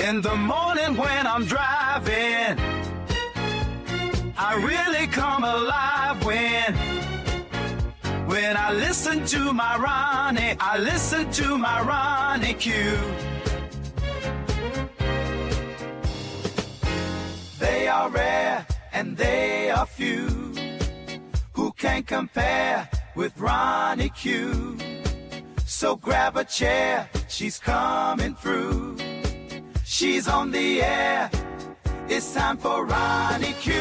In the morning when I'm driving, I really come alive when I listen to my Ronnie, I listen to my Ronnie Q. They are rare and they are few who can compare with Ronnie Q. So grab a chair, she's coming through. She's on the air, it's time for Ronnie Q.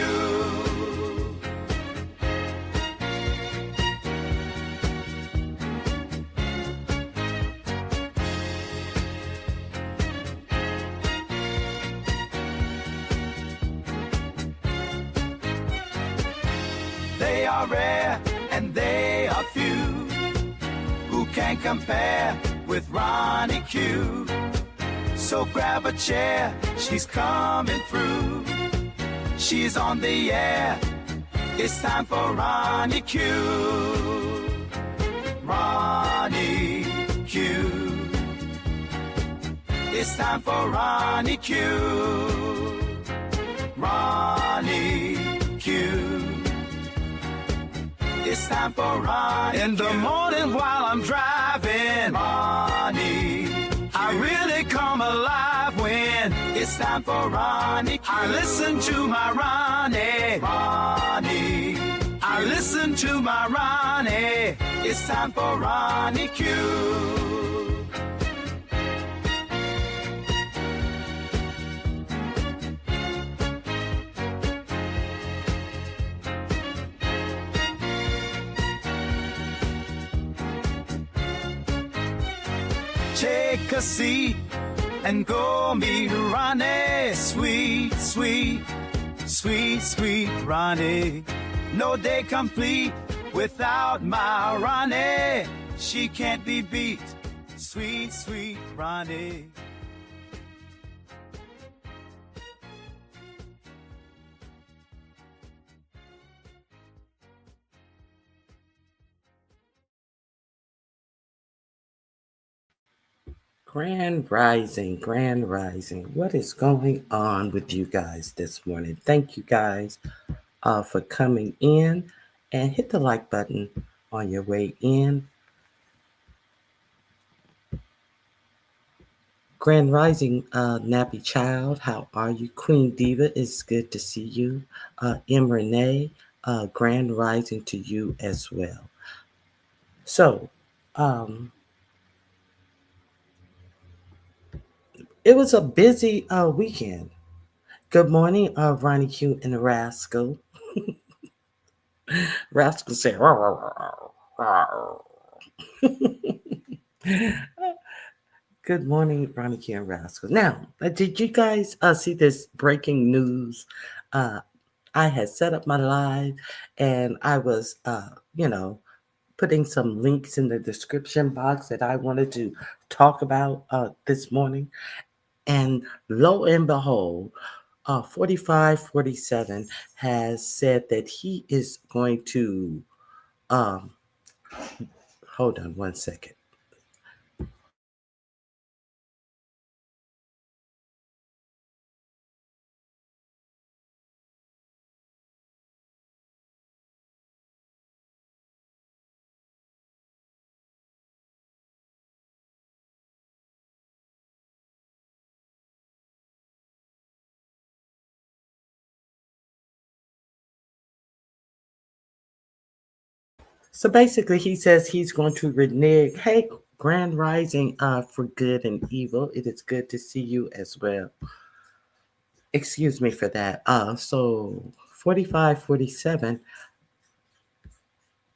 They are rare and they are few who can compare with Ronnie Q. So grab a chair, she's coming through. She's on the air, it's time for Ronnie Q. Ronnie Q. It's time for Ronnie Q. Ronnie Q. It's time for Ronnie Q. In the morning while I'm driving, Ronnie Q. I really come alive when it's time for Ronnie Q. I listen to my Ronnie. Ronnie Q. I listen to my Ronnie. It's time for Ronnie Q. Take a seat and go meet Ronnie. Sweet, sweet, sweet, sweet Ronnie. No day complete without my Ronnie. She can't be beat. Sweet, sweet Ronnie. Grand Rising, Grand Rising. What is going on with you guys this morning? Thank you guys for coming in, and hit the like button on your way in. Grand Rising, Nappy Child, how are you? Queen Diva, it's good to see you. M. Renee, Grand Rising to you as well. So, it was a busy weekend. Good morning, Ronnie Q and Rascal. Rascal said, "Rawr, rawr, rawr, rawr." Good morning, Ronnie Q and Rascal. Now, did you guys see this breaking news? I had set up my live and I was, putting some links in the description box that I wanted to talk about this morning. And lo and behold, 4547 has said that he is going to, hold on one second. So basically, he says he's going to renege. Hey, Grand Rising for good and evil. It is good to see you as well. Excuse me for that. So 4547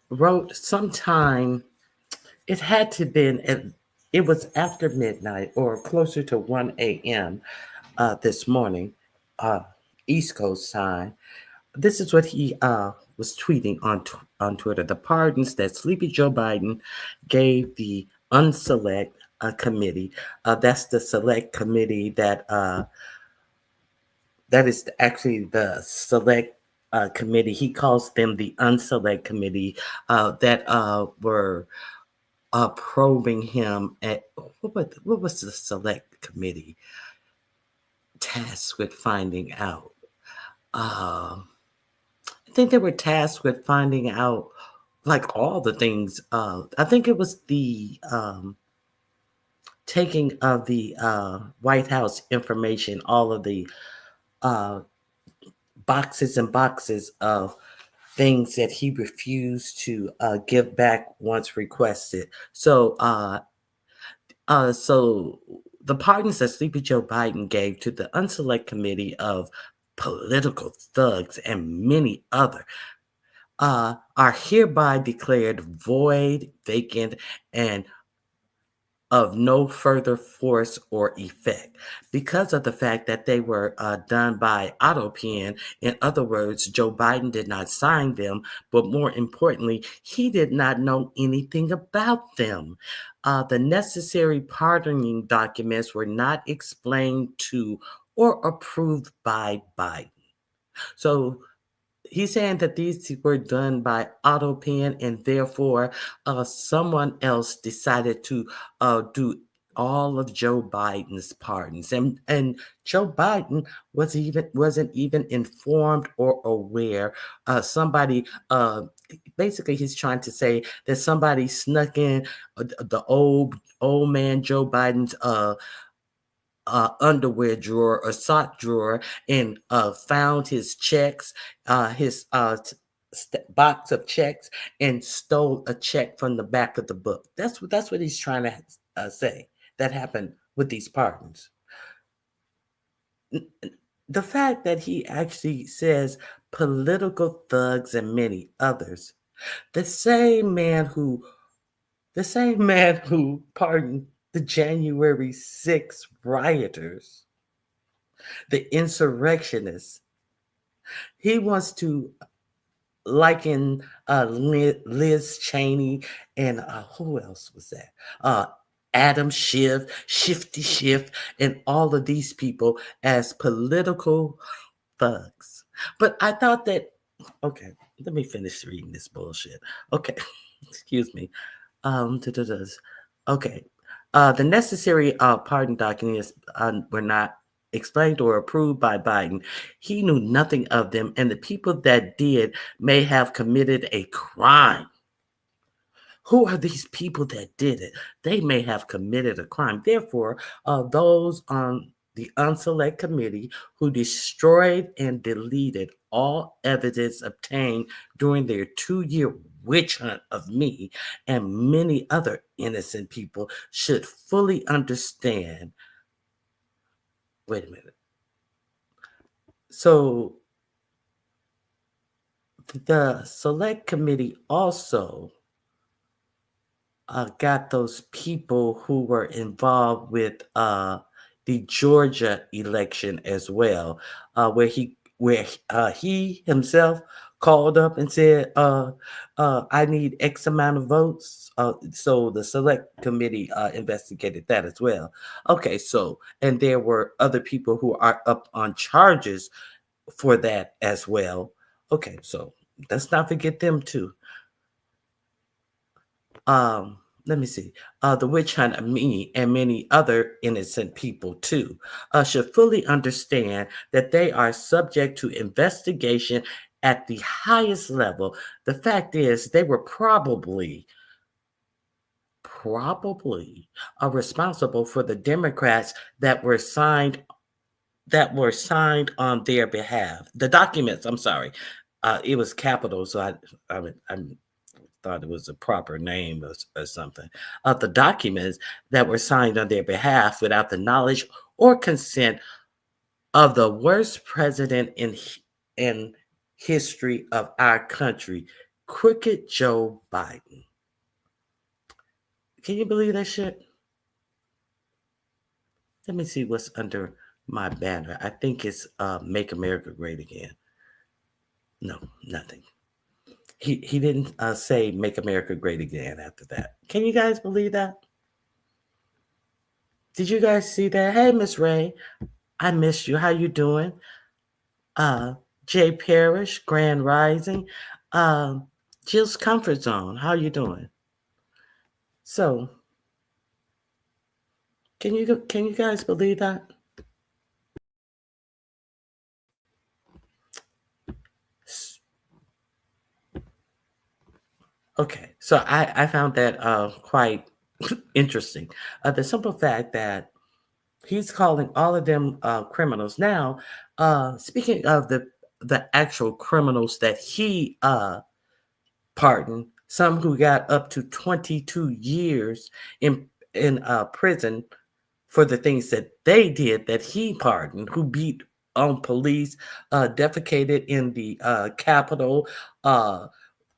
wrote sometime, it had to been, it was after midnight or closer to 1 a.m. This morning, East Coast time. This is what he was tweeting on Twitter. The pardons that Sleepy Joe Biden gave the unselect committee. That's the select committee that is actually the select committee. He calls them the unselect committee that were probing him at what was the select committee? tasked with finding out. Uh, I think they were tasked with finding out like all the things. I think it was the taking of the White House information, all of the uh, boxes and boxes of things that he refused to give back once requested. So the pardons that Sleepy Joe Biden gave to the Unselect Committee of political thugs and many other are hereby declared void, vacant, and of no further force or effect because of the fact that they were done by AutoPen. In other words, Joe Biden did not sign them, but more importantly, he did not know anything about them. The necessary pardoning documents were not explained to or approved by Biden. So he's saying that these were done by AutoPen, and therefore someone else decided to do all of Joe Biden's pardons, and Joe Biden wasn't even informed or aware. Somebody basically he's trying to say that somebody snuck in the old man Joe Biden's underwear drawer or sock drawer and found his checks, his box of checks, and stole a check from the back of the book. That's what he's trying to say. That happened with these pardons. The fact that he actually says political thugs and many others, the same man who pardoned the January 6th rioters, the insurrectionists. He wants to liken Liz Cheney and who else was that? Adam Schiff, Shifty Schiff, and all of these people as political thugs. But I thought that, okay, let me finish reading this bullshit. Okay, excuse me. Okay. The necessary pardon documents were not explained or approved by Biden. He knew nothing of them, and the people that did may have committed a crime. Who are these people that did it? They may have committed a crime. Therefore, those on the Unselect Committee who destroyed and deleted all evidence obtained during their 2-year witch hunt of me and many other innocent people should fully understand. Wait a minute. So, the Select Committee also got those people who were involved with the Georgia election as well, where he himself called up and said, "I need X amount of votes." So the Select Committee investigated that as well. Okay, so and there were other people who are up on charges for that as well. Okay, so let's not forget them too. Let me see. The witch hunt of me and many other innocent people too should fully understand that they are subject to investigation at the highest level. The fact is, they were probably responsible for the Democrats that were signed on their behalf. The documents. I'm sorry. It was capital, so I thought it was a proper name or something, of the documents that were signed on their behalf without the knowledge or consent of the worst president in history of our country, Crooked Joe Biden. Can you believe that shit? Let me see what's under my banner. I think it's Make America Great Again. No, nothing. He didn't say Make America Great Again after that. Can you guys believe that? Did you guys see that? Hey, Miss Ray, I missed you. How you doing? Uh, Jay Parrish, Grand Rising, Jill's Comfort Zone. How you doing? So, can you guys believe that? Okay, so I found that quite interesting. The simple fact that he's calling all of them criminals. Now, speaking of the actual criminals that he pardoned, some who got up to 22 years in prison for the things that they did that he pardoned, who beat on police, defecated in the Capitol, uh,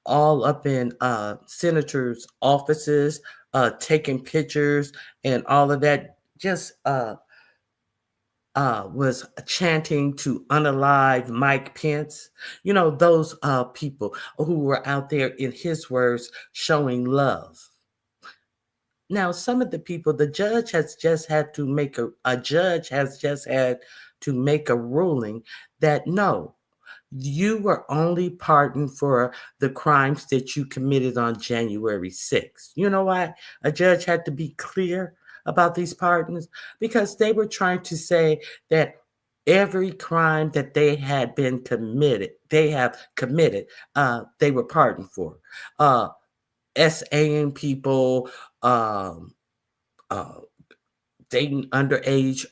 all up in senators' offices, taking pictures and all of that. Just was chanting to unalive Mike Pence. You know, those people who were out there, in his words, showing love. Now, some of the people, the judge has just had to make a judge has just had to make a ruling that no, you were only pardoned for the crimes that you committed on January 6th. You know why a judge had to be clear about these pardons? Because they were trying to say that every crime that they have committed, they were pardoned for. SAing people, um, uh, dating underage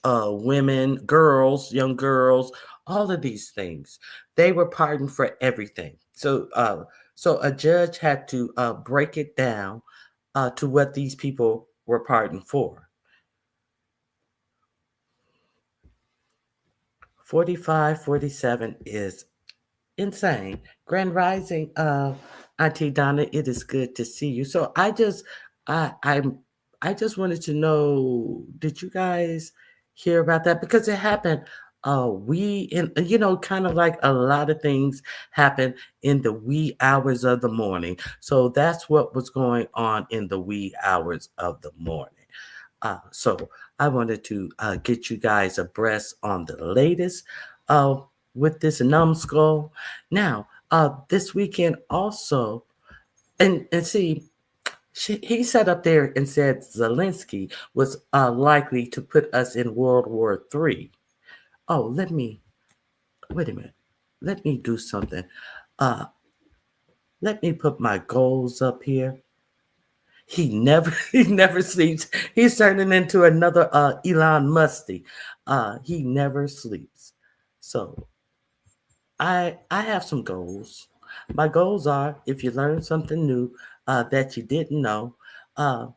women, girls, young girls, all of these things. They were pardoned for everything. So a judge had to break it down to what these people were pardoned for. 45, 47 is insane. Grand Rising, Auntie Donna, it is good to see you. So I'm I just wanted to know, did you guys hear about that? Because it happened we in kind of like a lot of things happen in the wee hours of the morning. So that's what was going on in the wee hours of the morning. So I wanted to get you guys abreast on the latest uh, with this numbskull. Now, this weekend also, and see, he sat up there and said Zelensky was likely to put us in World War III. Oh, wait a minute. Let me do something. Uh, Let me put my goals up here. He never he never sleeps. He's turning into another Elon Musty. He never sleeps. So I have some goals. My goals are, if you learn something new that you didn't know, uh,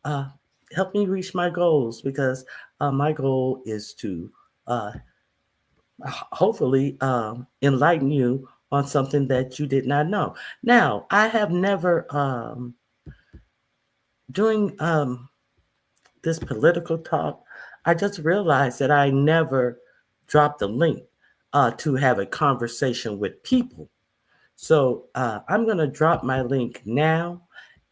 uh, help me reach my goals, because my goal is to uh, hopefully enlighten you on something that you did not know. Now, I have never doing this political talk, I just realized that I never dropped the link to have a conversation with people. So I'm going to drop my link now.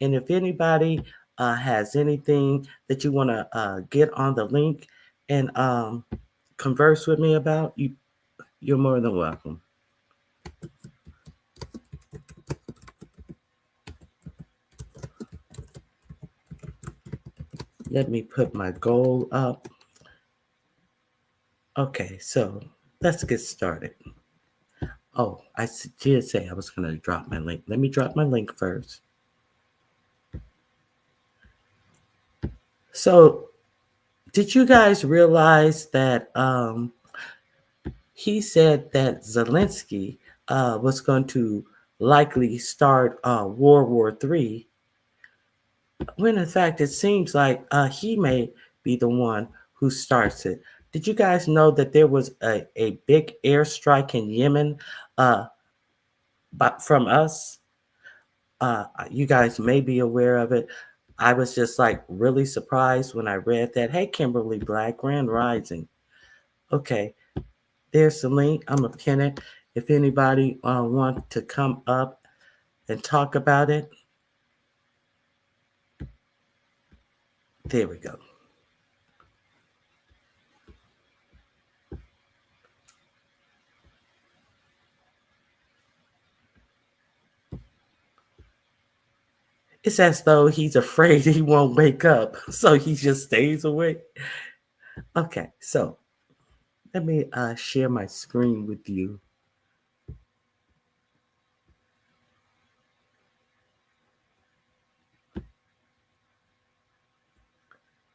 And if anybody has anything that you want to get on the link and converse with me about, you're more than welcome. Let me put my goal up. Okay, so let's get started. Oh, did say I was going to drop my link. Let me drop my link first. So, did you guys realize that he said that Zelensky was going to likely start World War III, when in fact it seems like he may be the one who starts it? Did you guys know that there was a big airstrike in Yemen from us? You guys may be aware of it. I was just like really surprised when I read that. Hey, Kimberly Black, Grand Rising. Okay, there's the link. I'm gonna pin it. If anybody want to come up and talk about it, there we go. It's as though he's afraid he won't wake up, so he just stays awake. Okay, so let me share my screen with you.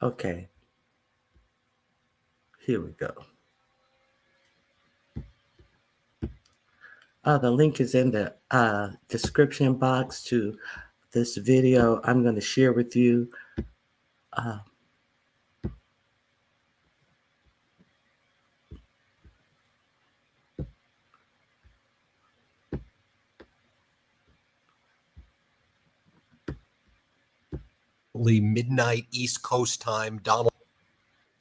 Okay, here we go. The link is in the description box to this video I'm going to share with you. Midnight East Coast time,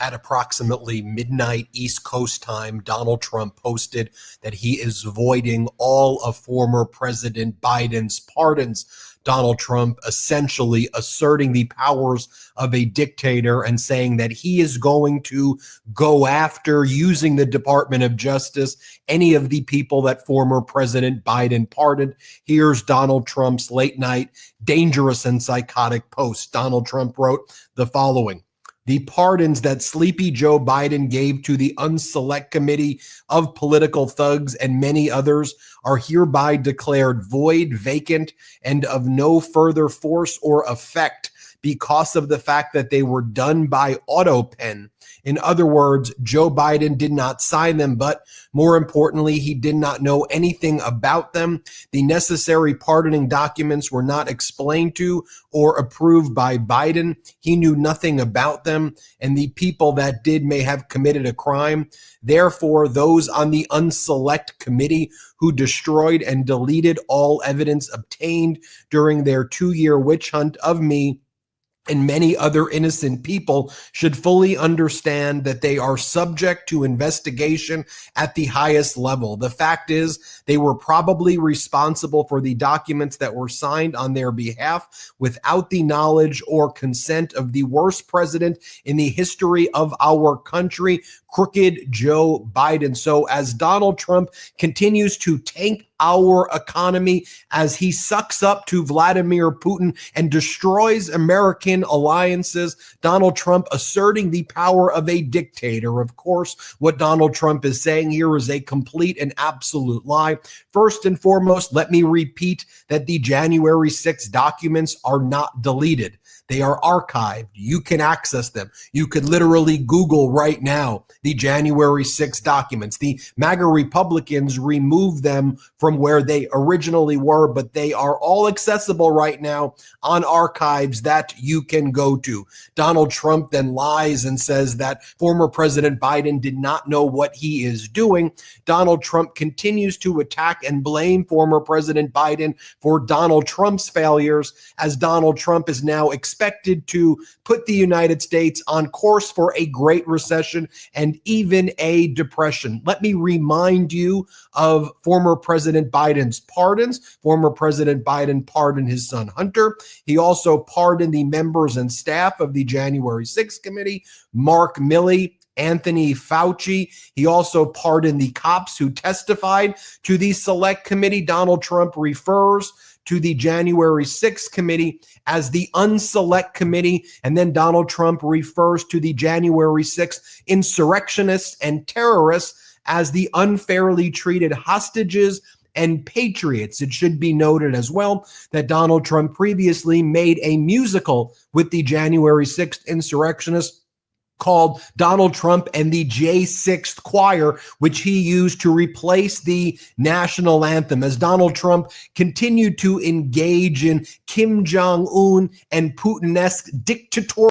At approximately midnight East Coast time, Donald Trump posted that he is voiding all of former President Biden's pardons. Donald Trump essentially asserting the powers of a dictator and saying that he is going to go after, using the Department of Justice, any of the people that former President Biden pardoned. Here's Donald Trump's late night dangerous and psychotic post. Donald Trump wrote the following: the pardons that Sleepy Joe Biden gave to the Unselect Committee of political thugs and many others are hereby declared void, vacant, and of no further force or effect because of the fact that they were done by auto pen. In other words, Joe Biden did not sign them, but more importantly, he did not know anything about them. The necessary pardoning documents were not explained to or approved by Biden. He knew nothing about them, and the people that did may have committed a crime. Therefore, those on the Unselect Committee who destroyed and deleted all evidence obtained during their 2-year witch hunt of me and many other innocent people should fully understand that they are subject to investigation at the highest level. The fact is, they were probably responsible for the documents that were signed on their behalf without the knowledge or consent of the worst president in the history of our country, crooked Joe Biden. So as Donald Trump continues to tank our economy, as he sucks up to Vladimir Putin and destroys American alliances, Donald Trump asserting the power of a dictator. Of course, what Donald Trump is saying here is a complete and absolute lie. First and foremost, let me repeat that the January 6th documents are not deleted. They are archived. You can access them. You could literally Google right now the January 6th documents. The MAGA Republicans removed them from where they originally were, but they are all accessible right now on archives that you can go to. Donald Trump then lies and says that former President Biden did not know what he is doing. Donald Trump continues to attack and blame former President Biden for Donald Trump's failures, as Donald Trump is now expected to put the United States on course for a great recession and even a depression. Let me remind you of former President Biden's pardons. Former President Biden pardoned his son Hunter. He also pardoned the members and staff of the January 6th committee, Mark Milley, Anthony Fauci. He also pardoned the cops who testified to the select committee. Donald Trump refers to the January 6th committee as the Unselect Committee, and then Donald Trump refers to the January 6th insurrectionists and terrorists as the unfairly treated hostages and patriots. It should be noted as well that Donald Trump previously made a musical with the January 6th insurrectionists called Donald Trump and the J6th Choir, which he used to replace the national anthem, as Donald Trump continued to engage in Kim Jong-un and Putin-esque dictatorial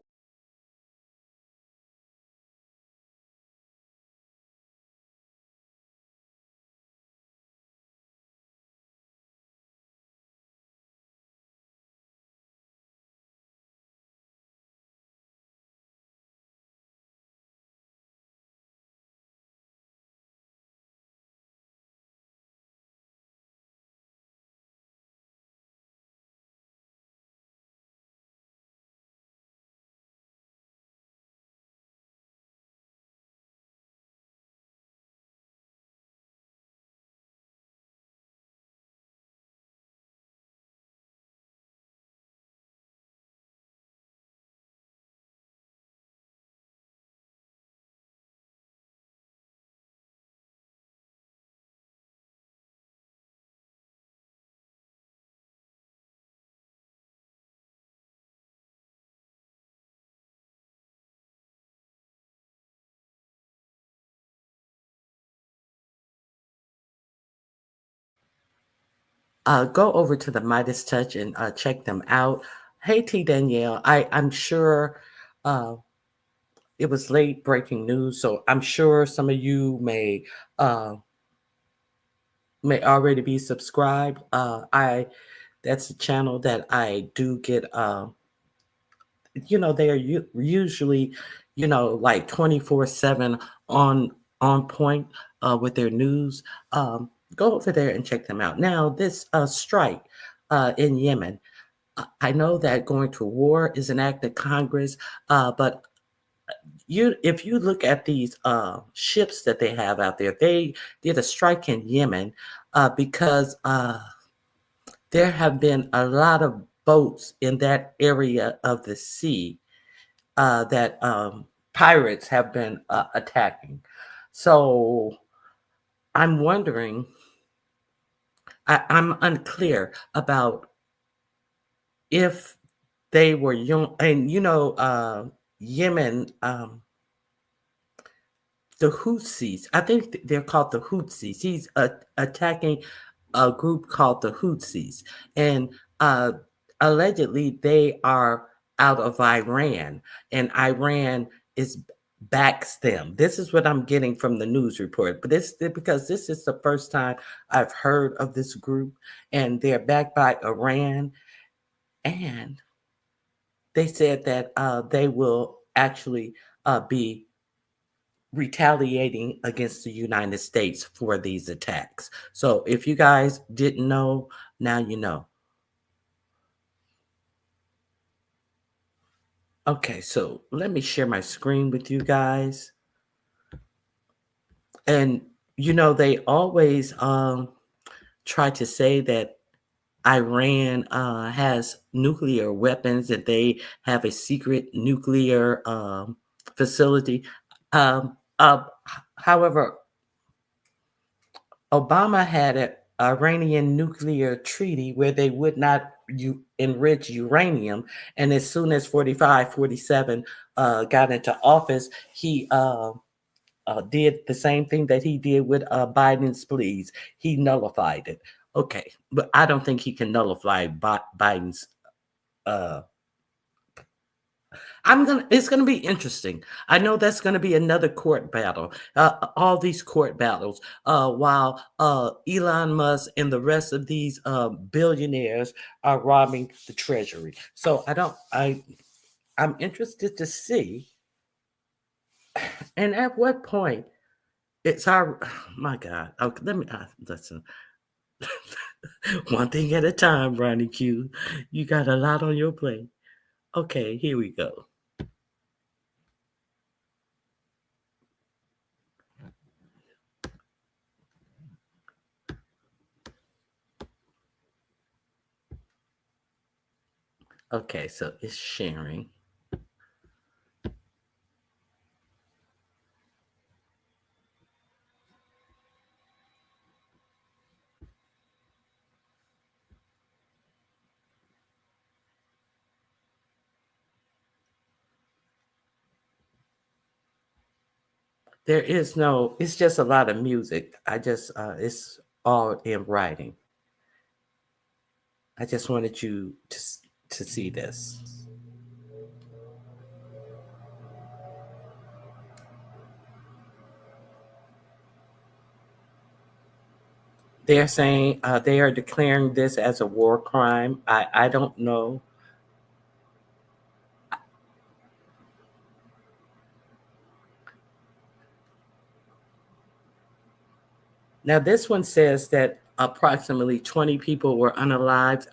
go over to the Midas Touch and check them out. Hey, T. Danielle, I'm sure uh, it was late breaking news, so I'm sure some of you may already be subscribed. I That's a channel that I do get. They are usually, like 24/7 on on point with their news. Go over there and check them out. Now, this strike in Yemen. I know that going to war is an act of Congress, but if you look at these ships that they have out there, they did a strike in Yemen because there have been a lot of boats in that area of the sea that pirates have been attacking. So I'm wondering, I'm unclear about if they were young, and Yemen, the Houthis, I think they're called the Houthis. He's attacking a group called the Houthis, and uh, allegedly they are out of Iran, and Iran is backs them. This is what I'm getting from the news report, but this because this is the first time I've heard of this group, and they're backed by Iran, and they said that they will actually be retaliating against the United States for these attacks. So if you guys didn't know, now you know. Okay, so let me share my screen with you guys. And they always try to say that Iran has nuclear weapons and they have a secret nuclear facility. Um, uh, However, Obama had an Iranian nuclear treaty where they would not enrich uranium. And as soon as 45, 47 got into office, he did the same thing that he did with Biden's pleas. He nullified it. Okay, but I don't think he can nullify Biden's uh, it's gonna be interesting. I know that's gonna be another court battle. All these court battles, while Elon Musk and the rest of these billionaires are robbing the treasury. So I'm interested to see, and at what point it's our my God. Okay, let me listen. One thing at a time, Ronnie Q. You got a lot on your plate. Okay, here we go. Okay, so it's sharing. It's just a lot of music. It's all in writing. I just wanted you to see this. They're saying they are declaring this as a war crime. I don't know. Now, this one says that approximately 20 people were unalived.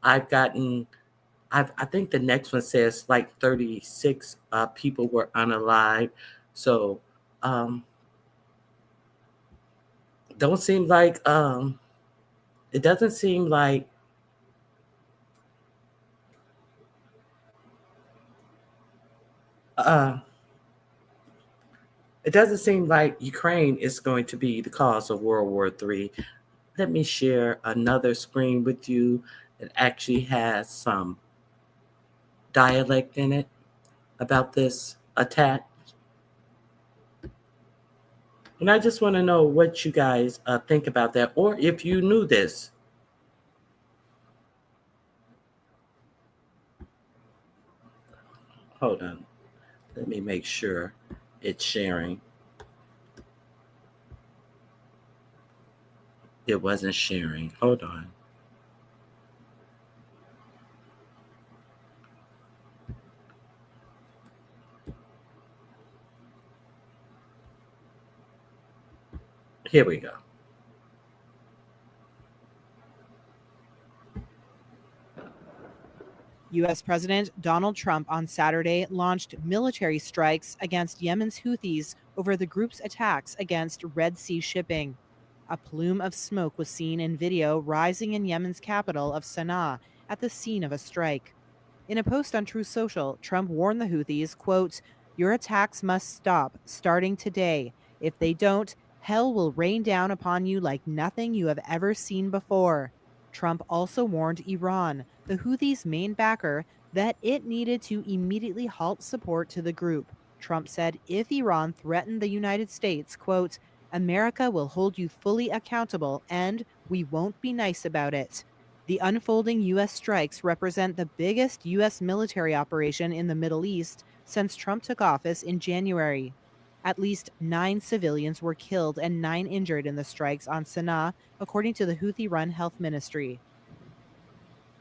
I've gotten, I think the next one says like 36 people were unalived. So, don't seem like, it doesn't seem like uh, it doesn't seem like Ukraine is going to be the cause of World War III. Let me share another screen with you that actually has some dialect in it about this attack. And I just want to know what you guys think about that, or if you knew this. Hold on. Let me make sure it's sharing. It wasn't sharing. Hold on. Here we go. U.S. President Donald Trump on Saturday launched military strikes against Yemen's Houthis over the group's attacks against Red Sea shipping. A plume of smoke was seen in video rising in Yemen's capital of Sana'a at the scene of a strike. In a post on Truth Social, Trump warned the Houthis, quote, "Your attacks must stop, starting today. If they don't, hell will rain down upon you like nothing you have ever seen before." Trump also warned Iran, the Houthis' main backer, that it needed to immediately halt support to the group. Trump said if Iran threatened the United States, quote, "America will hold you fully accountable and we won't be nice about it." The unfolding U.S. strikes represent the biggest U.S. military operation in the Middle East since Trump took office in January. At least 9 civilians were killed and 9 injured in the strikes on Sana'a, according to the Houthi-run health ministry.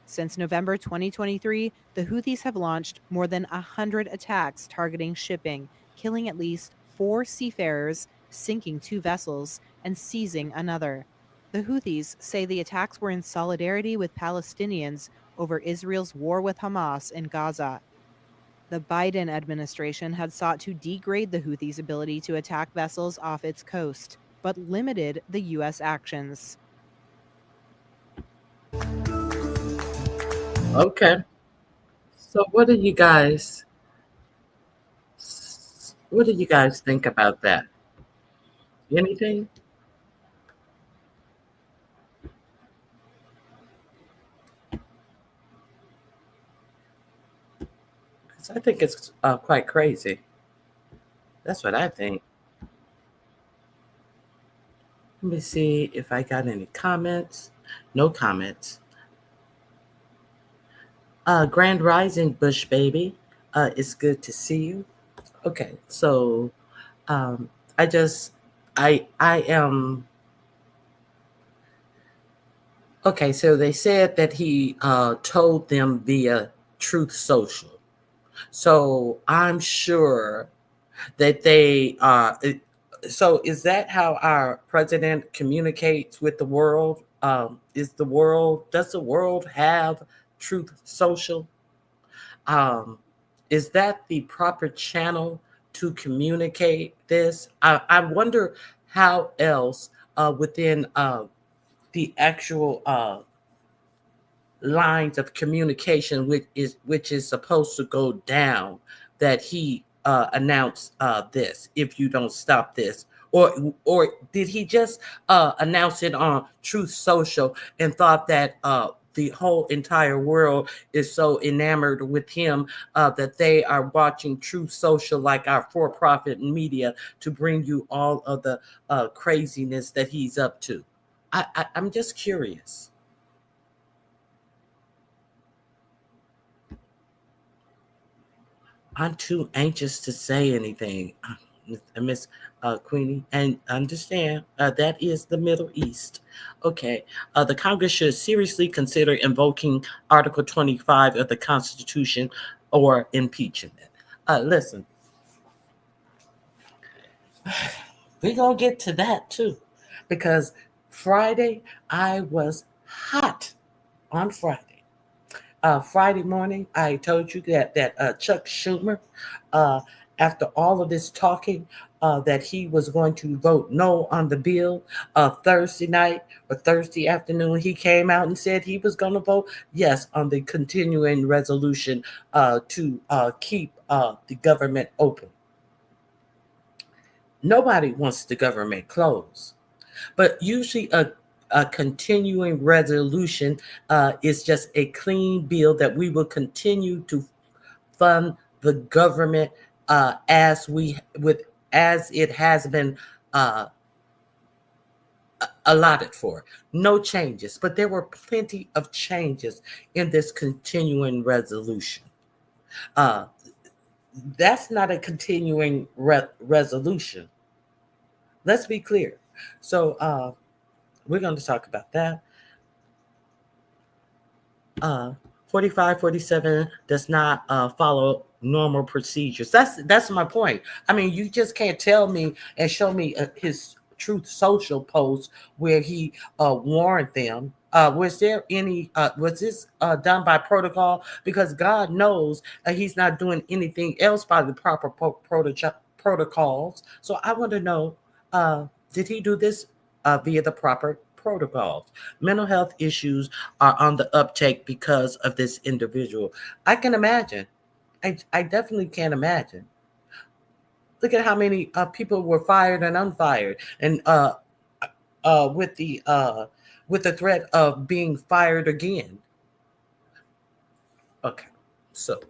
Since November 2023, the Houthis have launched more than 100 attacks targeting shipping, killing at least 4 seafarers, sinking 2 vessels, and seizing another. The Houthis say the attacks were in solidarity with Palestinians over Israel's war with Hamas in Gaza. The Biden administration had sought to degrade the Houthis' ability to attack vessels off its coast, but limited the U.S. actions. Okay. So what do you guys think about that? Anything? Because I think it's quite crazy. That's what I think. Let me see if I got any comments. No comments. Grand Rising, Bush baby. It's good to see you. Okay, so um, I just, I am. Okay, so they said that he told them via Truth Social. So I'm sure that they so is that how our president communicates with the world? Does the world have Truth Social? Is that the proper channel to communicate this? I wonder how else within the actual lines of communication which is supposed to go down that he announced this if you don't stop this, or did he just announce it on Truth Social and thought that the whole entire world is so enamored with him that they are watching Truth Social like our for-profit media to bring you all of the craziness that he's up to? I'm just curious. I'm too anxious to say anything, Miss Queenie, and understand that is the Middle East. Okay, the Congress should seriously consider invoking Article 25 of the Constitution or impeaching it. Listen, we're going to get to that too, because Friday, I was hot on Friday. Friday morning, I told you that Chuck Schumer, uh, after all of this talking, that he was going to vote no on the bill. Thursday night or Thursday afternoon, he came out and said he was going to vote yes on the continuing resolution to keep the government open. Nobody wants the government closed, but usually a continuing resolution is just a clean bill that we will continue to fund the government as it has been uh, allotted for. No changes, but there were plenty of changes in this continuing resolution. Uh, that's not a continuing resolution. Let's be clear. So we're going to talk about that. 45, 47 does not follow normal procedures. That's my point. I mean, you just can't tell me and show me his Truth Social post where he warned them. Was there any? Was this done by protocol? Because God knows he's not doing anything else by the proper protocols. So I want to know: did he do this via the proper protocols? Mental health issues are on the uptake because of this individual. I can imagine. I definitely can imagine. Look at how many people were fired and unfired, and with the threat of being fired again. Okay, so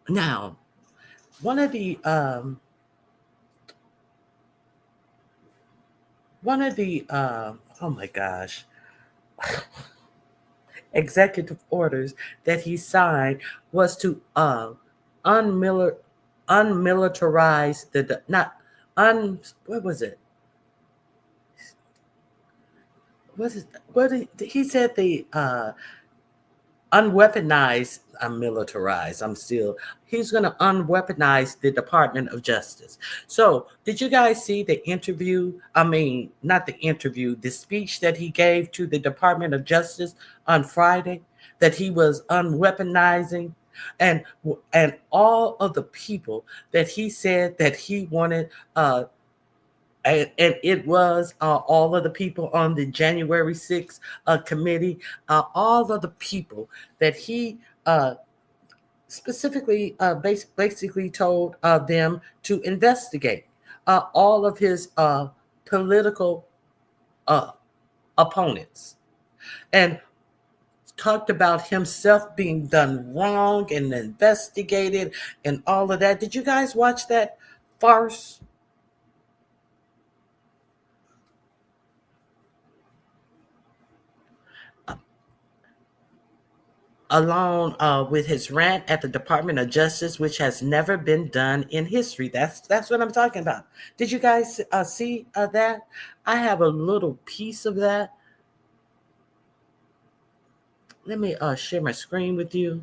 now one of the oh my gosh, executive orders that he signed was to unmilitarize the not un what was it? What he said the unweaponize. I'm militarized. He's going to unweaponize the Department of Justice. So, did you guys see the interview? I mean, not the interview, the speech that he gave to the Department of Justice on Friday, that he was unweaponizing, and all of the people that he said that he wanted and it was all of the people on the January 6th committee, all of the people that he specifically basically told them to investigate, all of his political opponents, and talked about himself being done wrong and investigated and all of that. Did you guys watch that farce? Along with his rant at the Department of Justice, which has never been done in history. That's what I'm talking about. Did you guys see that? I have a little piece of that. Let me share my screen with you.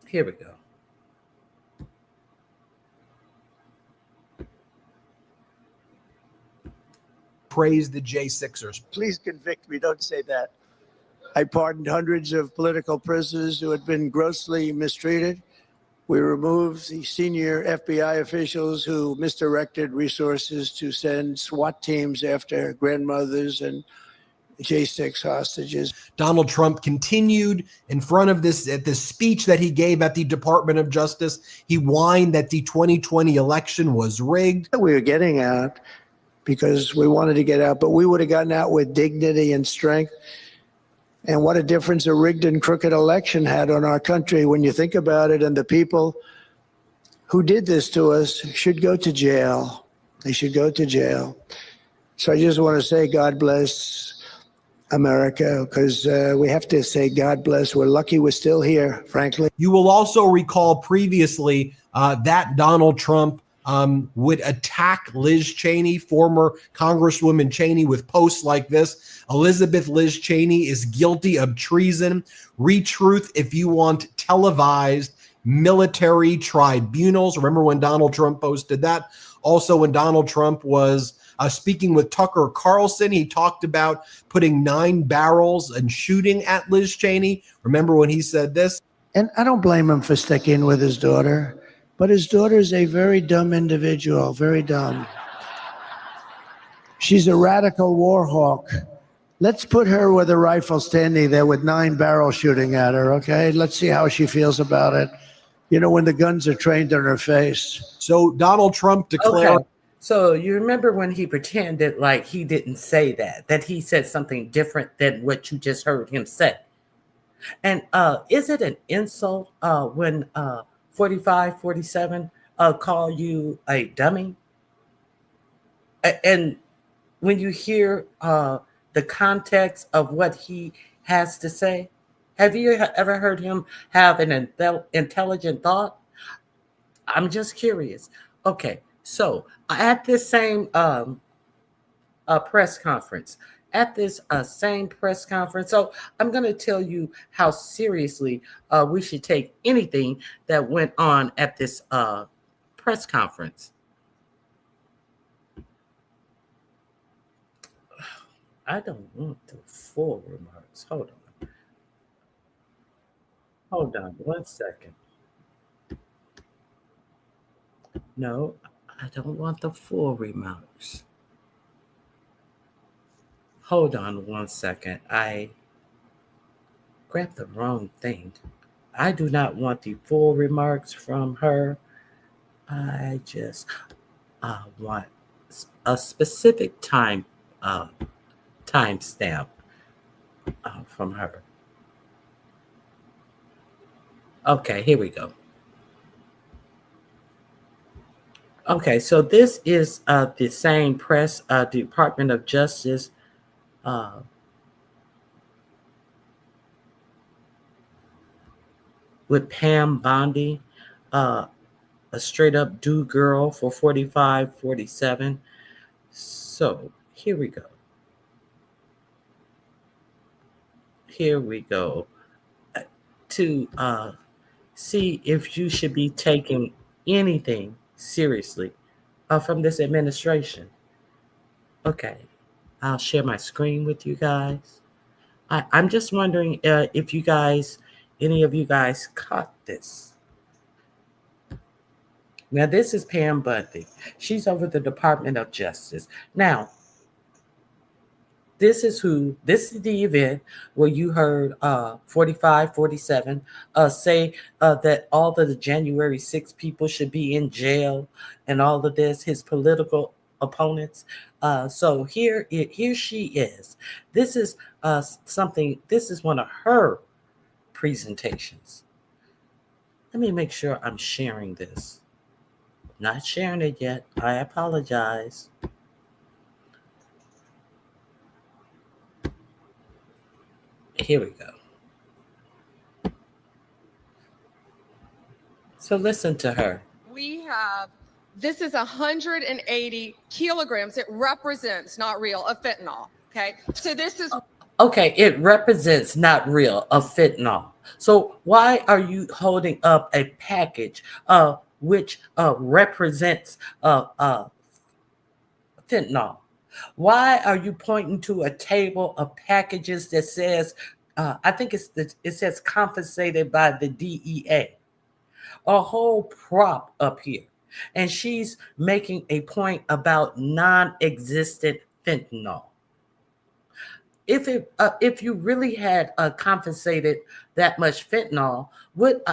Here we go. Praise the J6ers. Please convict me. Don't say that. I pardoned hundreds of political prisoners who had been grossly mistreated. We removed the senior FBI officials who misdirected resources to send SWAT teams after grandmothers and J6 hostages. Donald Trump continued in front of this speech that he gave at the Department of Justice. He whined that the 2020 election was rigged. We were getting out because we wanted to get out, but we would have gotten out with dignity and strength. And what a difference a rigged and crooked election had on our country when you think about it. And the people who did this to us should go to jail. They should go to jail. So I just want to say God bless America, because we have to say God bless. We're lucky we're still here, frankly. You will also recall previously that Donald Trump would attack Liz Cheney, former Congresswoman Cheney, with posts like this. Elizabeth Liz Cheney is guilty of treason. Retruth if you want televised military tribunals. Remember when Donald Trump posted that? Also, when Donald Trump was speaking with Tucker Carlson, he talked about putting 9 barrels and shooting at Liz Cheney. Remember when he said this? And I don't blame him for sticking with his daughter, but his daughter is a very dumb individual, very dumb. She's a radical war hawk. Let's put her with a rifle standing there with 9 barrels shooting at her, okay? Let's see how she feels about it. You know, when the guns are trained on her face. So Donald Trump declared. Okay. So you remember when he pretended like he didn't say that he said something different than what you just heard him say. And is it an insult when 45, 47 call you a dummy? And when you hear the context of what he has to say, have you ever heard him have an intelligent thought? I'm just curious. Okay, so at this same press conference, at this same press conference, so I'm going to tell you how seriously we should take anything that went on at this press conference. I don't want the full remarks. Hold on 1 second. No, I don't want the full remarks. Hold on 1 second. I grabbed the wrong thing. I do not want the full remarks from her. I just want a specific timestamp from her. Okay, here we go. Okay, so this is the same press Department of Justice uh, with Pam Bondi, uh, a straight up do girl for 45, 47. So here we go. Here we go. To see if you should be taking anything seriously from this administration. Okay, I'll share my screen with you guys. I'm just wondering if you guys, any of you guys, caught this. Now, this is Pam Bundy. She's over the Department of Justice. Now, this is the event where you heard 45, 47 say that all of the January 6 people should be in jail and all of this, his political opponents. So here she is. This is this is one of her presentations. Let me make sure I'm sharing this. Not sharing it yet. I apologize. Here we go. So listen to her. This is 180 kilograms. It represents, not real, of fentanyl. Okay. So this is. Okay, it represents, not real, of fentanyl. So why are you holding up a package which represents fentanyl? Why are you pointing to a table of packages that says, I think it says confiscated by the DEA? A whole prop up here. And she's making a point about non-existent fentanyl. If you really had confiscated that much fentanyl,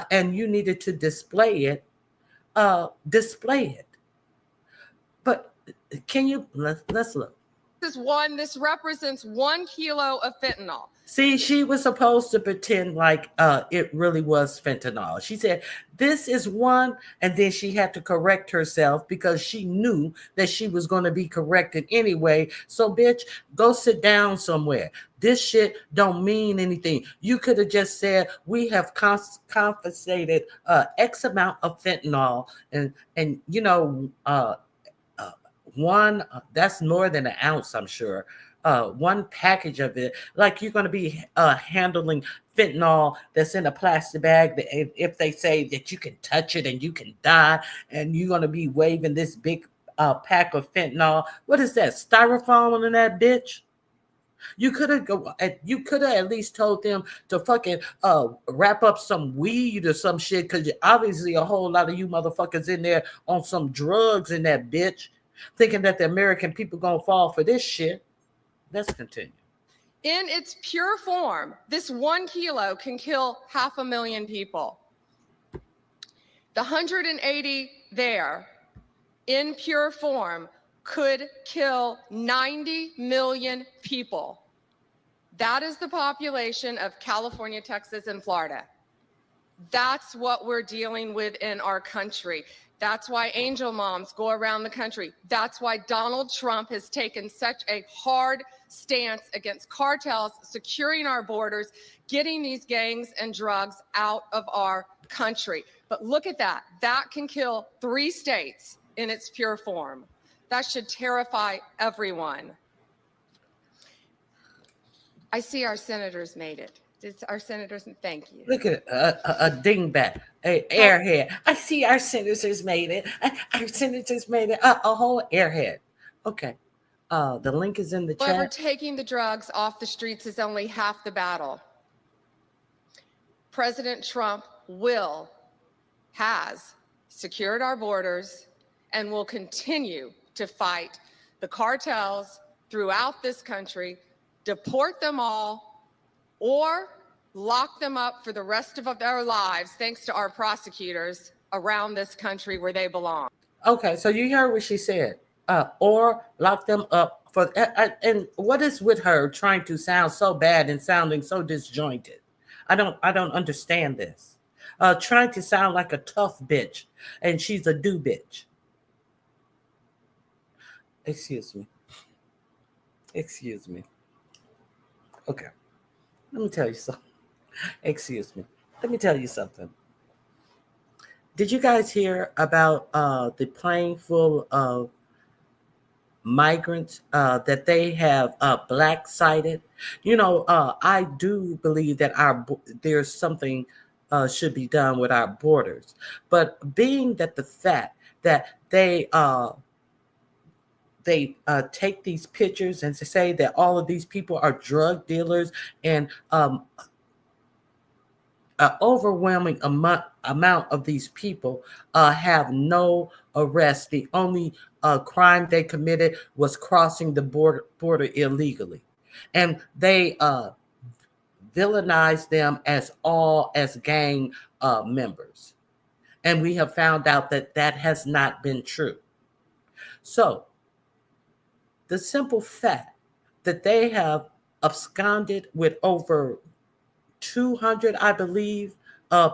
and you needed to display it, display it. But can you let's look. This represents 1 kilo of fentanyl. See, she was supposed to pretend like it really was fentanyl. She said, this is one, and then she had to correct herself because she knew that she was going to be corrected anyway. So, bitch, go sit down somewhere. This shit don't mean anything. You could have just said, we have confiscated X amount of fentanyl, and you know, one, that's more than an ounce, I'm sure. One package of it, like you're going to be handling fentanyl that's in a plastic bag that if they say that you can touch it and you can die, and you're going to be waving this big pack of fentanyl. What is that, styrofoam in that bitch? You could have at least told them to fucking wrap up some weed or some shit, because obviously a whole lot of you motherfuckers in there on some drugs in that bitch, thinking that the American people gonna fall for this shit. Let's continue. In its pure form, this 1 kilo can kill 500,000 people. The 180 there, in pure form, could kill 90 million people. That is the population of California, Texas, and Florida. That's what we're dealing with in our country. That's why angel moms go around the country. That's why Donald Trump has taken such a hard stance against cartels, securing our borders, getting these gangs and drugs out of our country. But look at that. That can kill 3 states in its pure form. That should terrify everyone. I see our senators made it. Our senators, thank you. Look at a dingbat, a airhead. I see our senators made it. Our senators made it. A whole airhead. Okay. The link is in the chat. However, taking the drugs off the streets is only half the battle. President Trump has secured our borders and will continue to fight the cartels throughout this country, deport them all, or lock them up for the rest of their lives, thanks to our prosecutors around this country where they belong. Okay, so you heard what she said. Or lock them up for. And what is with her trying to sound so bad and sounding so disjointed? I don't understand this. Trying to sound like a tough bitch, and she's a do bitch. Excuse me. Okay, let me tell you something. Excuse me. Let me tell you something. Did you guys hear about the plane full of migrants that they have black sighted? You know, I do believe that there's something should be done with our borders, but being that the fact that they take these pictures and to say that all of these people are drug dealers, and an overwhelming amount of these people have no arrest. The only crime they committed was crossing the border illegally. And they villainize them as gang members. And we have found out that has not been true. So the simple fact that they have absconded with over 200, I believe,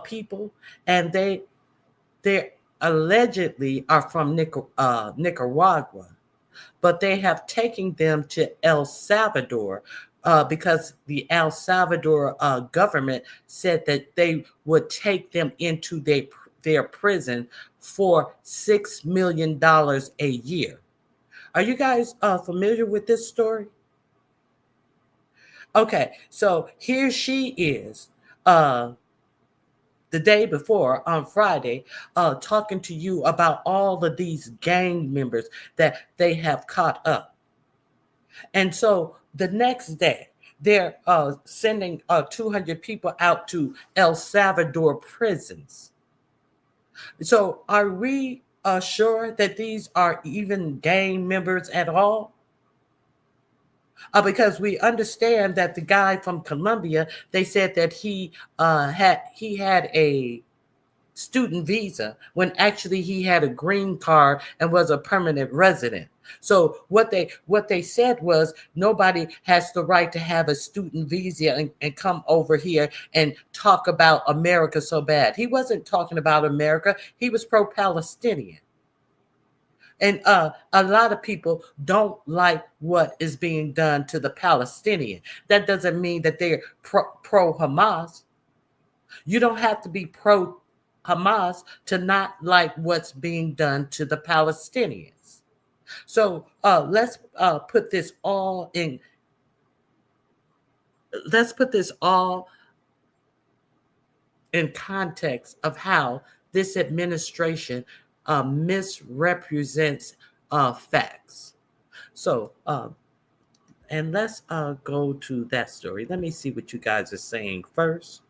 people, and they allegedly are from Nicaragua, but they have taken them to El Salvador because the El Salvador government said that they would take them into their prison for $6 million a year. Are you guys familiar with this story? Okay, so here she is the day before on Friday talking to you about all of these gang members that they have caught up. And so the next day, they're sending 200 people out to El Salvador prisons. So are we sure that these are even gang members at all? Because we understand that the guy from Colombia, they said that he had a student visa when actually he had a green card and was a permanent resident. So what they said was nobody has the right to have a student visa and come over here and talk about America so bad. He wasn't talking about America. He was pro-Palestinian. And a lot of people don't like what is being done to the Palestinian. That doesn't mean that they're pro-Hamas. You don't have to be pro-Hamas to not like what's being done to the Palestinians. So let's put this all in. Let's put this all in context of how this administration misrepresents facts. So, and let's go to that story. Let me see what you guys are saying first.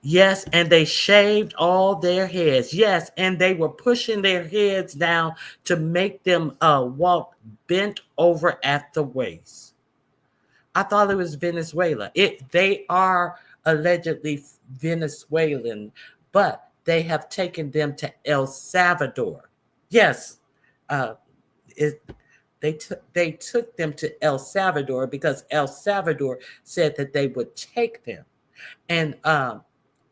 Yes, and they shaved all their heads. Yes, and they were pushing their heads down to make them walk bent over at the waist. I thought it was Venezuela. They are allegedly Venezuelan, but they have taken them to El Salvador. Yes, they took them to El Salvador because El Salvador said that they would take them and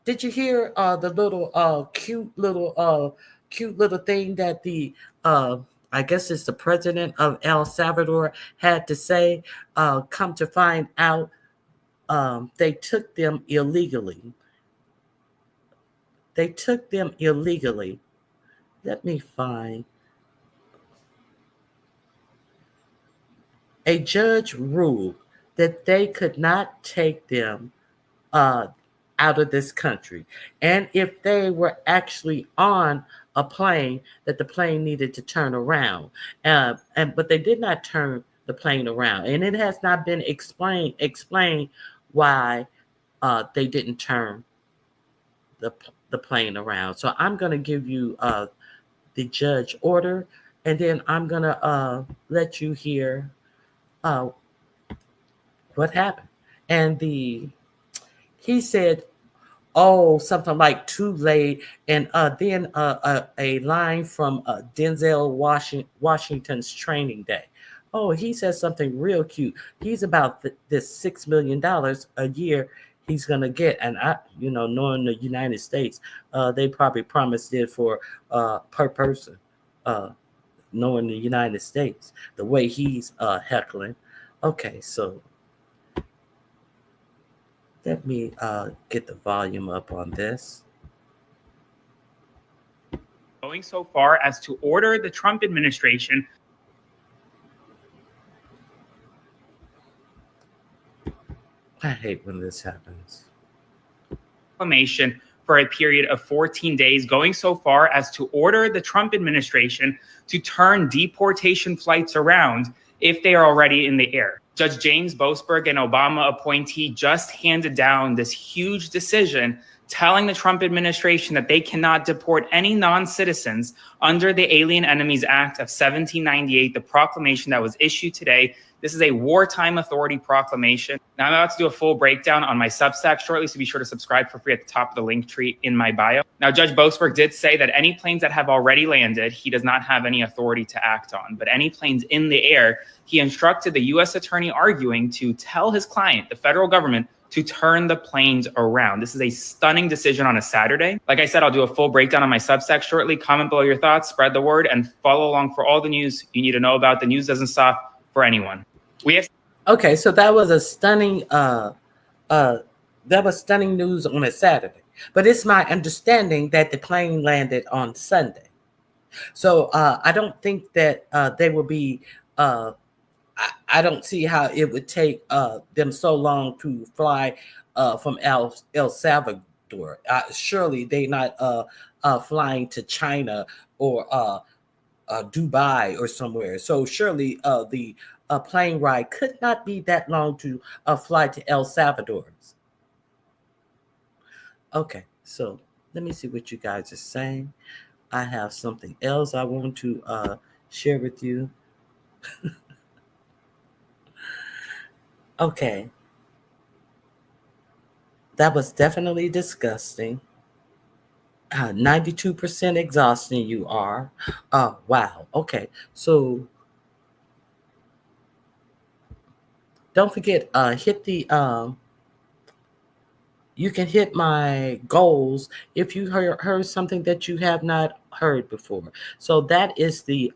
did you hear the little cute little thing that the I guess it's the president of El Salvador had to say? Come to find out, they took them illegally. They took them illegally. Let me find. A judge ruled that they could not take them uh, out of this country. And if they were actually on a plane, that the plane needed to turn around. But they did not turn the plane around. And it has not been explained why they didn't turn the plane around. So I'm going to give you the judge order, and then I'm going to let you hear uh, what happened. And he said, oh, something like too late. And then a line from Denzel Washington's Training Day. Oh, he says something real cute. He's about this $6 million a year he's going to get. And knowing the United States, they probably promised it for per person, knowing the United States, the way he's heckling. Okay, so let me get the volume up on this. Going so far as to order the Trump administration. I hate when this happens. Proclamation for a period of 14 days, going so far as to order the Trump administration to turn deportation flights around if they are already in the air. Judge James Boasberg, an Obama appointee, just handed down this huge decision telling the Trump administration that they cannot deport any non-citizens under the Alien Enemies Act of 1798, the proclamation that was issued today. This is a wartime authority proclamation. Now I'm about to do a full breakdown on my Substack shortly, so be sure to subscribe for free at the top of the link tree in my bio. Now, Judge Boasberg did say that any planes that have already landed, he does not have any authority to act on. But any planes in the air, he instructed the U.S. attorney arguing to tell his client, the federal government, to turn the planes around. This is a stunning decision on a Saturday. Like I said, I'll do a full breakdown on my Substack shortly. Comment below your thoughts, spread the word, and follow along for all the news you need to know about. The news doesn't stop for anyone. Okay, so that was a stunning stunning news on a Saturday. But it's my understanding that the plane landed on Sunday. So I don't think that they will be I don't see how it would take them so long to fly from El Salvador. Surely they're not flying to China or Dubai or somewhere. So surely the plane ride could not be that long to fly to El Salvador. Okay, so let me see what you guys are saying. I have something else I want to share with you. Okay. That was definitely disgusting. 92% exhausting you are. Wow. Okay. So don't forget, hit the you can hit my goals if you heard something that you have not heard before. So that is the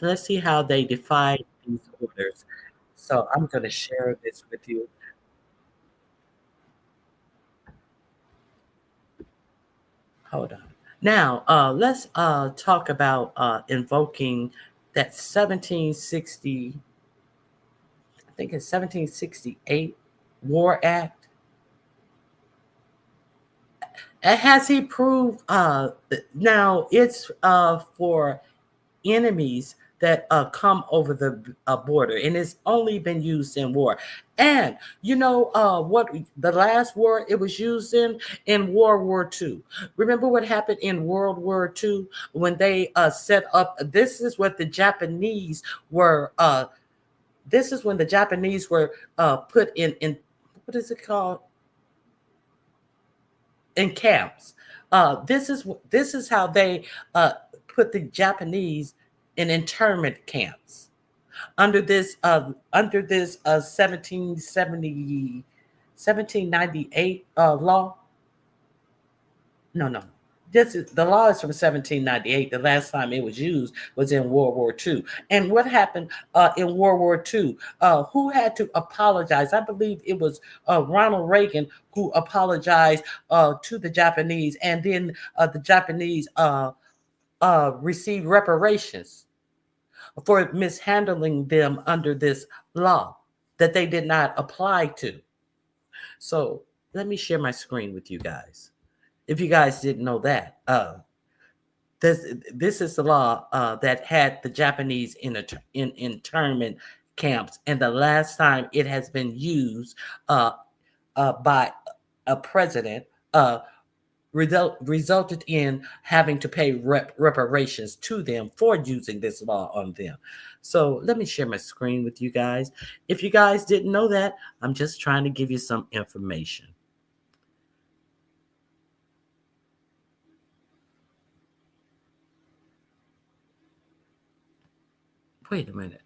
let's see how they define these orders. So I'm going to share this with you. Hold on. Now, let's talk about invoking that 1760, I think it's 1768 War Act. Has he proved, now it's for enemies that come over the border, and it's only been used in war. And you know what the last war it was used in World War II. Remember what happened in World War II when they set up, this is what the Japanese were, this is when the Japanese were put in what is it called? In camps. This is how they put the Japanese in internment camps under this 1798 law. No. The law is from 1798. The last time it was used was in World War II. And what happened in World War II? Who had to apologize? I believe it was Ronald Reagan who apologized to the Japanese, and then the Japanese received reparations for mishandling them under this law that they did not apply to. So let me share my screen with you guys. If you guys didn't know that, this is the law that had the Japanese in internment camps, and the last time it has been used by a president resulted in having to pay reparations to them for using this law on them. So let me share my screen with you guys. If you guys didn't know that, I'm just trying to give you some information. Wait a minute.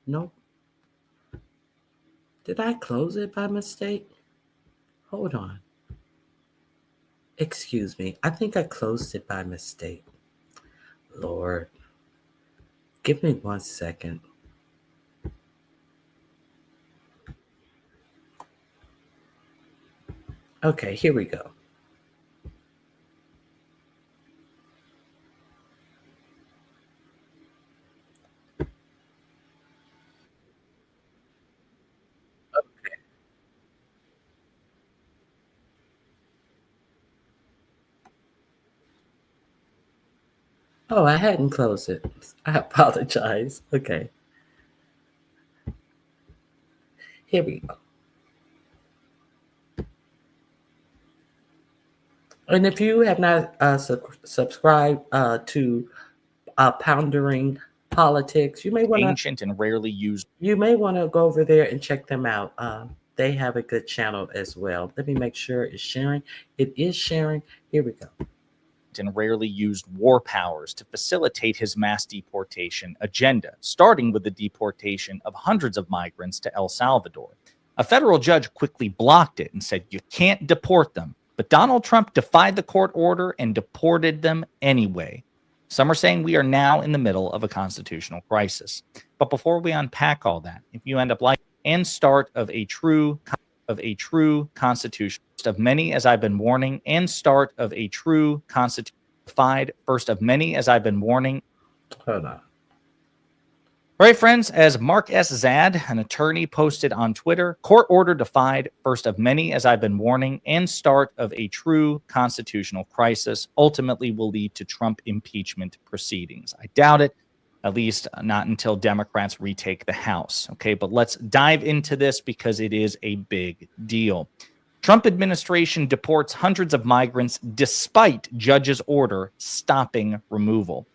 Nope. Did I close it by mistake? Hold on. Excuse me. I think I closed it by mistake. Lord. Give me 1 second. Okay, here we go. Oh, I hadn't closed it. I apologize. Okay. Here we go. And if you have not subscribed to Pondering Politics, you may want to ancient and rarely used. You may want to go over there and check them out. They have a good channel as well. Let me make sure it's sharing. It is sharing. Here we go. And rarely used war powers to facilitate his mass deportation agenda, starting with the deportation of hundreds of migrants to El Salvador. A federal judge quickly blocked it and said, you can't deport them. But Donald Trump defied the court order and deported them anyway. Some are saying we are now in the middle of a constitutional crisis. But before we unpack all that, if you end up like and start of a true constitution, first of many as I've been warning, and start of a true constitution, first of many as I've been warning. Hold on. All right, friends, as Mark S. Zad, an attorney, posted on Twitter, court order defied, first of many as I've been warning, and start of a true constitutional crisis, ultimately will lead to Trump impeachment proceedings. I doubt it, at least not until Democrats retake the House. Okay, but let's dive into this because it is a big deal. Trump administration deports hundreds of migrants despite judge's order stopping removal.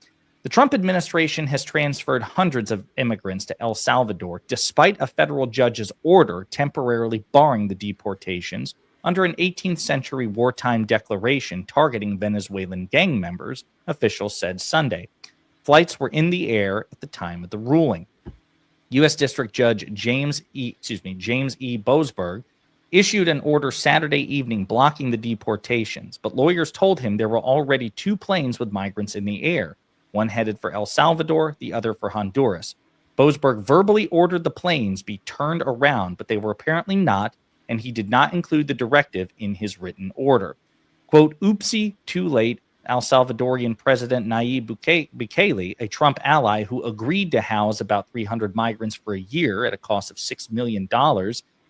The Trump administration has transferred hundreds of immigrants to El Salvador despite a federal judge's order temporarily barring the deportations under an 18th century wartime declaration targeting Venezuelan gang members, officials said Sunday. Flights were in the air at the time of the ruling. U.S. District Judge James E. Boasberg issued an order Saturday evening blocking the deportations, but lawyers told him there were already 2 planes with migrants in the air, one headed for El Salvador, the other for Honduras. Boasberg verbally ordered the planes be turned around, but they were apparently not, and he did not include the directive in his written order. Quote, oopsie, too late. El Salvadorian President Nayib Bukele, a Trump ally who agreed to house about 300 migrants for a year at a cost of $6 million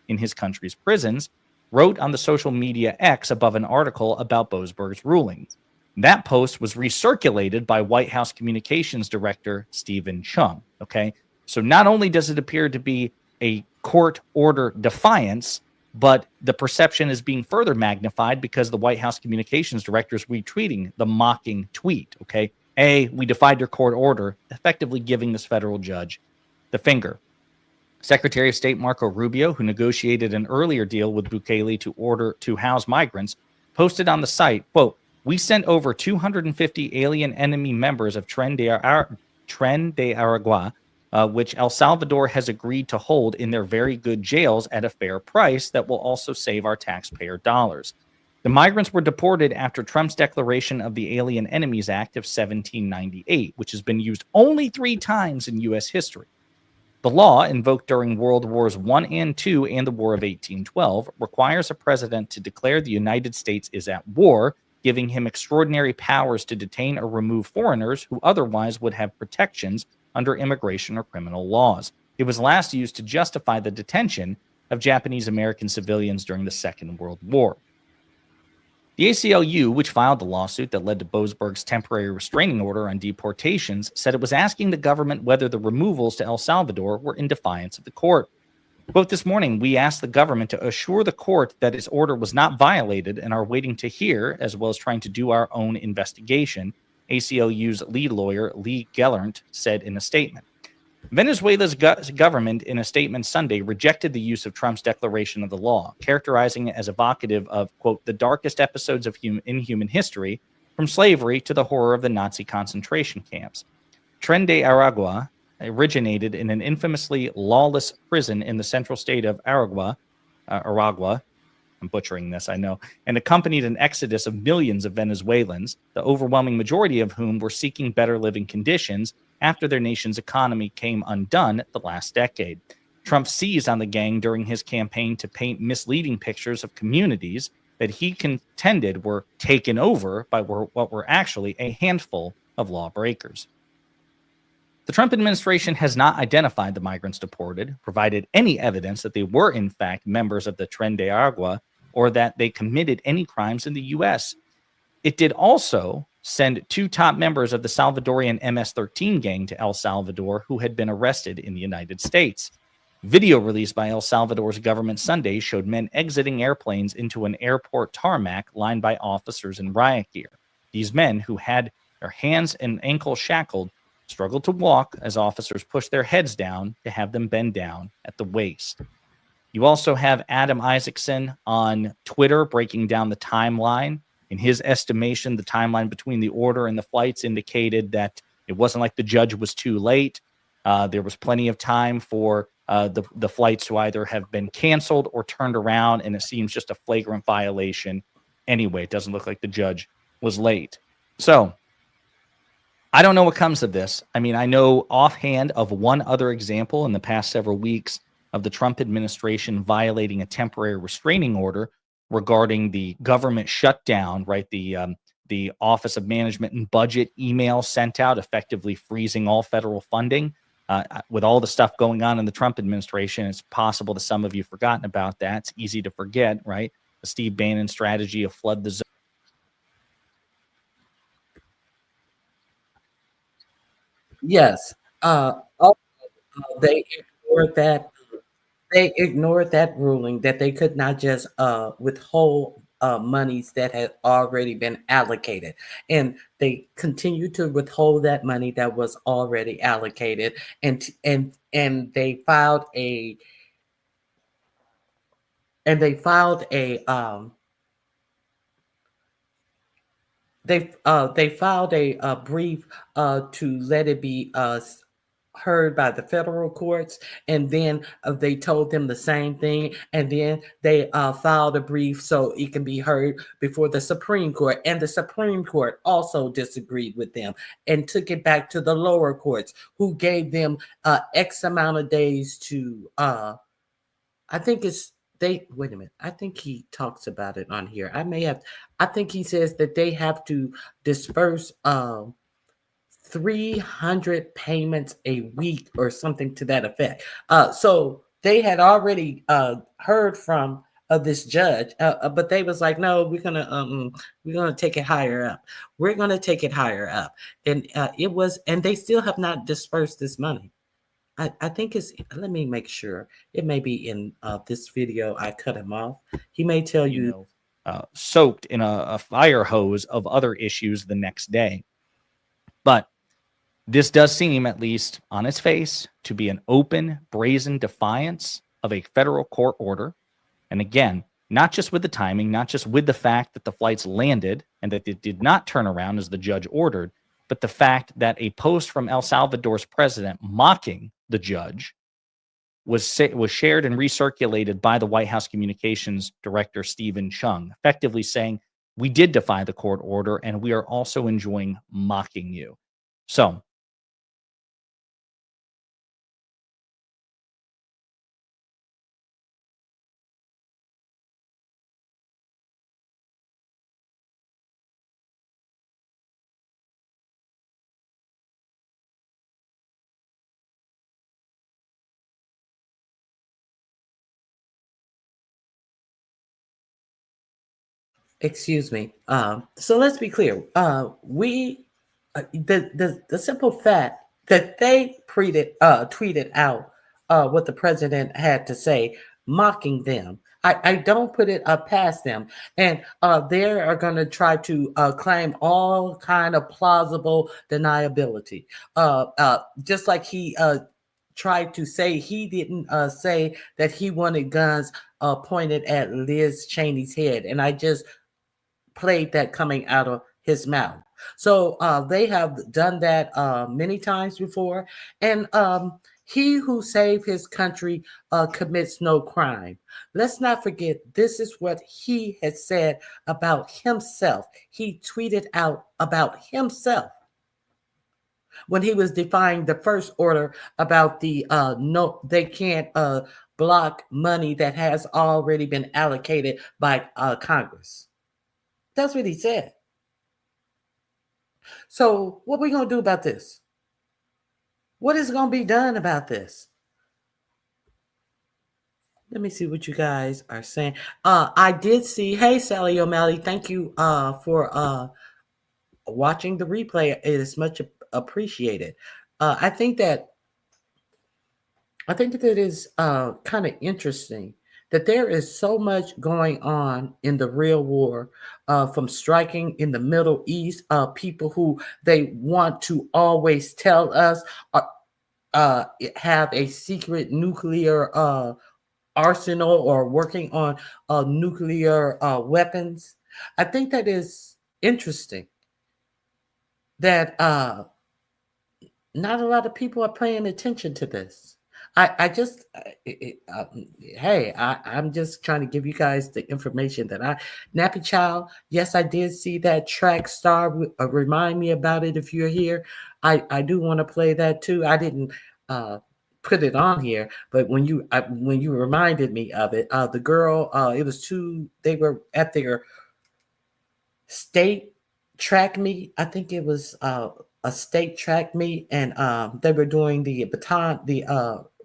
in his country's prisons, wrote on the social media X above an article about Boasberg's rulings. That post was recirculated by White House Communications Director Stephen Chung. Okay, so not only does it appear to be a court order defiance, but the perception is being further magnified because the White House Communications Director is retweeting the mocking tweet. Okay, we defied your court order, effectively giving this federal judge the finger. Secretary of State Marco Rubio, who negotiated an earlier deal with Bukele to house migrants, posted on the site, quote, "We sent over 250 alien enemy members of Tren de Aragua, which El Salvador has agreed to hold in their very good jails at a fair price that will also save our taxpayer dollars. The migrants were deported after Trump's declaration of the Alien Enemies Act of 1798, which has been used only 3 times in U.S. history. The law, invoked during World Wars I and II and the War of 1812, requires a president to declare the United States is at war, giving him extraordinary powers to detain or remove foreigners who otherwise would have protections under immigration or criminal laws. It was last used to justify the detention of Japanese American civilians during the Second World War. The ACLU, which filed the lawsuit that led to Boasberg's temporary restraining order on deportations, said it was asking the government whether the removals to El Salvador were in defiance of the court. Quote, "This morning, we asked the government to assure the court that its order was not violated and are waiting to hear, as well as trying to do our own investigation," ACLU's lead lawyer, Lee Gellernt, said in a statement. Venezuela's government, in a statement Sunday, rejected the use of Trump's declaration of the law, characterizing it as evocative of, quote, "the darkest episodes of human history, from slavery to the horror of the Nazi concentration camps." Tren de Aragua originated in an infamously lawless prison in the central state of Aragua, I'm butchering this, I know, and accompanied an exodus of millions of Venezuelans, the overwhelming majority of whom were seeking better living conditions after their nation's economy came undone the last decade. Trump seized on the gang during his campaign to paint misleading pictures of communities that he contended were taken over by what were actually a handful of lawbreakers. The Trump administration has not identified the migrants deported, provided any evidence that they were in fact members of the Tren de Aragua, or that they committed any crimes in the U.S. It did also send 2 top members of the Salvadorian MS-13 gang to El Salvador who had been arrested in the United States. Video released by El Salvador's government Sunday showed men exiting airplanes into an airport tarmac lined by officers in riot gear. These men, who had their hands and ankles shackled, struggled to walk as officers pushed their heads down to have them bend down at the waist. You also have Adam Isaacson on Twitter breaking down the timeline. In his estimation, the timeline between the order and the flights indicated that it wasn't like the judge was too late. There was plenty of time for the flights to either have been canceled or turned around, and it seems just a flagrant violation. Anyway, it doesn't look like the judge was late. So I don't know what comes of this. I mean, I know offhand of one other example in the past several weeks of the Trump administration violating a temporary restraining order regarding the government shutdown, right? The Office of Management and Budget email sent out effectively freezing all federal funding. With all the stuff going on in the Trump administration, it's possible that some of you have forgotten about that. It's easy to forget, right? The Steve Bannon strategy of flood the zone. Yes. They ignored that. They ignored that ruling that they could not just withhold monies that had already been allocated, and they continued to withhold that money that was already allocated, and they filed a they filed a brief to let it be heard by the federal courts, and then they told them the same thing, and then they filed a brief so it can be heard before the Supreme Court, and the Supreme Court also disagreed with them and took it back to the lower courts, who gave them X amount of days to I think it's wait a minute, I think he talks about it on here. I think he says that they have to disperse 300 payments a week or something to that effect. So they had already heard from this judge, but they was like, no, we're gonna take it higher up. We're gonna take it higher up, and and they still have not dispersed this money. I think it's. Let me make sure. It may be in this video. I cut him off. He may tell you. Soaked in a fire hose of other issues the next day, but This does seem, at least on its face, to be an open, brazen defiance of a federal court order. And again, not just with the timing, not just with the fact that the flights landed and that it did not turn around as the judge ordered, but the fact that a post from El Salvador's president mocking the judge was shared and recirculated by the White House communications director, Stephen Chung, effectively saying, we did defy the court order and we are also enjoying mocking you. So, Excuse me. So let's be clear. The simple fact that they tweeted out what the president had to say, mocking them. I don't put it past them, and they are going to try to claim all kind of plausible deniability. Just like he tried to say he didn't say that he wanted guns pointed at Liz Cheney's head, and I just played that coming out of his mouth. So they have done that many times before. And he who saved his country commits no crime. Let's not forget, this is what he had said about himself. He tweeted out about himself when he was defying the first order about the no, they can't block money that has already been allocated by Congress. That's what he said. So what are we going to do about this? What is going to be done about this? Let me see what you guys are saying. I did see, hey, Sally O'Malley, thank you for watching the replay. It is much appreciated. I think that it is kind of interesting that there is so much going on in the real war, from striking in the Middle East, people who they want to always tell us have a secret nuclear arsenal or working on nuclear weapons. I think that is interesting that not a lot of people are paying attention to this. I just, hey, I'm just trying to give you guys the information that Nappy Child, yes, I did see that track star. Remind me about it if you're here. I do want to play that too. I didn't put it on here, but when you reminded me of it, the girl, it was they were at their state track meet. I think it was a state track meet, and they were doing the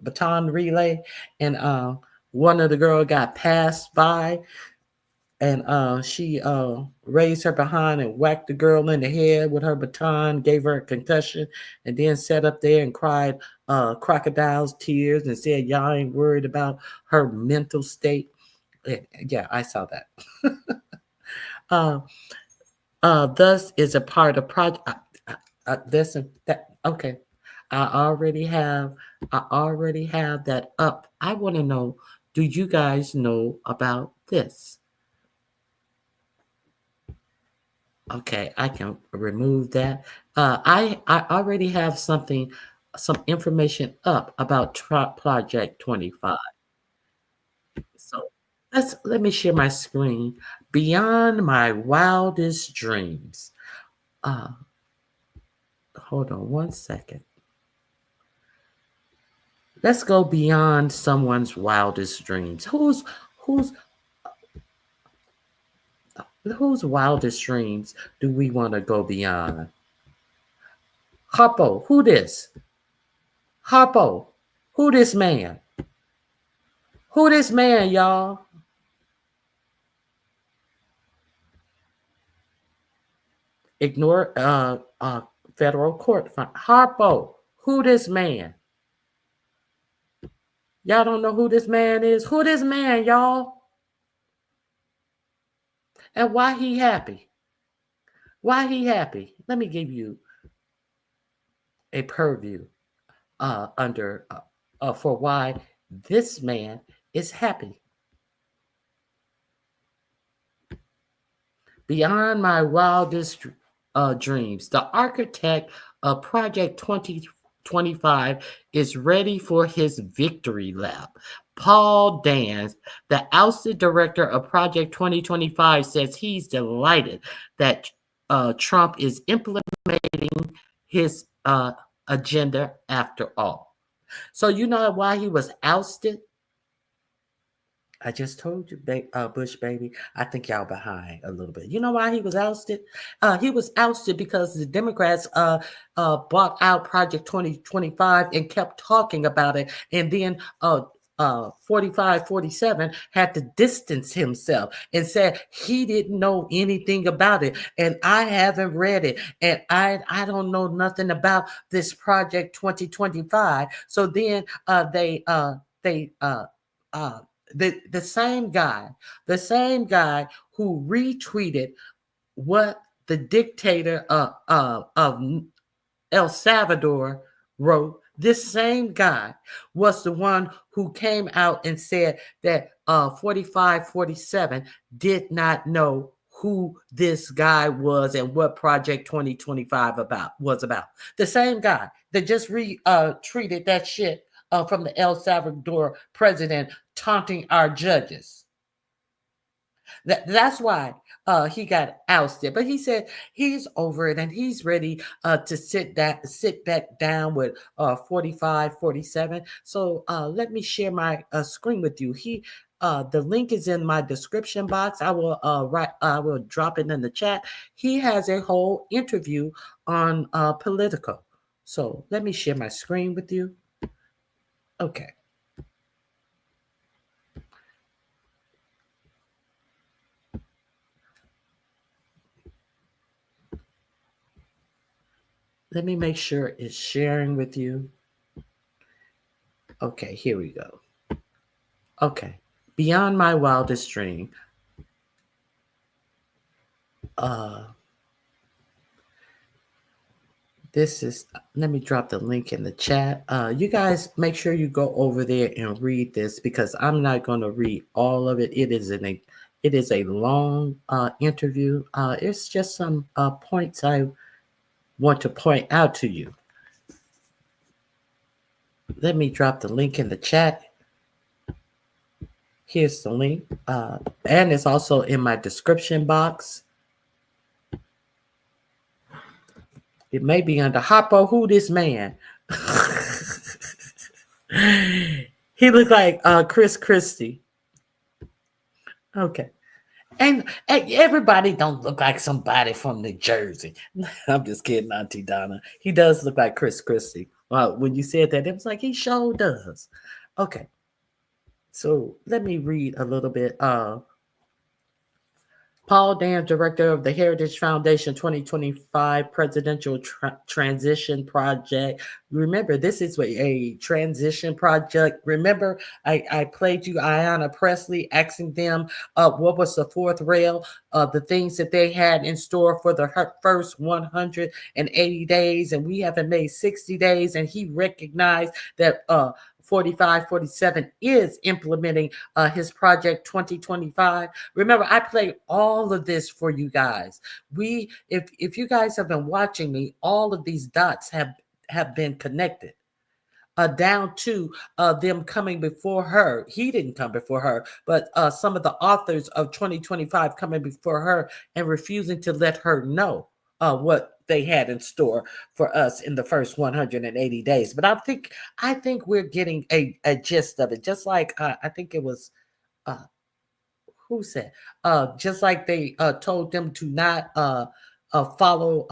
baton relay, and one of the girl got passed by, and she raised her behind and whacked the girl in the head with her baton, gave her a concussion, and then sat up there and cried crocodile's tears and said, y'all ain't worried about her mental state. Yeah, I saw that. Thus is a part of project. This and that. Okay, I already have that up. I want to know, do you guys know about this? Okay, I can remove that. I already have some information up about Project 25. So let me share my screen. Beyond my wildest dreams. Hold on one second. Let's go beyond someone's wildest dreams. Whose wildest dreams do we want to go beyond? Harpo, who this? Harpo, who this man? Who this man, y'all? Ignore federal court. Harpo, who this man? Y'all don't know who this man is? Who this man, y'all? And why he happy? Why he happy? Let me give you a purview under for why this man is happy. Beyond my wildest dreams, the architect of Project 2025 is ready for his victory lap. Paul Dans, the ousted director of Project 2025, says he's delighted that Trump is implementing his agenda after all. So you know why he was ousted? I just told you, Bush baby. I think y'all behind a little bit. You know why he was ousted? He was ousted because the Democrats bought out Project 2025 and kept talking about it, and then 4547 had to distance himself and said he didn't know anything about it, and I haven't read it, and I don't know nothing about this Project 2025. So then the same guy who retweeted what the dictator of El Salvador wrote, this same guy was the one who came out and said that 4547 did not know who this guy was and what Project 2025 was about. The same guy that just treated that shit from the El Salvador president taunting our judges. That's why he got ousted. But he said he's over it and he's ready to sit back down with 4547. So let me share my screen with you. The link is in my description box. I will drop it in the chat. He has a whole interview on Politico. So let me share my screen with you. Okay. Let me make sure it's sharing with you. Okay, here we go. Okay. Beyond my wildest dream. Let me drop the link in the chat. You guys make sure you go over there and read this because I'm not going to read all of it. It is a long interview. It's just some points I want to point out to you. Let me drop the link in the chat. Here's the link. And it's also in my description box. It may be under Hoppo. Who this man? He looked like Chris Christie. Okay. And everybody don't look like somebody from New Jersey. I'm just kidding, Auntie Donna. He does look like Chris Christie. Well, when you said that, it was like he sure does. Okay. So let me read a little bit. Paul Dans, director of the Heritage Foundation 2025 Presidential Transition Project. Remember, this is a transition project. Remember, I played you Ayanna Pressley asking them what was the fourth rail, the things that they had in store for the first 180 days, and we haven't made 60 days, and he recognized that 4547 is implementing his Project 2025. Remember, I played all of this for you guys. If you guys have been watching me, all of these dots have been connected. Down to them coming before her. He didn't come before her, but some of the authors of 2025 coming before her and refusing to let her know what they had in store for us in the first 180 days. But I think we're getting a gist of it. Just like I think it was who said just like they told them to not follow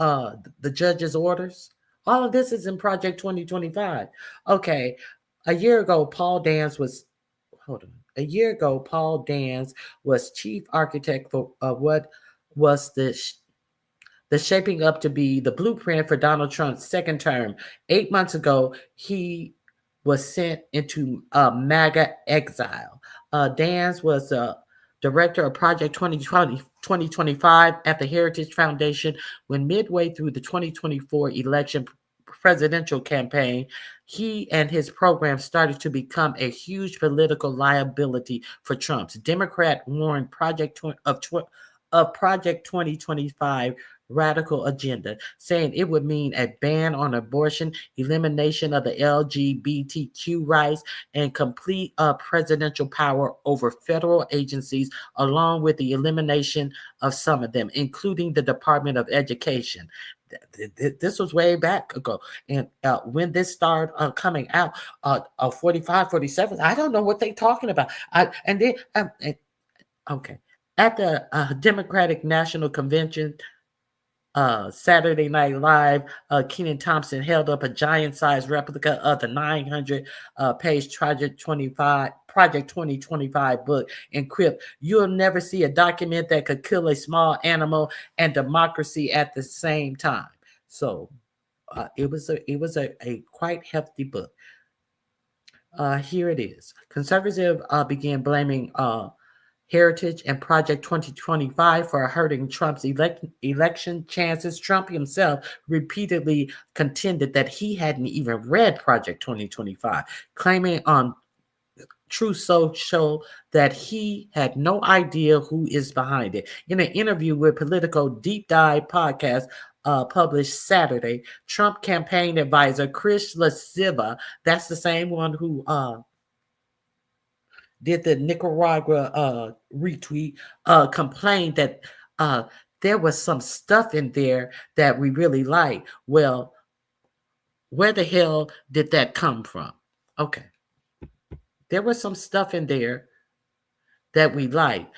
the judge's orders. All of this is in Project 2025. Okay, a year ago, Paul Dans was chief architect for what was the shaping up to be the blueprint for Donald Trump's second term. 8 months ago, he was sent into MAGA exile. Dans was director of Project 2025 at the Heritage Foundation when midway through the 2024 election presidential campaign, he and his program started to become a huge political liability for Trump's Democrat warned Project 2025 radical agenda, saying it would mean a ban on abortion, elimination of the LGBTQ rights, and complete presidential power over federal agencies, along with the elimination of some of them, including the Department of Education. This was way back ago. And when this started coming out, 45, 47, I don't know what they're talking about. Okay. At the Democratic National Convention, Saturday Night Live, Kenan Thompson held up a giant-sized replica of the 900-page Project 2025 book, encrypt. You'll never see a document that could kill a small animal and democracy at the same time. So it was a quite hefty book. Here it is. Conservatives began blaming Heritage and Project 2025 for hurting Trump's election chances. Trump himself repeatedly contended that he hadn't even read Project 2025, claiming on True Social that he had no idea who is behind it. In an interview with Politico Deep Dive podcast published Saturday, Trump campaign advisor Chris Lasiva, that's the same one who did the Nicaragua retweet, complained that there was some stuff in there that we really like. Well, where the hell did that come from? Okay. There was some stuff in there that we like,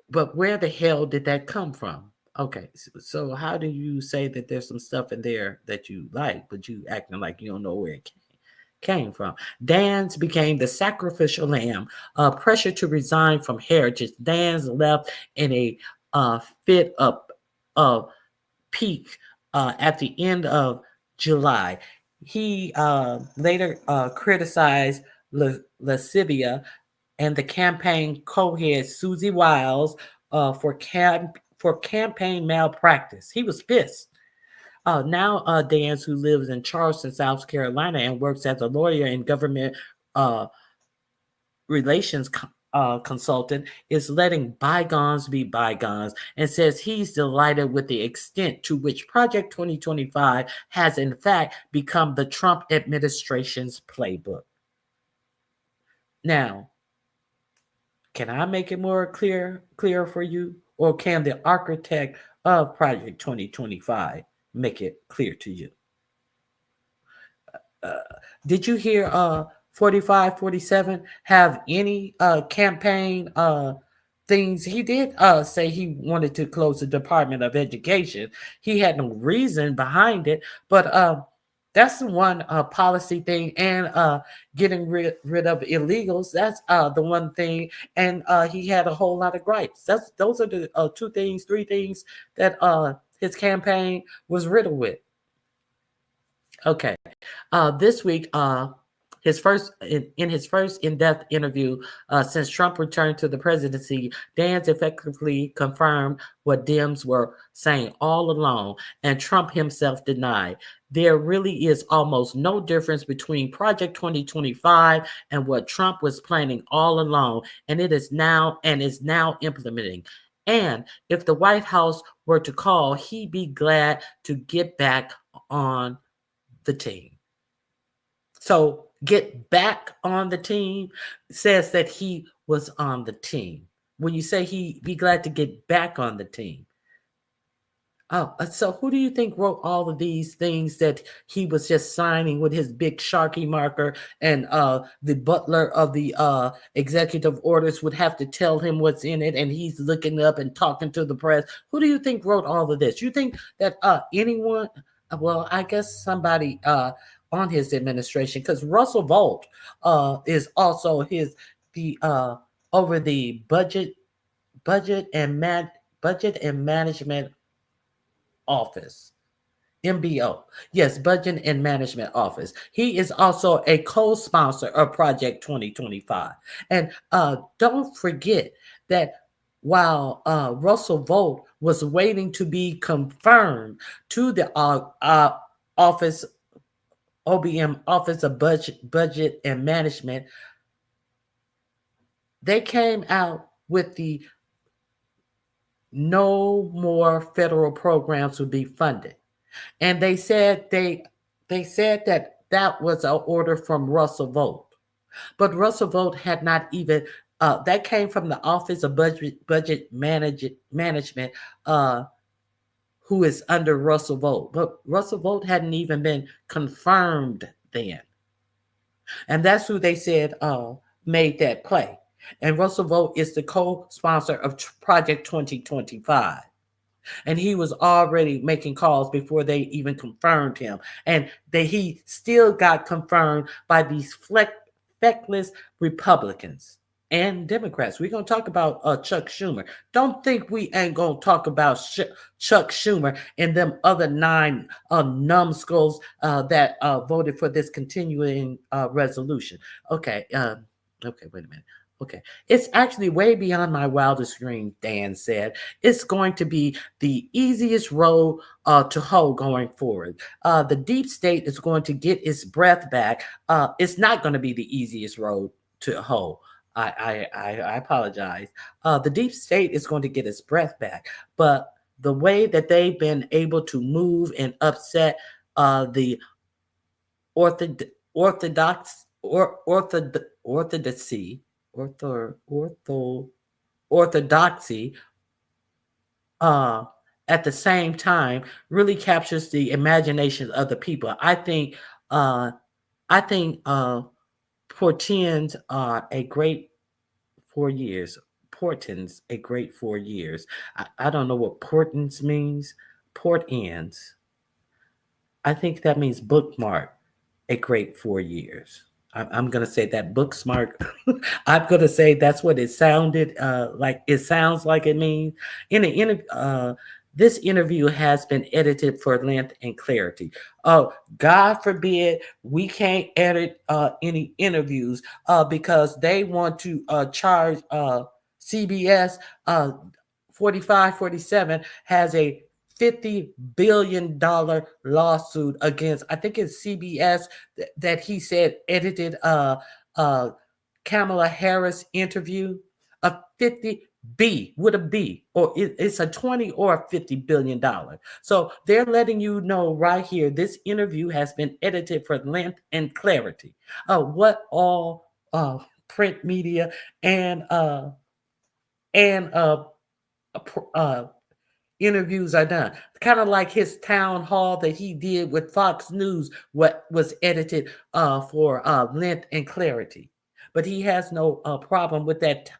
but where the hell did that come from? Okay, so how do you say that there's some stuff in there that you like, but you acting like you don't know where it came from? Dans became the sacrificial lamb. Pressure to resign from Heritage. Dans left in a fit of peak at the end of July. He later criticized Lascivia and the campaign co-head Susie Wiles for campaign malpractice. He was pissed. Now Dans, who lives in Charleston, South Carolina, and works as a lawyer and government relations consultant, is letting bygones be bygones and says he's delighted with the extent to which Project 2025 has in fact become the Trump administration's playbook. Now, can I make it more clear for you, or can the architect of Project 2025 make it clear to you? Did you hear 45, 47 have any campaign things? He did say he wanted to close the Department of Education. He had no reason behind it, but that's the one policy thing, and getting rid of illegals. That's the one thing, and he had a whole lot of gripes. Those are the three things that his campaign was riddled with. Okay, this week, his first in-depth interview since Trump returned to the presidency, Dans effectively confirmed what Dems were saying all along, and Trump himself denied. There really is almost no difference between Project 2025 and what Trump was planning all along, and is now implementing. And if the White House were to call, he'd be glad to get back on the team. So get back on the team says that he was on the team. When you say he'd be glad to get back on the team. Oh, so who do you think wrote all of these things that he was just signing with his big Sharpie marker, and the butler of the executive orders would have to tell him what's in it, and he's looking up and talking to the press? Who do you think wrote all of this? You think that anyone? Well, I guess somebody on his administration, because Russell Volt is also over the budget and management office, MBO. Yes, budget and management office. He is also a co-sponsor of Project 2025. And don't forget that while Russell Volt was waiting to be confirmed to the office OBM, Office of Budget and Management, they came out with the no more federal programs would be funded. And they said that was an order from Russell Vought. But Russell Vought had not even that came from the Office of Budget Management, who is under Russell Vought. But Russell Vought hadn't even been confirmed then. And that's who they said made that play. And Russell Vought is the co-sponsor of Project 2025. And he was already making calls before they even confirmed him. And he still got confirmed by these feckless Republicans and Democrats. We're going to talk about Chuck Schumer. Don't think we ain't going to talk about Chuck Schumer and them other 9 numbskulls that voted for this continuing resolution. Okay, wait a minute. Okay, it's actually way beyond my wildest dream, Dan said. It's going to be the easiest road to hoe going forward. The deep state is going to get its breath back. It's not going to be the easiest road to hoe. I apologize. The deep state is going to get its breath back, but the way that they've been able to move and upset the orthodoxy at the same time really captures the imagination of the people. I think portends a great 4 years. Portends a great 4 years. I don't know what portends means. Portends. I think that means bookmark a great 4 years. I'm going to say that bookmark. I'm going to say that's what it sounded like. It sounds like it means. This interview has been edited for length and clarity. Oh, God forbid we can't edit any interviews because they want to charge CBS 4547 has a $50 billion lawsuit against, I think it's CBS that he said edited Kamala Harris interview. A 50 B with a B, or it's a 20 or $50 billion. So they're letting you know right here, this interview has been edited for length and clarity. What all print media and interviews are done. Kind of like his town hall that he did with Fox News, what was edited for length and clarity. But he has no problem with that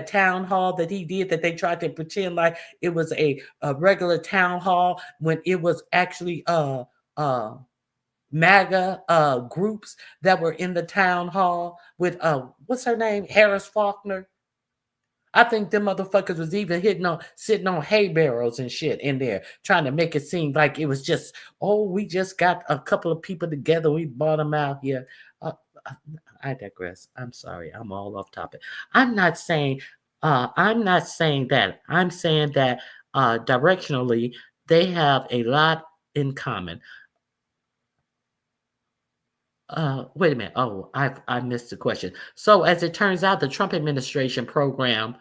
town hall that he did, that they tried to pretend like it was a regular town hall when it was actually MAGA groups that were in the town hall with what's her name, Harris Faulkner. I think them motherfuckers was even sitting on hay barrels and shit in there, trying to make it seem like it was just, we just got a couple of people together, we bought them out here. I digress. I'm sorry. I'm all off topic. I'm not saying that. I'm saying that directionally, they have a lot in common. Wait a minute. Oh, I missed the question. So as it turns out, the Trump administration program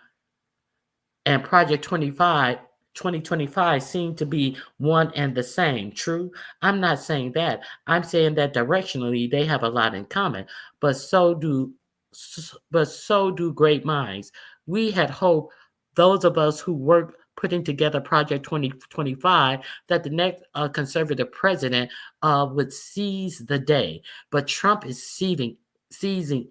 and Project 2025 seem to be one and the same. True? I'm not saying that. I'm saying that directionally they have a lot in common, but so do great minds. We had hoped, those of us who worked putting together Project 2025, that the next conservative president would seize the day. But Trump is seizing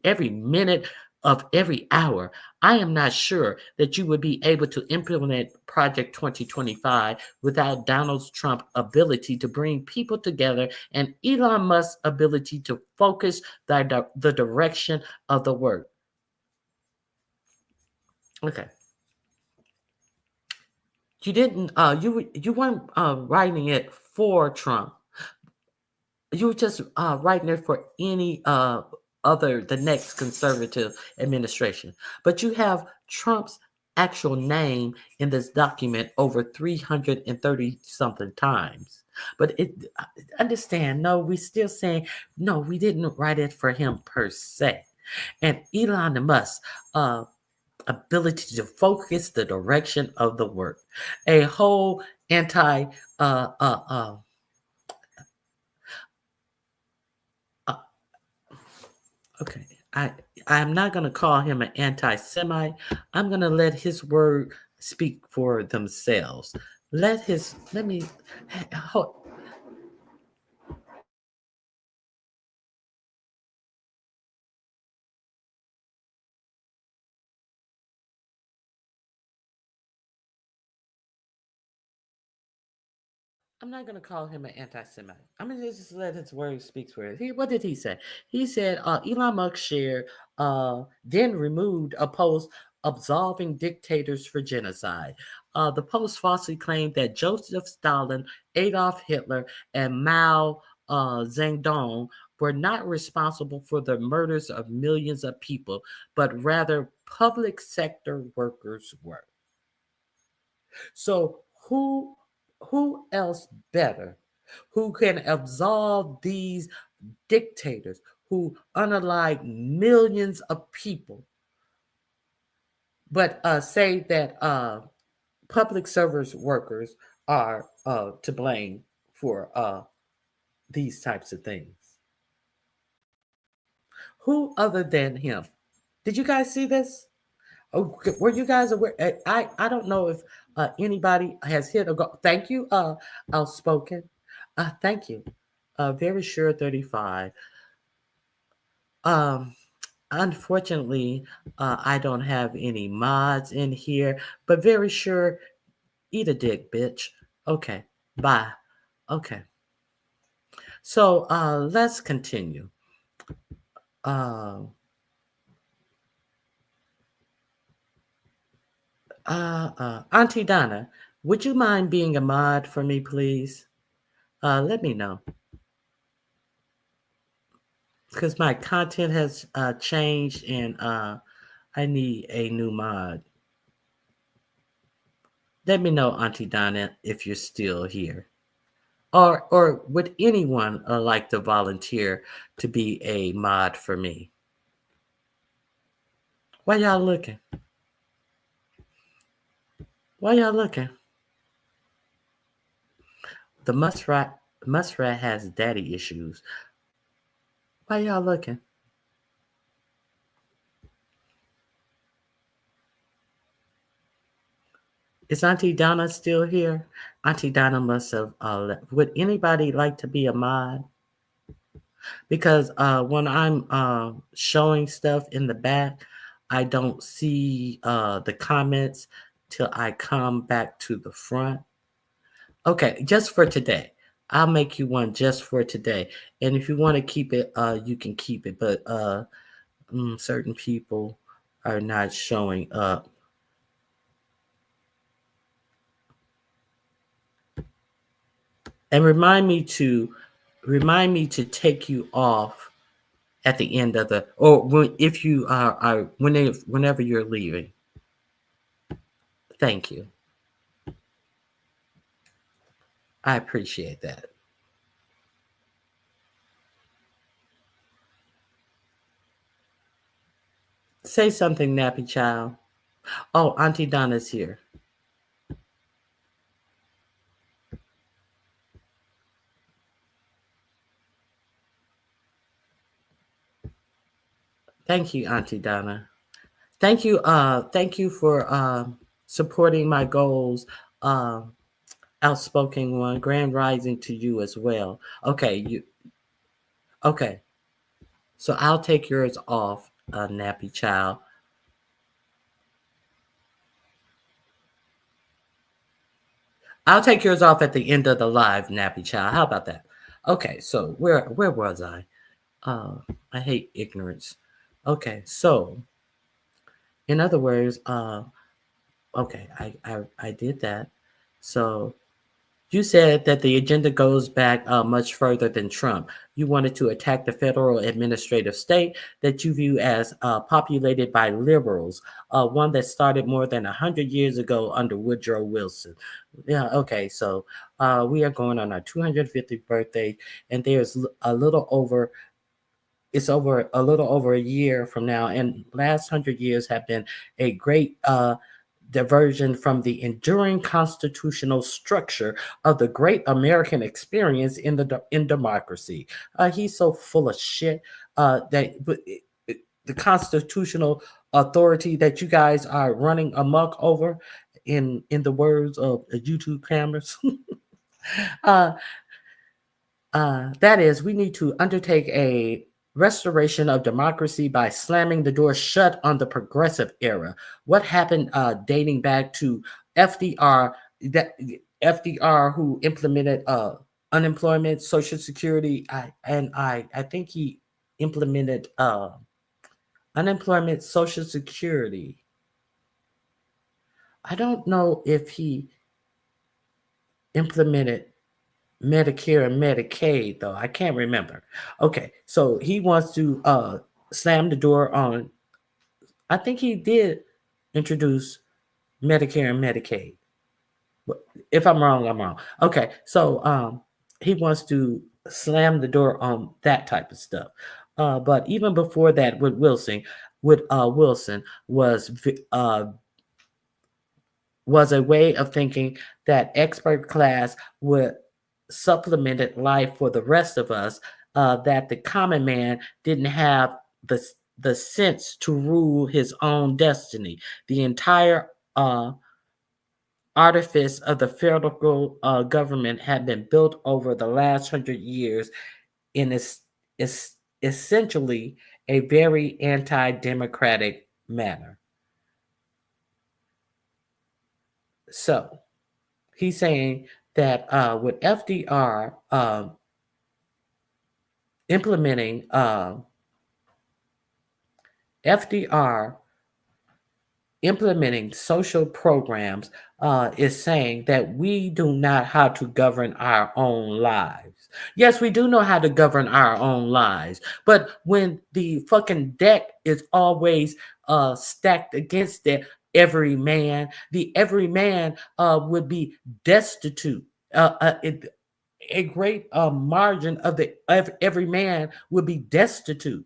every minute of every hour. I am not sure that you would be able to implement Project 2025 without Donald Trump's ability to bring people together and Elon Musk's ability to focus the direction of the work. Okay. You didn't, you weren't writing it for Trump. You were just writing it for any the next conservative administration. But you have Trump's actual name in this document over 330 something times. But understand, no, we still saying, no, we didn't write it for him per se. And Elon Musk, ability to focus the direction of the work, a whole anti okay, I'm not going to call him an anti-Semite. I'm going to let his word speak for themselves. Let me hold. I'm not going to call him an anti-Semite. I'm going to just let his word speak for it. What did he say? He said Elon Musk shared, then removed a post absolving dictators for genocide. The post falsely claimed that Joseph Stalin, Adolf Hitler, and Mao Zedong were not responsible for the murders of millions of people, but rather public sector workers were. So who else better who can absolve these dictators who unalive millions of people, but say that public service workers are to blame for these types of things? Who other than him? Did you guys see this? Oh, were you guys aware? I don't know if anybody has hit a go. Thank you, outspoken. Thank you. Very sure 35. Unfortunately, I don't have any mods in here, but very sure, eat a dick, bitch. Okay, bye. Okay. So let's continue. Auntie Donna, would you mind being a mod for me, please? Let me know. Because my content has changed and I need a new mod. Let me know, Auntie Donna, if you're still here. Or would anyone like to volunteer to be a mod for me? Why y'all looking? Why y'all looking? The muskrat has daddy issues. Why y'all looking? Is Auntie Donna still here? Auntie Donna must have left. Would anybody like to be a mod? Because when I'm showing stuff in the back, I don't see the comments till I come back to the front. Okay, just for today. I'll make you one just for today. And if you want to keep it, you can keep it. But certain people are not showing up. And remind me to take you off at the end of the, or if you are whenever you're leaving. Thank you. I appreciate that. Say something, nappy child. Oh, Auntie Donna's here. Thank you, Auntie Donna. Thank you for supporting my goals. Outspoken one, grand rising to you as well. Okay, okay. So I'll take yours off, nappy child. I'll take yours off at the end of the live, nappy child. How about that? Okay, so where was I? I hate ignorance. Okay, so in other words, okay, I did that. So You said that the agenda goes back much further than Trump. You wanted to attack the federal administrative state that you view as populated by liberals, one that started more than 100 years ago under Woodrow Wilson. Yeah, okay, so we are going on our 250th birthday, and there's it's over a little over a year from now, and last 100 years have been a great diversion from the enduring constitutional structure of the great American experience in democracy. He's so full of shit the constitutional authority that you guys are running amok over, in the words of the YouTube cameras. uh, that is, we need to undertake a restoration of democracy by slamming the door shut on the progressive era. What happened dating back to FDR, that FDR who implemented unemployment, Social Security, I think he implemented unemployment, Social Security. I don't know if he implemented Medicare and Medicaid, though. I can't remember. Okay, so he wants to slam the door on. I think he did introduce Medicare and Medicaid. If I'm wrong, I'm wrong. Okay, so he wants to slam the door on that type of stuff. But even before that, Wilson was a way of thinking that expert class would supplemented life for the rest of us, that the common man didn't have the sense to rule his own destiny. The entire artifice of the federal government had been built over the last 100 years in is essentially a very anti-democratic manner. So he's saying that with FDR implementing social programs is saying that we do not how to govern our own lives. Yes, we do know how to govern our own lives, but when the fucking deck is always stacked against it, every man would be destitute. A great margin of every man would be destitute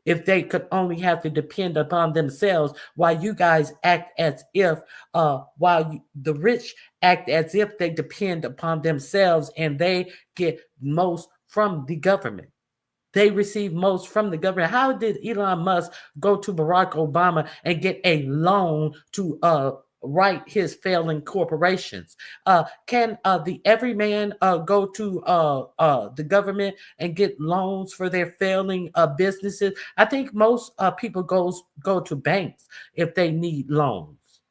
if they could only have to depend upon themselves, while you guys act as if the rich act as if they depend upon themselves and they get most from the government. They receive most from the government. How did Elon Musk go to Barack Obama and get a loan to right his failing corporations? Can the everyman go to the government and get loans for their failing businesses? I think most people go to banks if they need loans.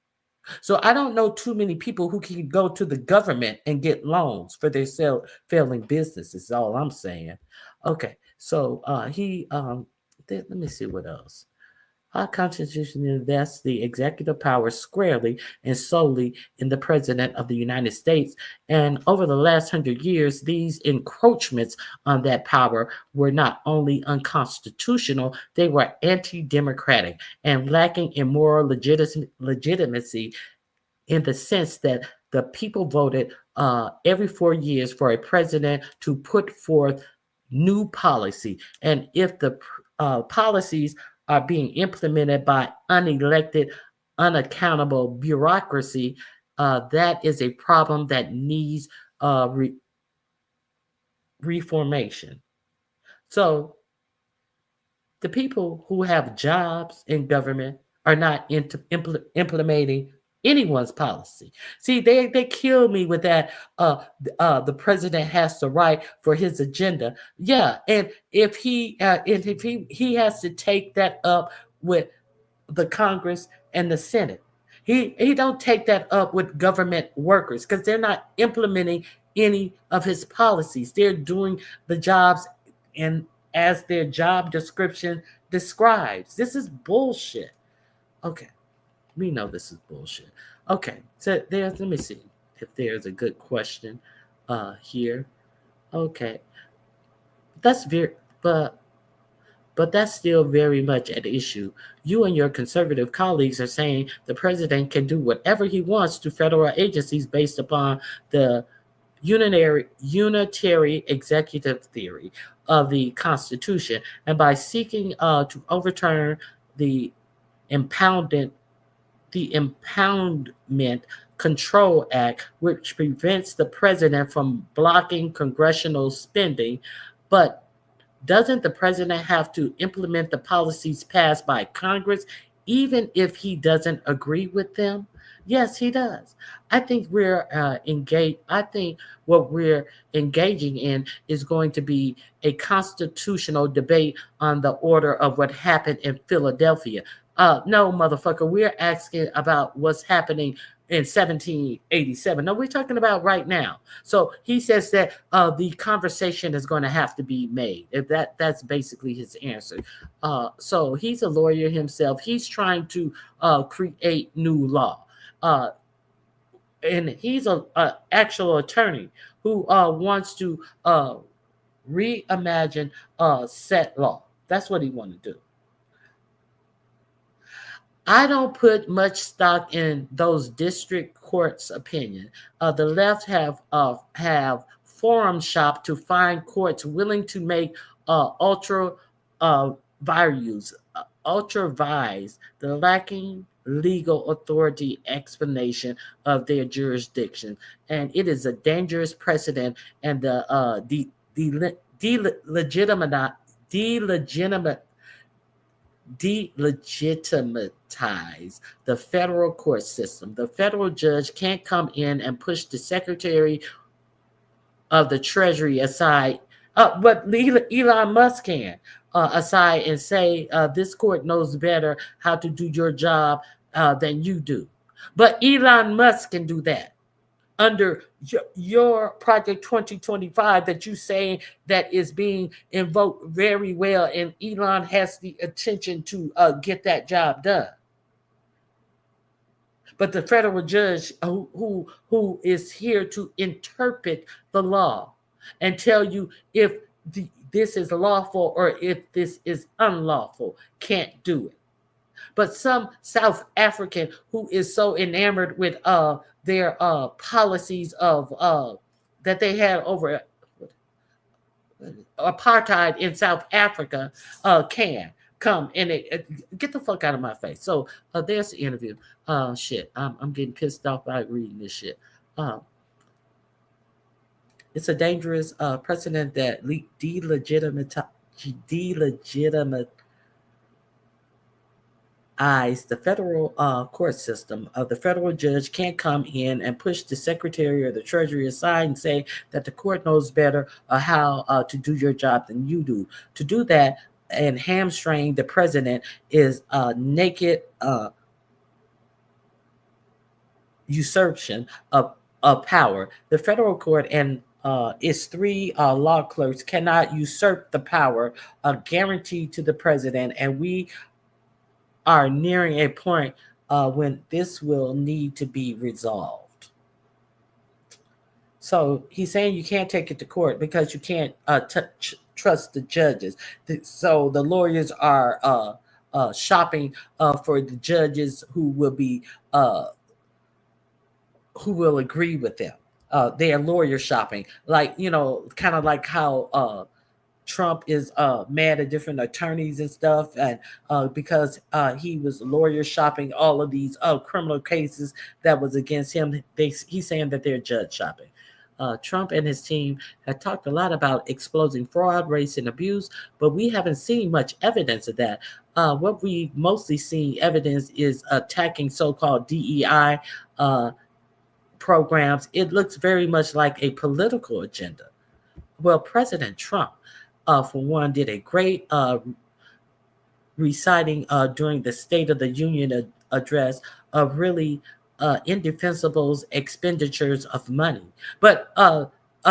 So I don't know too many people who can go to the government and get loans for their failing businesses. Is all I'm saying. Okay, so let me see what else. Our Constitution invests the executive power squarely and solely in the President of the United States. And over the last 100 years, these encroachments on that power were not only unconstitutional, they were anti-democratic and lacking in moral legitimacy, in the sense that the people voted every 4 years for a president to put forth new policy. And if the policies are being implemented by unelected, unaccountable bureaucracy, that is a problem that needs reformation. So the people who have jobs in government are not implementing anyone's policy. See, they kill me with that. The president has to write for his agenda. Yeah, and if he has to take that up with the Congress and the Senate. He don't take that up with government workers because they're not implementing any of his policies. They're doing the jobs and as their job description describes. This is bullshit. Okay. We know this is bullshit. Okay, so let me see if there's a good question. here. Okay, that's very, but that's still very much at issue. You and your conservative colleagues are saying the president can do whatever he wants to federal agencies based upon the unitary executive theory of the Constitution, and by seeking to overturn the impoundment the Impoundment Control Act, which prevents the president from blocking congressional spending. But doesn't the president have to implement the policies passed by Congress, even if he doesn't agree with them? Yes, he does. I think we're engaged. I think what we're engaging in is going to be a constitutional debate on the order of what happened in Philadelphia. No, motherfucker, we're asking about what's happening in 1787. No, we're talking about right now. So he says that the conversation is going to have to be made. If that's basically his answer. So he's a lawyer himself. He's trying to create new law, and he's a actual attorney who wants to reimagine set law. That's what he wants to do. I don't put much stock in those district courts' opinion. The left have forum shop to find courts willing to make ultra vires the lacking legal authority explanation of their jurisdiction, and it is a dangerous precedent and delegitimize the federal court system. The federal judge can't come in and push the Secretary of the Treasury aside, but Elon Musk can aside and say, this court knows better how to do your job than you do. But Elon Musk can do that under your Project 2025 that you say that is being invoked very well, and Elon has the attention to get that job done. But the federal judge who is here to interpret the law and tell you if this is lawful or if this is unlawful can't do it. But some South African who is so enamored with their policies of that they had over apartheid in South Africa can come and get the fuck out of my face. So there's the interview. Shit, I'm getting pissed off by reading this shit. It's a dangerous precedent that delegitimize the federal court system. The federal judge can't come in and push the Secretary or the Treasury aside and say that the court knows better how to do your job than you do. To do that and hamstring the president is naked usurpation of power. The federal court and its three law clerks cannot usurp the power guaranteed to the president, and we are nearing a point when this will need to be resolved. So he's saying you can't take it to court because you can't trust the judges. So the lawyers are shopping for the judges who will be who will agree with them. They are lawyer shopping, like, kind of like how Trump is mad at different attorneys and stuff, and because he was lawyer shopping all of these criminal cases that was against him. He's saying that they're judge shopping. Trump and his team have talked a lot about exposing fraud, race, and abuse, but we haven't seen much evidence of that. What we mostly see evidence is attacking so-called DEI programs. It looks very much like a political agenda. Well, President Trump, for one, did a great reciting during the State of the Union address of really indefensible expenditures of money, but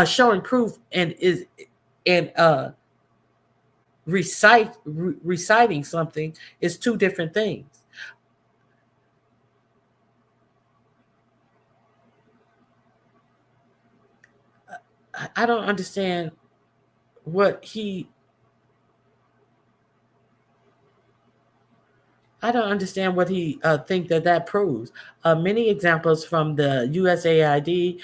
showing proof and reciting something is two different things. I don't understand what he. I don't understand what he think that proves. Many examples from the USAID.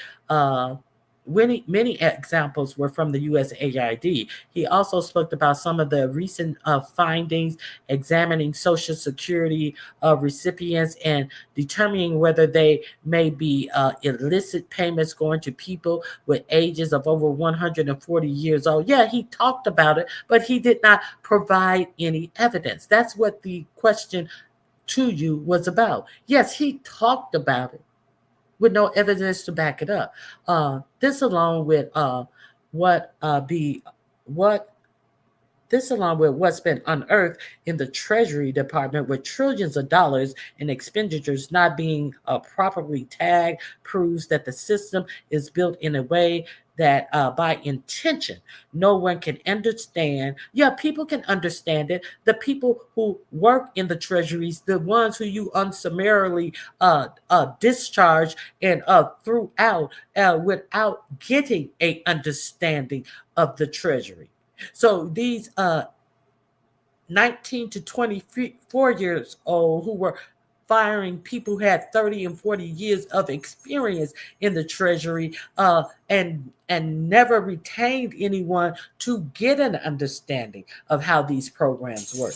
Many examples were from the USAID. He also spoke about some of the recent findings examining Social Security recipients and determining whether they may be illicit payments going to people with ages of over 140 years old. Yeah, he talked about it, but he did not provide any evidence. That's what the question to you was about. Yes, he talked about it with no evidence to back it up. This along with what be what this, along with what's been unearthed in the Treasury Department with trillions of dollars in expenditures not being properly tagged, proves that the system is built in a way that by intention, no one can understand. Yeah, people can understand it. The people who work in the treasuries, the ones who you unsummarily discharge and threw out without getting a understanding of the treasury. So these 19 to 24 years old who were firing people who had 30 and 40 years of experience in the treasury and never retained anyone to get an understanding of how these programs work.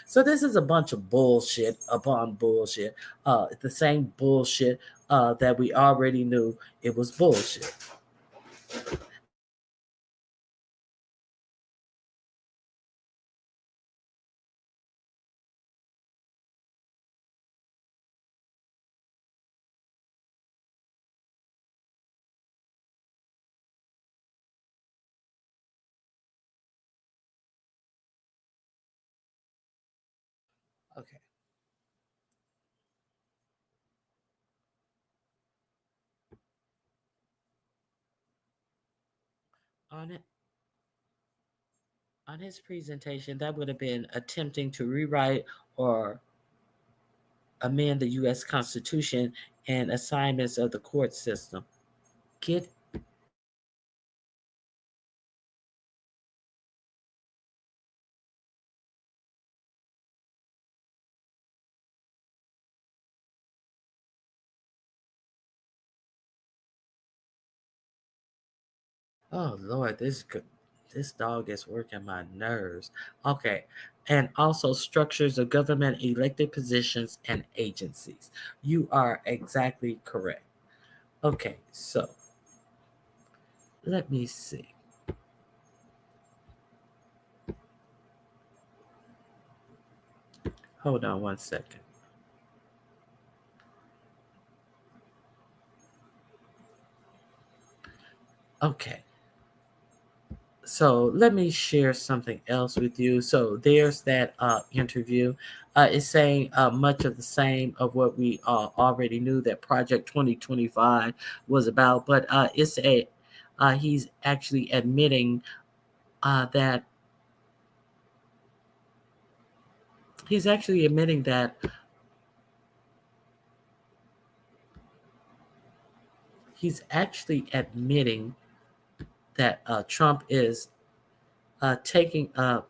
So this is a bunch of bullshit upon bullshit. The same bullshit that we already knew it was bullshit. Okay. On it. On his presentation, that would have been attempting to rewrite or amend the U.S. Constitution and assignments of the court system. Get oh Lord, this dog is working my nerves. Okay, and also structures of government elected positions and agencies. You are exactly correct. Okay, so let me see. Hold on one second. Okay. So let me share something else with you. So there's that interview. It's saying much of the same of what we already knew that Project 2025 was about, but he's actually admitting that he's actually admitting that he's actually admitting that Trump is taking up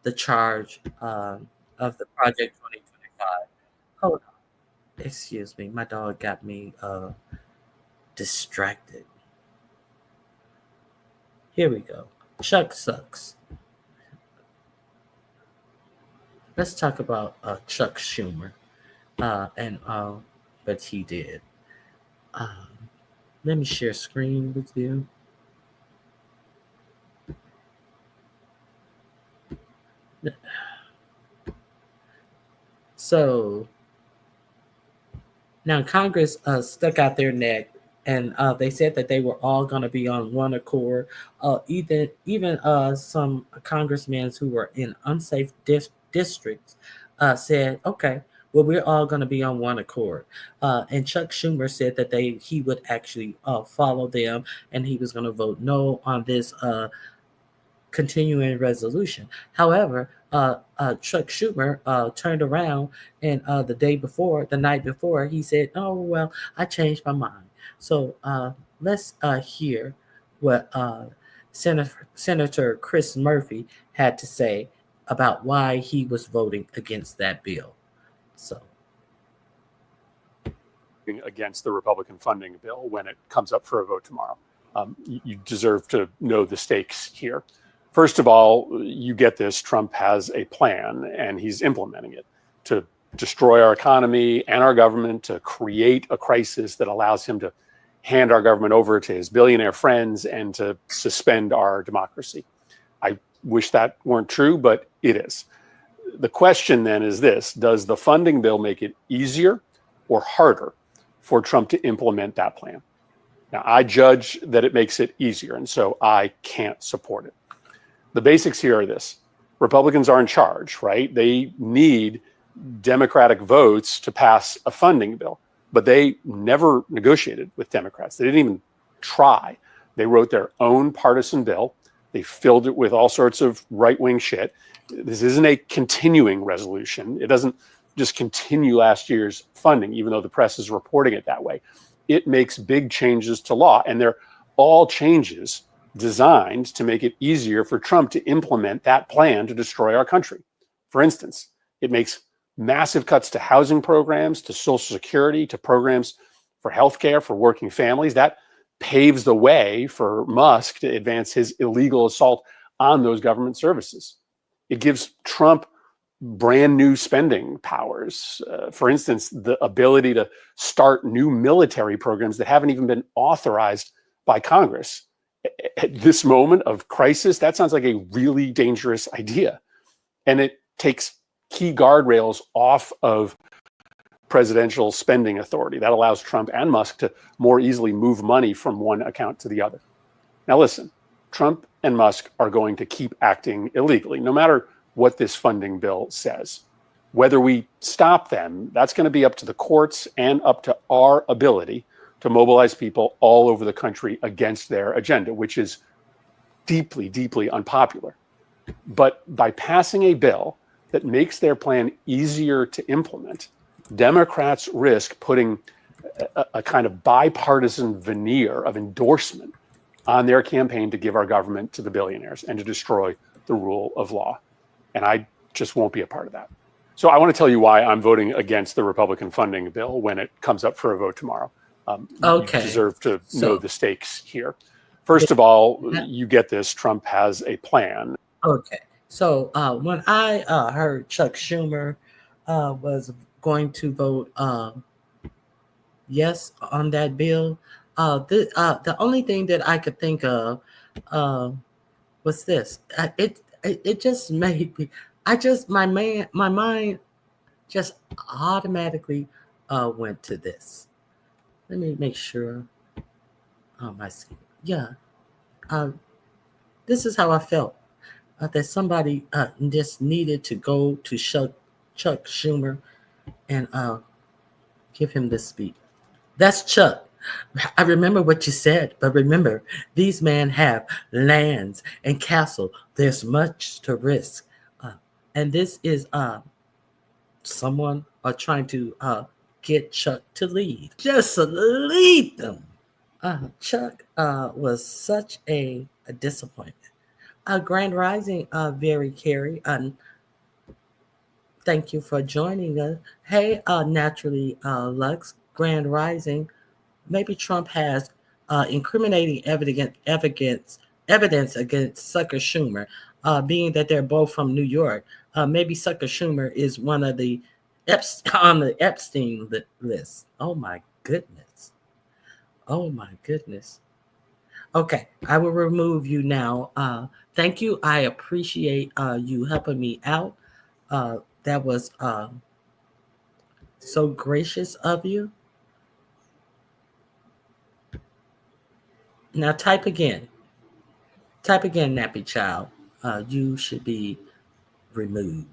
the charge of the Project 2025. Hold on. Excuse me, my dog got me distracted. Here we go. Chuck sucks. Let's talk about Chuck Schumer and what he did. Um, Let me share screen with you. So now Congress stuck out their neck and they said that they were all going to be on one accord. Even some congressmen who were in unsafe districts said, "Okay, well, we're all going to be on one accord." And Chuck Schumer said that he would actually follow them, and he was going to vote no on this continuing resolution. However, Chuck Schumer turned around and the night before, he said, "Oh well, I changed my mind." So let's hear what Senator Chris Murphy had to say about why he was voting against that bill. So, against the Republican funding bill when it comes up for a vote tomorrow. You deserve to know the stakes here. First of all, you get this. Trump has a plan and he's implementing it to destroy our economy and our government, to create a crisis that allows him to hand our government over to his billionaire friends and to suspend our democracy. I wish that weren't true, but it is. The question then is this: does the funding bill make it easier or harder for Trump to implement that plan? Now, I judge that it makes it easier, and so I can't support it. The basics here are this: Republicans are in charge, right? They need Democratic votes to pass a funding bill, but they never negotiated with Democrats. They didn't even try. They wrote their own partisan bill. They filled it with all sorts of right-wing shit. This isn't a continuing resolution. It doesn't just continue last year's funding, even though the press is reporting it that way. It makes big changes to law, and they're all changes designed to make it easier for Trump to implement that plan to destroy our country. For instance, it makes massive cuts to housing programs, to Social Security, to programs for healthcare for working families. That paves the way for Musk to advance his illegal assault on those government services. It gives Trump brand new spending powers. For instance, the ability to start new military programs that haven't even been authorized by Congress. At this moment of crisis, that sounds like a really dangerous idea. And it takes key guardrails off of presidential spending authority. That allows Trump and Musk to more easily move money from one account to the other. Now listen, Trump and Musk are going to keep acting illegally, no matter what this funding bill says. Whether we stop them, that's going to be up to the courts and up to our ability to mobilize people all over the country against their agenda, which is deeply, deeply unpopular. But by passing a bill that makes their plan easier to implement, Democrats risk putting a kind of bipartisan veneer of endorsement on their campaign to give our government to the billionaires and to destroy the rule of law. And I just won't be a part of that. So I want to tell you why I'm voting against the Republican funding bill when it comes up for a vote tomorrow. okay. You deserve to know the stakes here. First of all, you get this. Trump has a plan. Okay. So when I heard Chuck Schumer was going to vote yes on that bill, the only thing that I could think of was this. It just made me. My mind just automatically went to this. Let me make sure. I see. Yeah. This is how I felt. That somebody just needed to go to Chuck Schumer and give him this speech. That's Chuck. I remember what you said, but remember, these men have lands and castle. There's much to risk. And this is someone trying to get Chuck to lead. Just lead them. Chuck was such a disappointment. Grand Rising, Very Carey. Thank you for joining us. Hey, Naturally Lux, Grand Rising. Maybe Trump has incriminating evidence against Sucker Schumer, being that they're both from New York. Maybe Sucker Schumer is one of the on the Epstein list. Oh my goodness. Oh my goodness. Okay, I will remove you now. Thank you. I appreciate you helping me out. That was so gracious of you. Now type again. Type again, Nappy Child. You should be removed.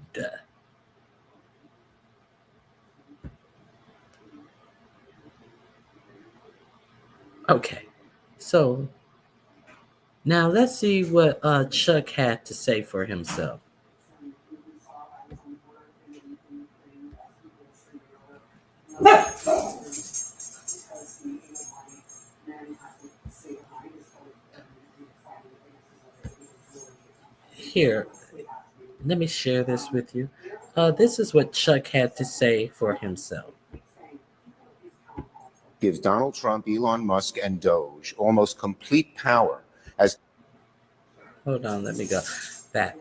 Okay, so now let's see what Chuck had to say for himself. Here, let me share this with you. This is what Chuck had to say for himself. Gives Donald Trump, Elon Musk, and Doge almost complete power as. Hold on, let me go back.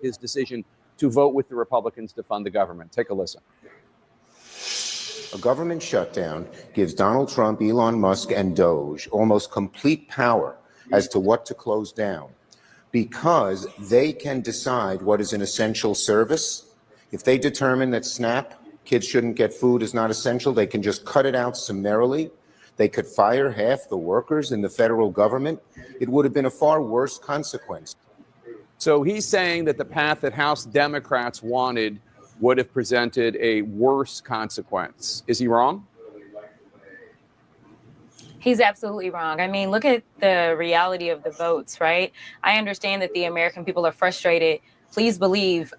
His decision to vote with the Republicans to fund the government. Take a listen. A government shutdown gives Donald Trump, Elon Musk, and Doge almost complete power as to what to close down, because they can decide what is an essential service. If they determine that SNAP, kids shouldn't get food, is not essential, they can just cut it out summarily. They could fire half the workers in the federal government. It would have been a far worse consequence. So he's saying that the path that House Democrats wanted would have presented a worse consequence. Is he wrong? He's absolutely wrong. I mean, look at the reality of the votes, right? I understand that the American people are frustrated. Please believe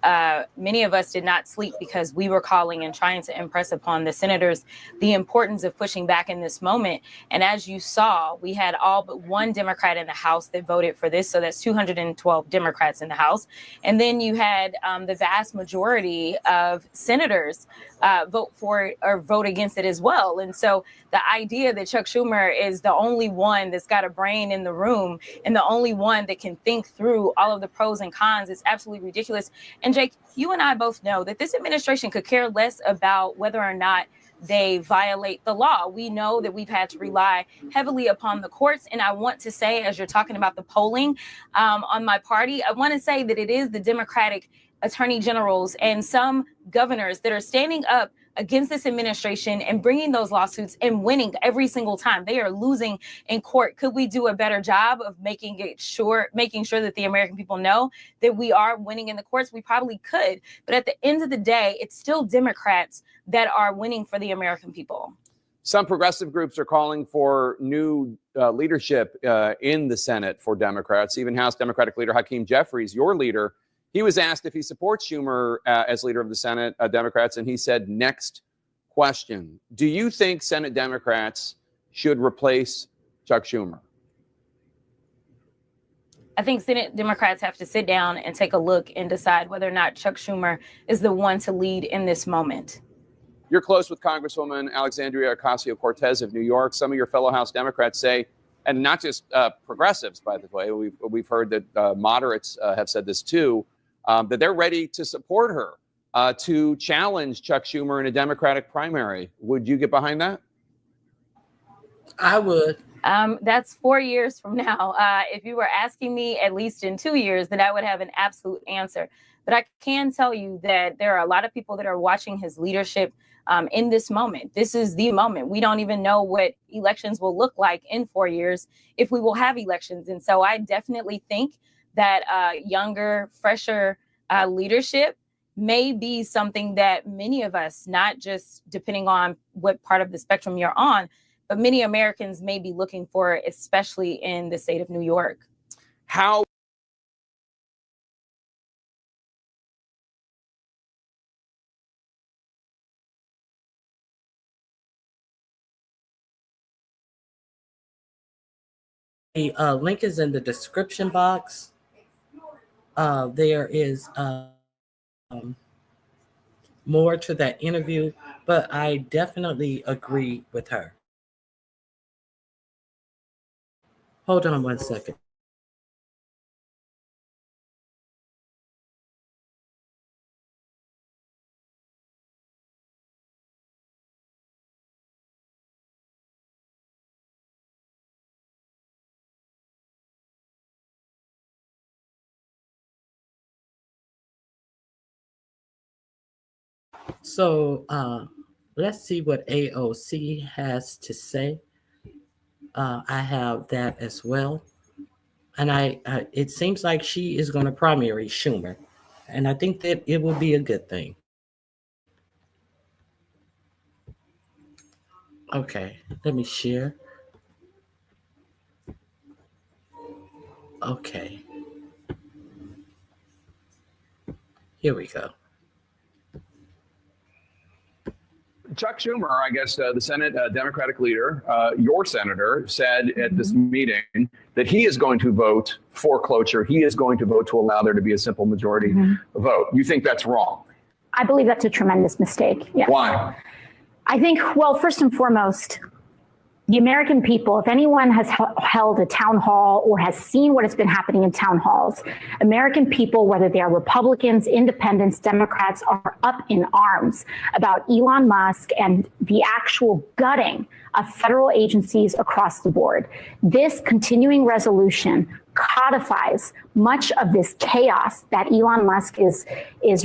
many of us did not sleep because we were calling and trying to impress upon the senators the importance of pushing back in this moment. And as you saw, we had all but one Democrat in the House that voted for this. So that's 212 Democrats in the House. And then you had the vast majority of senators vote for it or vote against it as well. And so the idea that Chuck Schumer is the only one that's got a brain in the room and the only one that can think through all of the pros and cons is absolutely ridiculous. And Jake, you and I both know that this administration could care less about whether or not they violate the law. We know that we've had to rely heavily upon the courts. And I want to say, as you're talking about the polling on my party, I want to say that it is the Democratic attorney generals and some governors that are standing up against this administration and bringing those lawsuits and winning every single time. They are losing in court. Could we do a better job of making sure that the American people know that we are winning in the courts? We probably could. But at the end of the day, it's still Democrats that are winning for the American people. Some progressive groups are calling for new leadership in the Senate for Democrats. Even House Democratic leader Hakeem Jeffries, your leader, he was asked if he supports Schumer as leader of the Senate Democrats, and he said, next question. Do you think Senate Democrats should replace Chuck Schumer? I think Senate Democrats have to sit down and take a look and decide whether or not Chuck Schumer is the one to lead in this moment. You're close with Congresswoman Alexandria Ocasio-Cortez of New York. Some of your fellow House Democrats say, and not just progressives, by the way, we've heard that moderates have said this too, that they're ready to support her to challenge Chuck Schumer in a Democratic primary. Would you get behind that? I would. That's 4 years from now. If you were asking me at least in 2 years, then I would have an absolute answer. But I can tell you that there are a lot of people that are watching his leadership in this moment. This is the moment. We don't even know what elections will look like in 4 years if we will have elections. And so I definitely think that younger, fresher leadership may be something that many of us, not just depending on what part of the spectrum you're on, but many Americans may be looking for, especially in the state of New York. How The link is in the description box. There is more to that interview, but I definitely agree with her. Hold on one second. So let's see what AOC has to say. I have that as well. And it seems like she is going to primary Schumer. And I think that it will be a good thing. Okay, let me share. Okay. Here we go. Chuck Schumer, I guess the Senate Democratic leader, your senator, said at this meeting that he is going to vote for cloture. He is going to vote to allow there to be a simple majority vote. You think that's wrong? I believe that's a tremendous mistake. Yes. Why? I think, well, first and foremost, the American people, if anyone has held a town hall or has seen what has been happening in town halls, American people, whether they are Republicans, independents, Democrats, are up in arms about Elon Musk and the actual gutting of federal agencies across the board. This continuing resolution codifies much of this chaos that Elon Musk is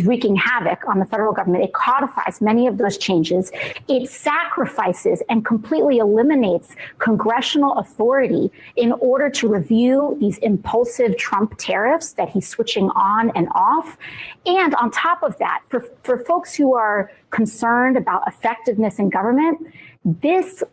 wreaking havoc on the federal government. It codifies many of those changes. It sacrifices and completely eliminates congressional authority in order to review these impulsive Trump tariffs that he's switching on and off. And on top of that, for folks who are concerned about effectiveness in government, this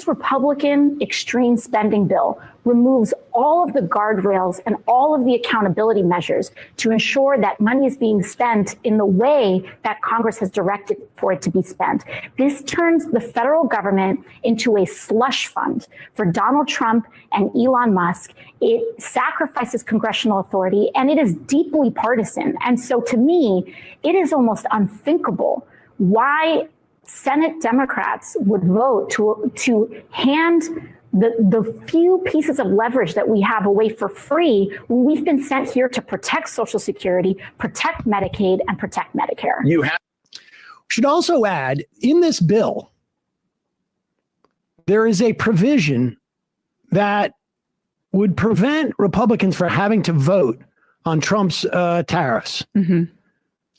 Republican extreme spending bill removes all of the guardrails and all of the accountability measures to ensure that money is being spent in the way that Congress has directed for it to be spent. This turns the federal government into a slush fund for Donald Trump and Elon Musk. It sacrifices congressional authority, and it is deeply partisan. And so to me, it is almost unthinkable why Senate Democrats would vote to hand the few pieces of leverage that we have away for free when we've been sent here to protect Social Security, protect Medicaid, and protect Medicare. Should also add, in this bill, there is a provision that would prevent Republicans from having to vote on Trump's tariffs.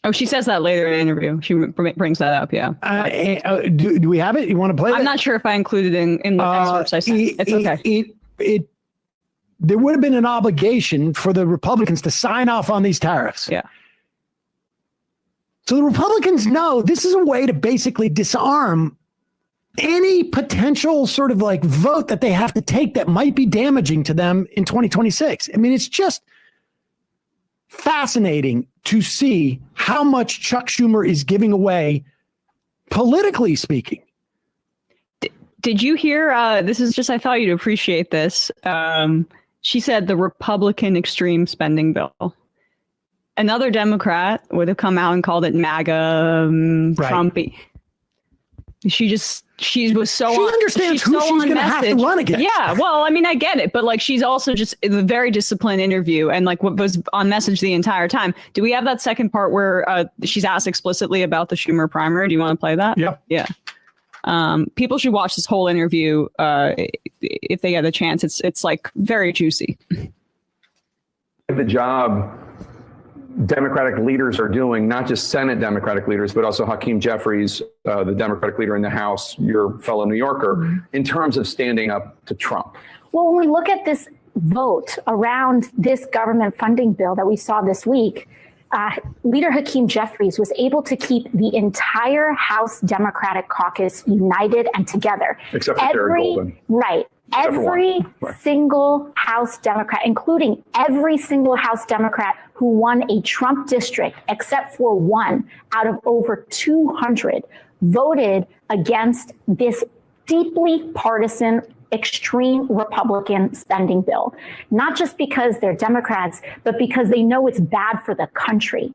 Oh, she says that later in the interview. She brings that up, yeah. Do we have it? You want to play it? I'm not sure if I included it in the excerpts I sent. It's okay. There would have been an obligation for the Republicans to sign off on these tariffs. Yeah. So the Republicans know this is a way to basically disarm any potential sort of like vote that they have to take that might be damaging to them in 2026. I mean, it's just fascinating to see how much Chuck Schumer is giving away, politically speaking. Did you hear, this is just, I thought you'd appreciate this. She said the Republican extreme spending bill. Another Democrat would have come out and called it MAGA, Trumpy. She was so she understands who she's going to have to run against. Yeah, well, I mean, I get it, but like she's also just a very disciplined interview and like what was on message the entire time. Do we have that second part where she's asked explicitly about the Schumer primary? Do you want to play that? Yeah. Yeah. People should watch this whole interview if they get a chance. It's like very juicy. The job Democratic leaders are doing, not just Senate Democratic leaders, but also Hakeem Jeffries, the Democratic leader in the House, your fellow New Yorker, in terms of standing up to Trump? Well, when we look at this vote around this government funding bill that we saw this week, Leader Hakeem Jeffries was able to keep the entire House Democratic caucus united and together. Except for Jared Golden. Right. Every single House Democrat, including every single House Democrat who won a Trump district, except for one out of over 200, voted against this deeply partisan, extreme Republican spending bill. Not just because they're Democrats, but because they know it's bad for the country.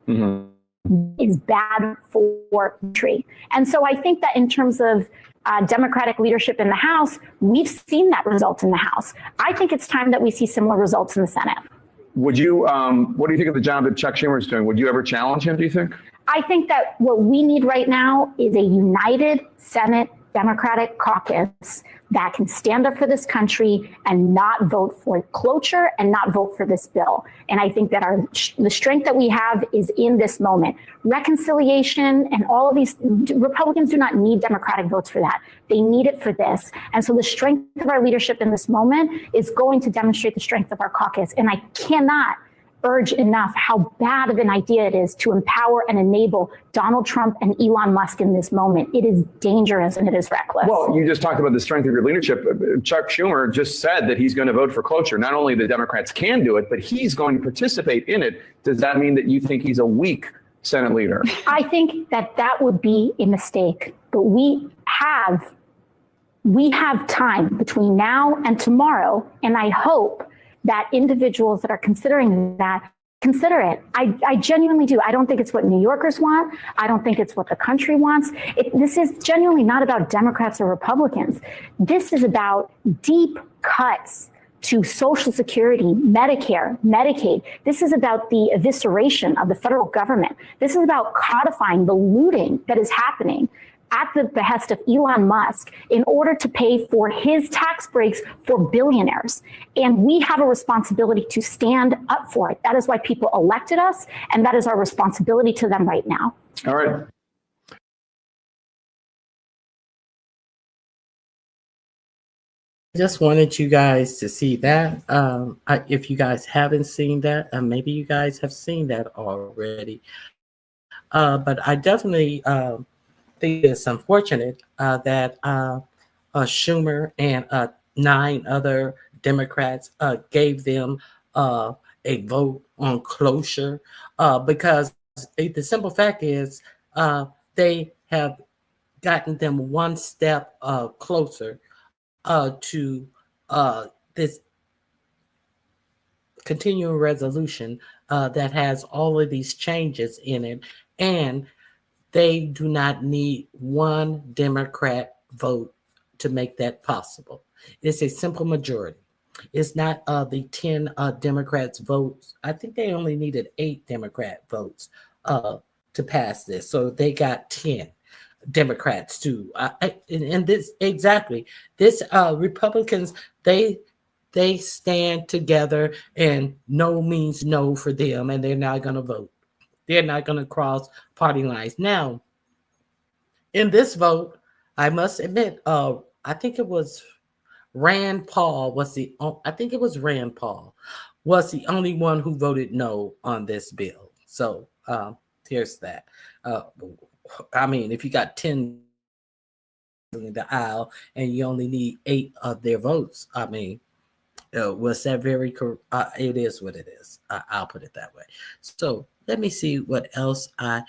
It's bad for the country. And so I think that in terms of Democratic leadership in the House, we've seen that result in the House. I think it's time that we see similar results in the Senate. Would you, what do you think of the job that Chuck Schumer is doing? Would you ever challenge him, do you think? I think that what we need right now is a united Senate Democratic caucus that can stand up for this country and not vote for cloture and not vote for this bill. And I think that the strength that we have is in this moment. Reconciliation and all of these, Republicans do not need Democratic votes for that. They need it for this. And so the strength of our leadership in this moment is going to demonstrate the strength of our caucus. And I cannot urge enough how bad of an idea it is to empower and enable Donald Trump and Elon Musk in this moment. It is dangerous and it is reckless. Well, you just talked about the strength of your leadership. Chuck Schumer just said that he's going to vote for cloture. Not only the Democrats can do it, but he's going to participate in it. Does that mean that you think he's a weak Senate leader? I think that that would be a mistake. But we have we have time between now and tomorrow, and I hope that individuals that are considering that consider it. I genuinely do. I don't think it's what New Yorkers want. I don't think it's what the country wants. This is genuinely not about Democrats or Republicans. This is about deep cuts to Social Security, Medicare, Medicaid. This is about the evisceration of the federal government. This is about codifying the looting that is happening at the behest of Elon Musk in order to pay for his tax breaks for billionaires. And we have a responsibility to stand up for it. That is why people elected us, and that is our responsibility to them right now. All right. I just wanted you guys to see that. If you guys haven't seen that, maybe you guys have seen that already. But I definitely think it's unfortunate that Schumer and 9 other Democrats gave them a vote on cloture because the simple fact is they have gotten them one step closer to this continuing resolution that has all of these changes in it, and they do not need one Democrat vote to make that possible. It's a simple majority. It's not the 10 Democrats votes. I think they only needed 8 Democrat votes to pass this. So they got 10 Democrats too. And this exactly, this Republicans, they stand together, and no means no for them, and they're not going to vote. They're not going to cross party lines. Now, in this vote, I must admit, I think it was Rand Paul was the only one who voted no on this bill. So here's that. I mean, if you got 10 in the aisle and you only need 8 of their votes, I mean, was that very correct? It is what it is. I'll put it that way. So let me see what else now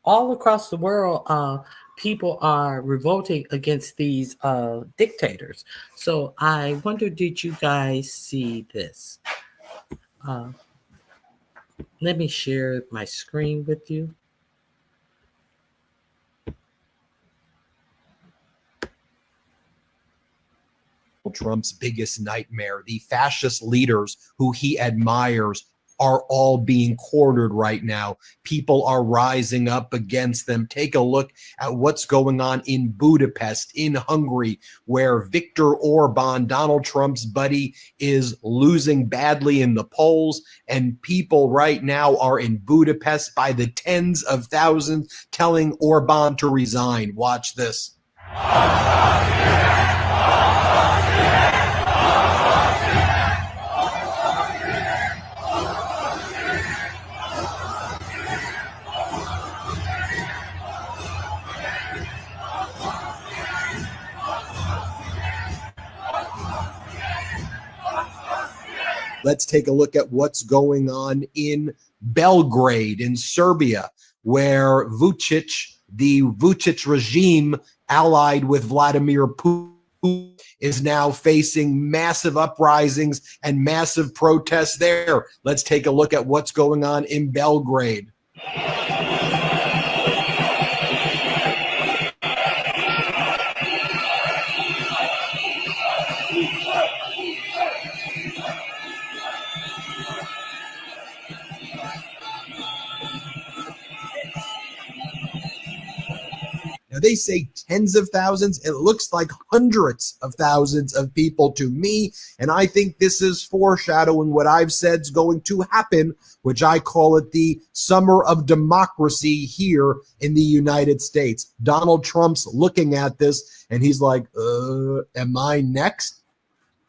all across the world, people are revolting against these dictators. So I wonder, did you guys see this? Let me share my screen with you. Trump's biggest nightmare. The fascist leaders who he admires are all being cornered right now. People are rising up against them. Take a look at what's going on in Budapest, in Hungary, where Viktor Orban, Donald Trump's buddy, is losing badly in the polls. And people right now are in Budapest by the tens of thousands telling Orban to resign. Watch this. Let's take a look at what's going on in Belgrade, in Serbia, where Vučić, the Vučić regime, allied with Vladimir Putin, is now facing massive uprisings and massive protests there. Let's take a look at what's going on in Belgrade. Now, they say tens of thousands. It looks like hundreds of thousands of people to me. And I think this is foreshadowing what I've said is going to happen, which I call it the summer of democracy here in the United States. Donald Trump's looking at this and he's like, am I next?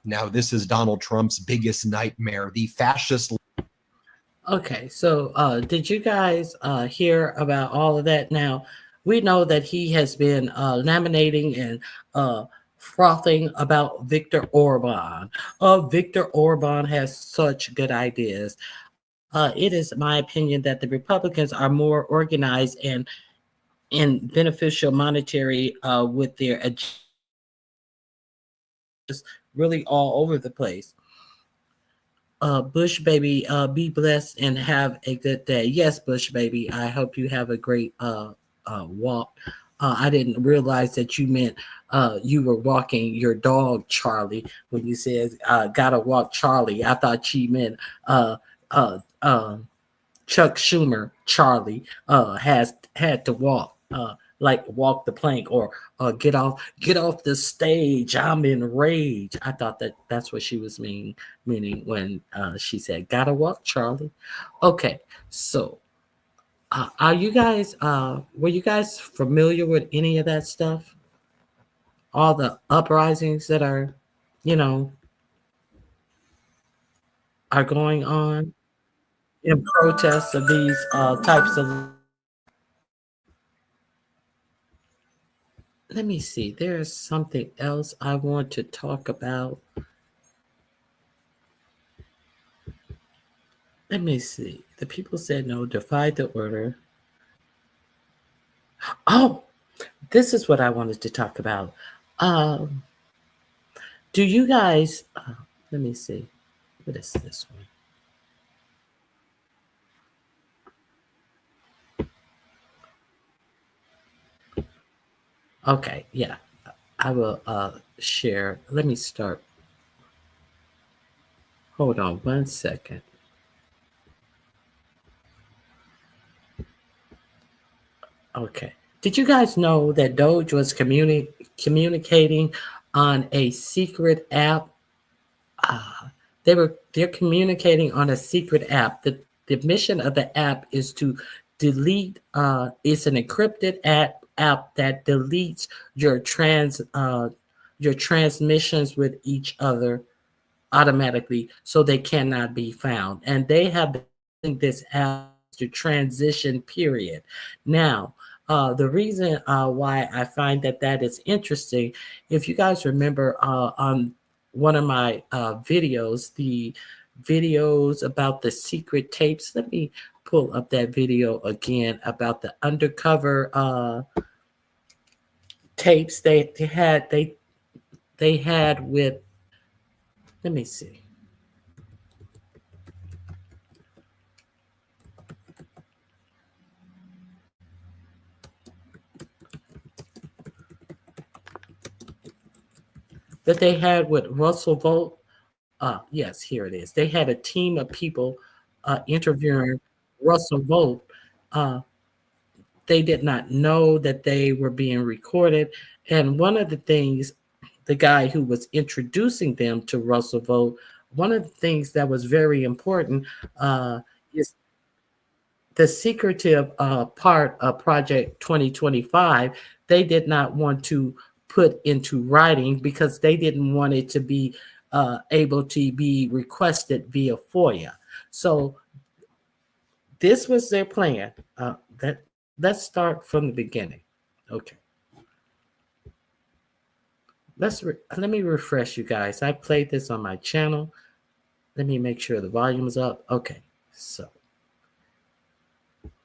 Now, this is Donald Trump's biggest nightmare, the fascist. Okay, so did you guys hear about all of that? Now, we know that he has been laminating and frothing about Viktor Orban. Viktor Orban has such good ideas. It is my opinion that the Republicans are more organized and in beneficial monetary with their just really all over the place. Bush baby, be blessed and have a good day. Yes, Bush baby, I hope you have a great walk. I didn't realize that you meant you were walking your dog, Charlie, when you said gotta walk Charlie. I thought you meant Chuck Schumer, Charlie, had to walk, like walk the plank or get off the stage. I'm enraged. I thought that's what she was meaning when she said gotta walk, Charlie. Okay, so are you guys were you guys familiar with any of that stuff? All the uprisings that are, are going on in protests of these types of. Let me see. There's something else I want to talk about. Let me see. The people said no, defied the order. Oh, this is what I wanted to talk about. Do you guys, let me see. What is this one? Okay, yeah. I will share. Let me start. Hold on 1 second. Okay. Did you guys know that Doge was communicating on a secret app? They're communicating on a secret app. The mission of the app is to delete. It's an encrypted app that deletes your transmissions with each other automatically, so they cannot be found. And they have been using this app to transition period. Now, the reason why I find that is interesting, if you guys remember on one of my videos, the videos about the secret tapes, let me pull up that video again about the undercover tapes they had with, let me see. That they had with Russell Volt. Yes, here it is. They had a team of people interviewing Russell Volt. They did not know that they were being recorded. And one of the things, the guy who was introducing them to Russell Volt, one of the things that was very important is the secretive part of Project 2025. They did not want to put into writing because they didn't want it to be able to be requested via FOIA. So this was their plan. Let's start from the beginning. Okay. Let me refresh you guys. I played this on my channel. Let me make sure the volume is up. Okay, so.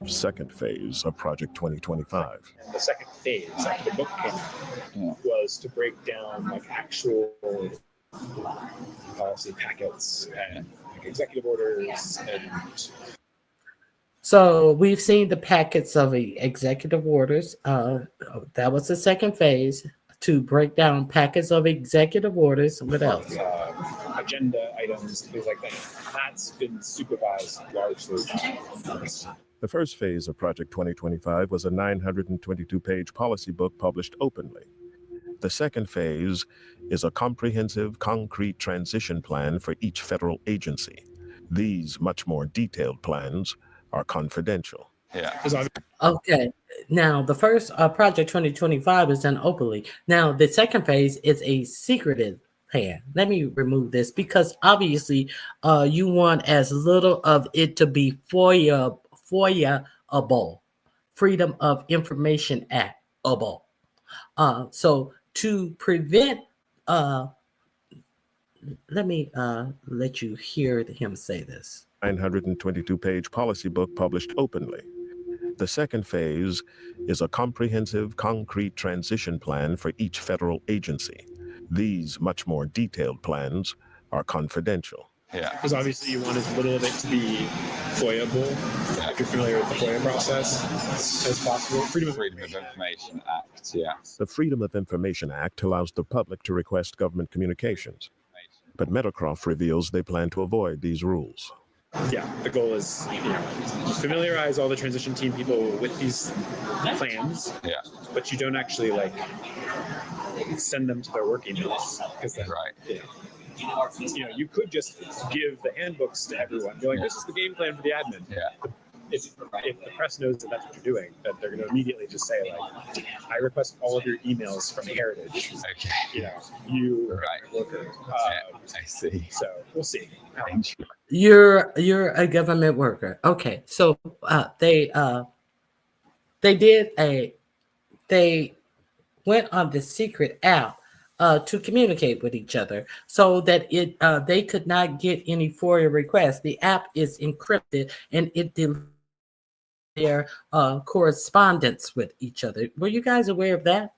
Second phase of Project 2025. And the second phase after the book came out was to break down like actual policy packets and like executive orders and. So we've seen the packets of executive orders. That was the second phase, to break down packets of executive orders. What else? Agenda items, things like that. That's been supervised largely by Congress. The first phase of Project 2025 was a 922-page policy book published openly. The second phase is a comprehensive, concrete transition plan for each federal agency. These much more detailed plans are confidential. Yeah. Okay. Now, the first Project 2025 is done openly. Now, the second phase is a secretive plan. Let me remove this because obviously you want as little of it to be FOIA-able, Freedom of Information Act-able. So to prevent, let me let you hear him say this. 922-page policy book published openly. The second phase is a comprehensive, concrete transition plan for each federal agency. These much more detailed plans are confidential. Yeah. Because obviously you want as little of it to be FOIA-able, if you're familiar with the FOIA process, as possible. Freedom of Information Act, yeah. The Freedom of Information Act allows the public to request government communications, but Meadowcroft reveals they plan to avoid these rules. Yeah, the goal is, familiarize all the transition team people with these plans, but you don't actually send them to their work emails, because then, you could just give the handbooks to everyone. You're like, this is the game plan for the admin. Yeah. If the press knows that that's what you're doing, that they're going to immediately just say, I request all of your emails from Heritage. Okay. You worker. I see. So we'll see. You're a government worker. Okay. So they went on this secret app to communicate with each other so that they could not get any FOIA requests. The app is encrypted and it deletes their correspondence with each other. Were you guys aware of that?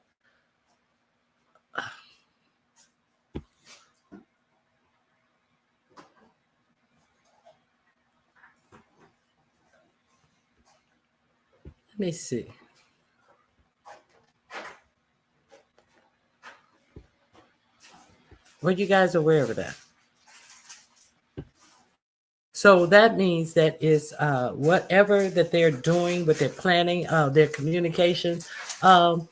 Let me see. Were you guys aware of that? So that means that is whatever that they're doing with their planning, their communication, no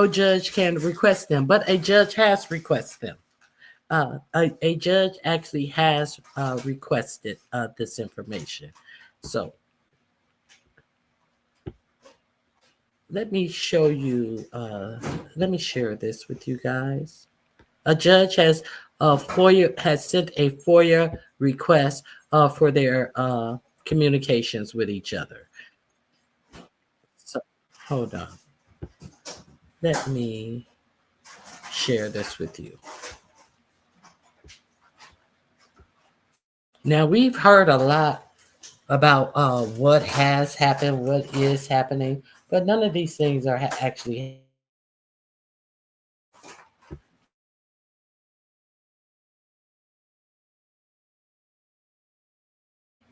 judge can request them, but a judge has requested them. A judge actually has requested this information. So let me show you, let me share this with you guys. A judge has sent a FOIA request for their communications with each other. So hold on. Let me share this with you. Now, we've heard a lot about what has happened, what is happening, but none of these things are actually.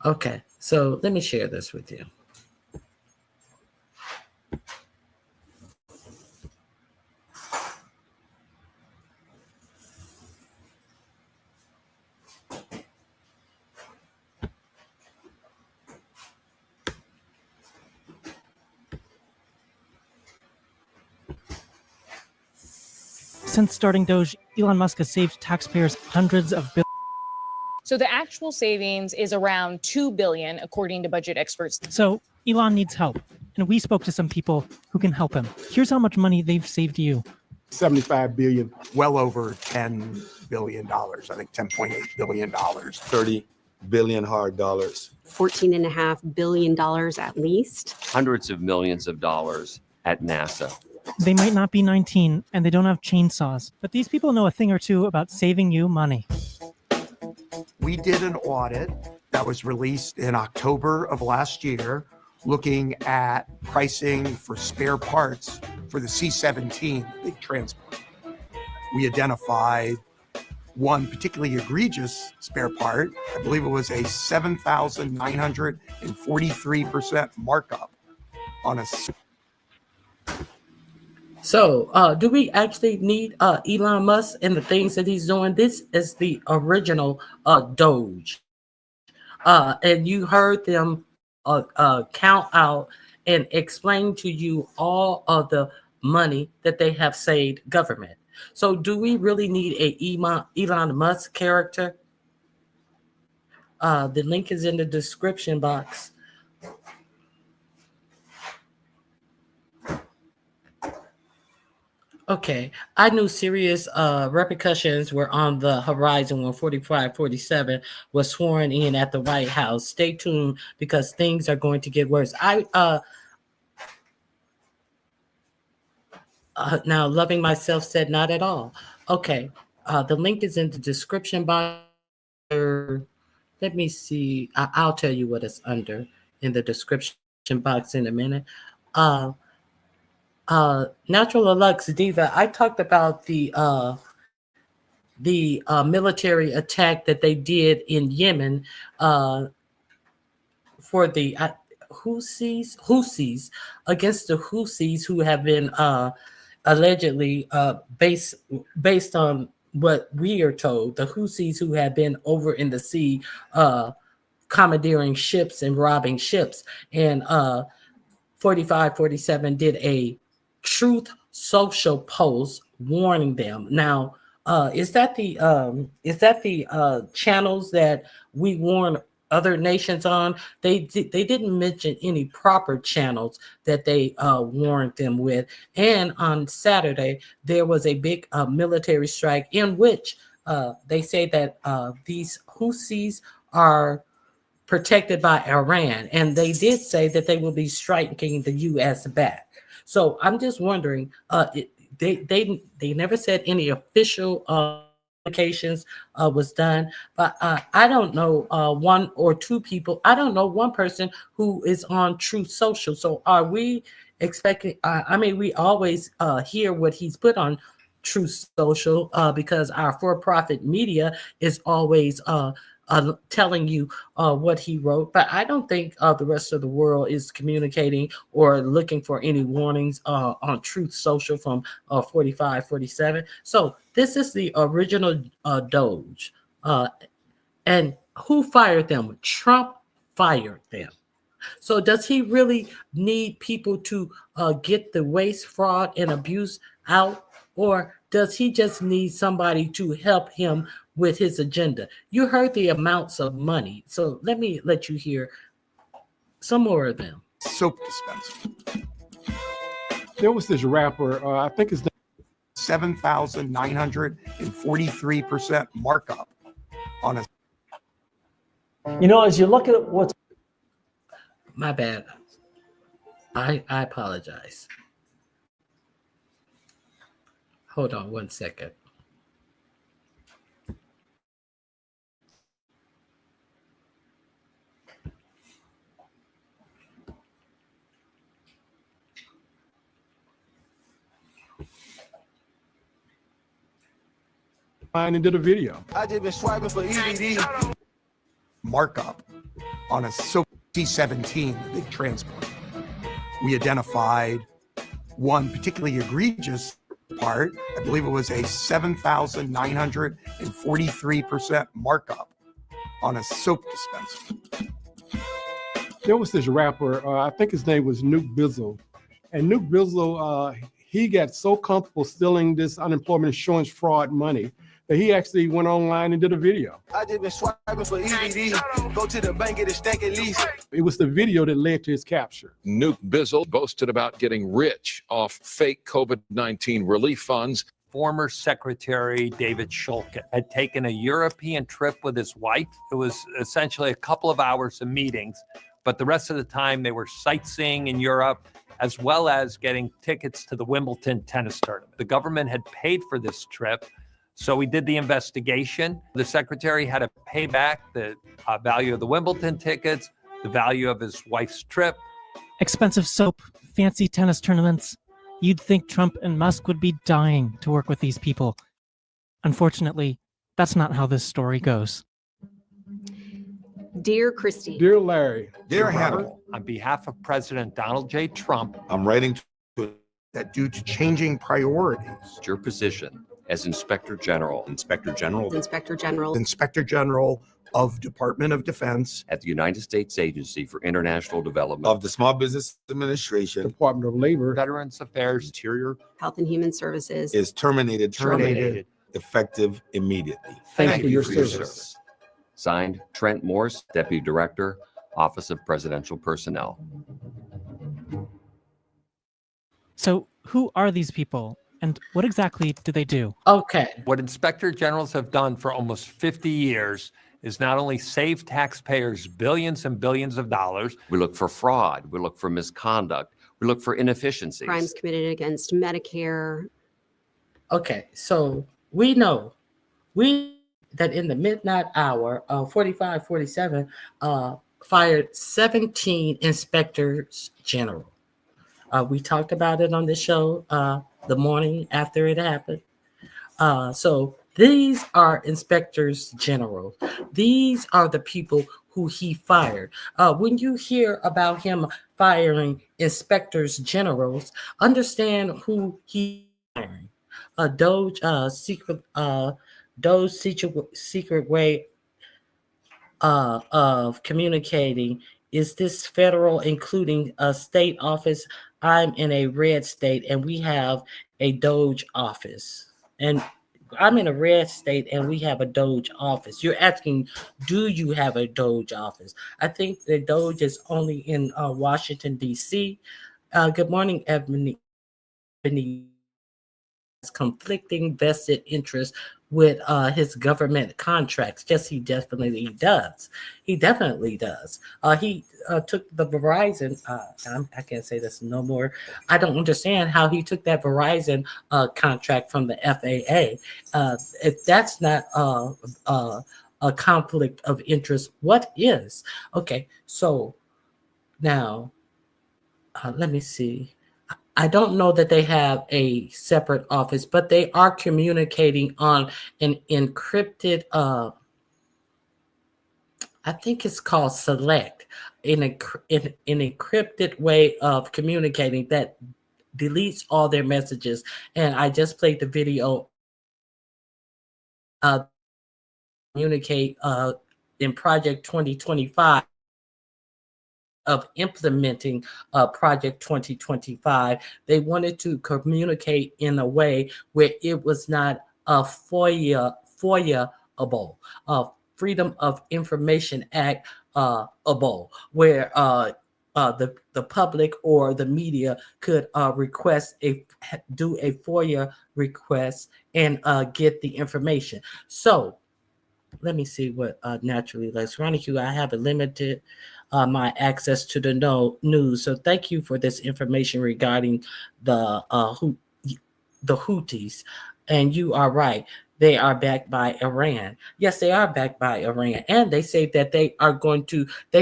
Okay, so let me share this with you. Since starting Doge, Elon Musk has saved taxpayers hundreds of billions. So the actual savings is around $2 billion, according to budget experts. So Elon needs help, and we spoke to some people who can help him. Here's how much money they've saved you. 75 billion, well over $10 billion. I think $10.8 billion. 30 billion hard dollars. $14.5 billion at least. Hundreds of millions of dollars at NASA. They might not be 19 and they don't have chainsaws, but these people know a thing or two about saving you money. We did an audit that was released in October of last year, looking at pricing for spare parts for the C-17, big transport. We identified one particularly egregious spare part. I believe it was a 7,943% markup on a. So do we actually need Elon Musk and the things that he's doing? This is the original Doge. And you heard them count out and explain to you all of the money that they have saved government. So do we really need a Elon Musk character? The link is in the description box. Okay, I knew serious repercussions were on the horizon when 4547 was sworn in at the White House. Stay tuned because things are going to get worse. Now, Loving Myself said not at all. Okay, the link is in the description box. Let me see. I'll tell you what it's under in the description box in a minute. Natural Lux Diva, I talked about the military attack that they did in Yemen for the Houthis against the Houthis, who have been allegedly based on what we are told, the Houthis who have been over in the sea commandeering ships and robbing ships. And 4547 did a Truth Social post warning them. Now, is that the channels that we warn other nations on? They didn't mention any proper channels that they warned them with. And on Saturday, there was a big military strike in which they say that these Houthis are protected by Iran, and they did say that they will be striking the U.S. back. So I'm just wondering, they never said any official communications was done, but I don't know one or two people. I don't know one person who is on Truth Social. So are we expecting? I mean, we always hear what he's put on Truth Social because our for-profit media is always telling you what he wrote, but I don't think the rest of the world is communicating or looking for any warnings on Truth Social from 4547. So this is the original Doge. And who fired them? Trump fired them. So does he really need people to get the waste, fraud, and abuse out? Or does he just need somebody to help him with his agenda? You heard the amounts of money. So let me let you hear some more of them. Soap dispenser. There was this rapper, I think his name 7,943% markup on a. You know, as you look at what's. My bad. I apologize. Hold on one second. and did a video. I just been swiping for EBD. Markup on a Soap C17, the big transport. We identified one particularly egregious part. I believe it was a 7,943% markup on a soap dispenser. There was this rapper, I think his name was Nuke Bizzle. And Nuke Bizzle, he got so comfortable stealing this unemployment insurance fraud money that he actually went online and did a video. I just been swiping for EBD. Go to the bank, get a stack at least. It was the video that led to his capture. Nuke Bizzle boasted about getting rich off fake COVID-19 relief funds. Former Secretary David Shulkin had taken a European trip with his wife. It was essentially a couple of hours of meetings, but the rest of the time they were sightseeing in Europe, as well as getting tickets to the Wimbledon tennis tournament. The government had paid for this trip, so we did the investigation. The secretary had to pay back the value of the Wimbledon tickets, the value of his wife's trip. Expensive soap, fancy tennis tournaments. You'd think Trump and Musk would be dying to work with these people. Unfortunately, that's not how this story goes. Dear Christy. Dear Larry. Dear Hannibal. On behalf of President Donald J. Trump, I'm writing to that due to changing priorities. Your position as Inspector General. Inspector General. Inspector General of Department of Defense. At the United States Agency for International Development. of the Small Business Administration. Department of Labor. Veterans Affairs, Interior Health and Human Services. is terminated Terminated. effective immediately. Thank you for your service. Signed, Trent Morse, Deputy Director, Office of Presidential Personnel. So who are these people and what exactly do they do? Okay. what inspector generals have done for almost 50 years is not only save taxpayers billions and billions of dollars. We look for fraud. We look for misconduct. We look for inefficiencies. Crimes committed against Medicare. Okay, so we know that in the midnight hour of 4547, fired 17 inspectors general. We talked about it on the show the morning after it happened. So these are inspectors general. These are the people who he fired. When you hear about him firing inspectors generals, understand who he's firing. Doge's secret way of communicating is this federal, including a state office. I'm in a red state, and we have a Doge office. And I'm in a red state, and we have a Doge office. You're asking, do you have a Doge office? I think the Doge is only in Washington, D.C. Good morning, Ebony. Conflicting vested interests with his government contracts. Yes, he definitely does. He definitely does. He took the Verizon. I can't say this no more. I don't understand how he took that Verizon contract from the FAA. If that's not a conflict of interest, what is? Okay, so now let me see. I don't know that they have a separate office, but they are communicating on an encrypted, I think it's called Select, an encrypted way of communicating that deletes all their messages. And I just played the video. Communicate in Project 2025. Of implementing Project 2025, they wanted to communicate in a way where it was not a FOIA-able, Freedom of Information Act able, where the public or the media could do a FOIA request and get the information. So let me see what naturally likes. Ronnie Q, I have a limited my access to the news. So thank you for this information regarding the Houthis. And you are right. They are backed by Iran. Yes, they are backed by Iran. And they say that they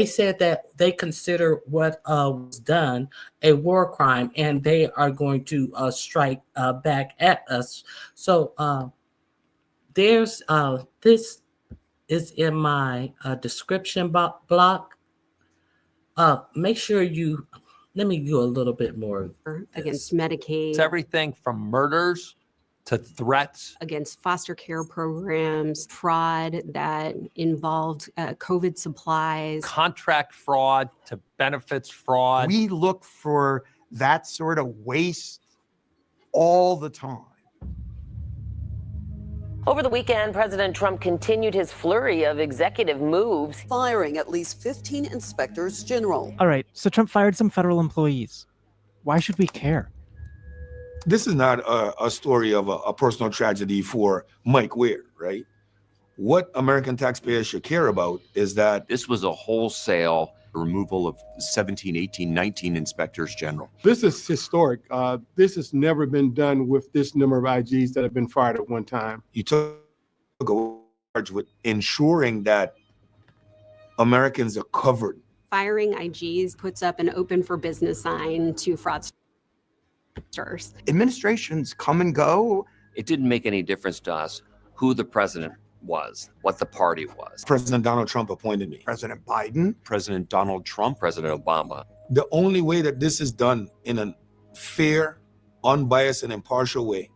said that they consider what was done a war crime, and they are going to strike back at us. So there's this is in my description block. Make sure let me do a little bit more against Medicaid. It's everything from murders to threats against foster care programs, fraud that involved COVID supplies, contract fraud to benefits fraud. We look for that sort of waste all the time. Over the weekend, President Trump continued his flurry of executive moves, firing at least 15 inspectors general. All right, so Trump fired some federal employees. Why should we care? This is not a story of a personal tragedy for Mike Ware, right? What American taxpayers should care about is that this was a wholesale removal of 17, 18, 19 inspectors general. This is historic. This has never been done with this number of IGs that have been fired at one time. You took a charge with ensuring that Americans are covered. Firing IGs puts up an open for business sign to fraudsters. Administrations come and go. It didn't make any difference to us who the president was, what the party was. President Donald Trump appointed me. President Biden. President Donald Trump. President Obama. The only way that this is done in a fair, unbiased, and impartial way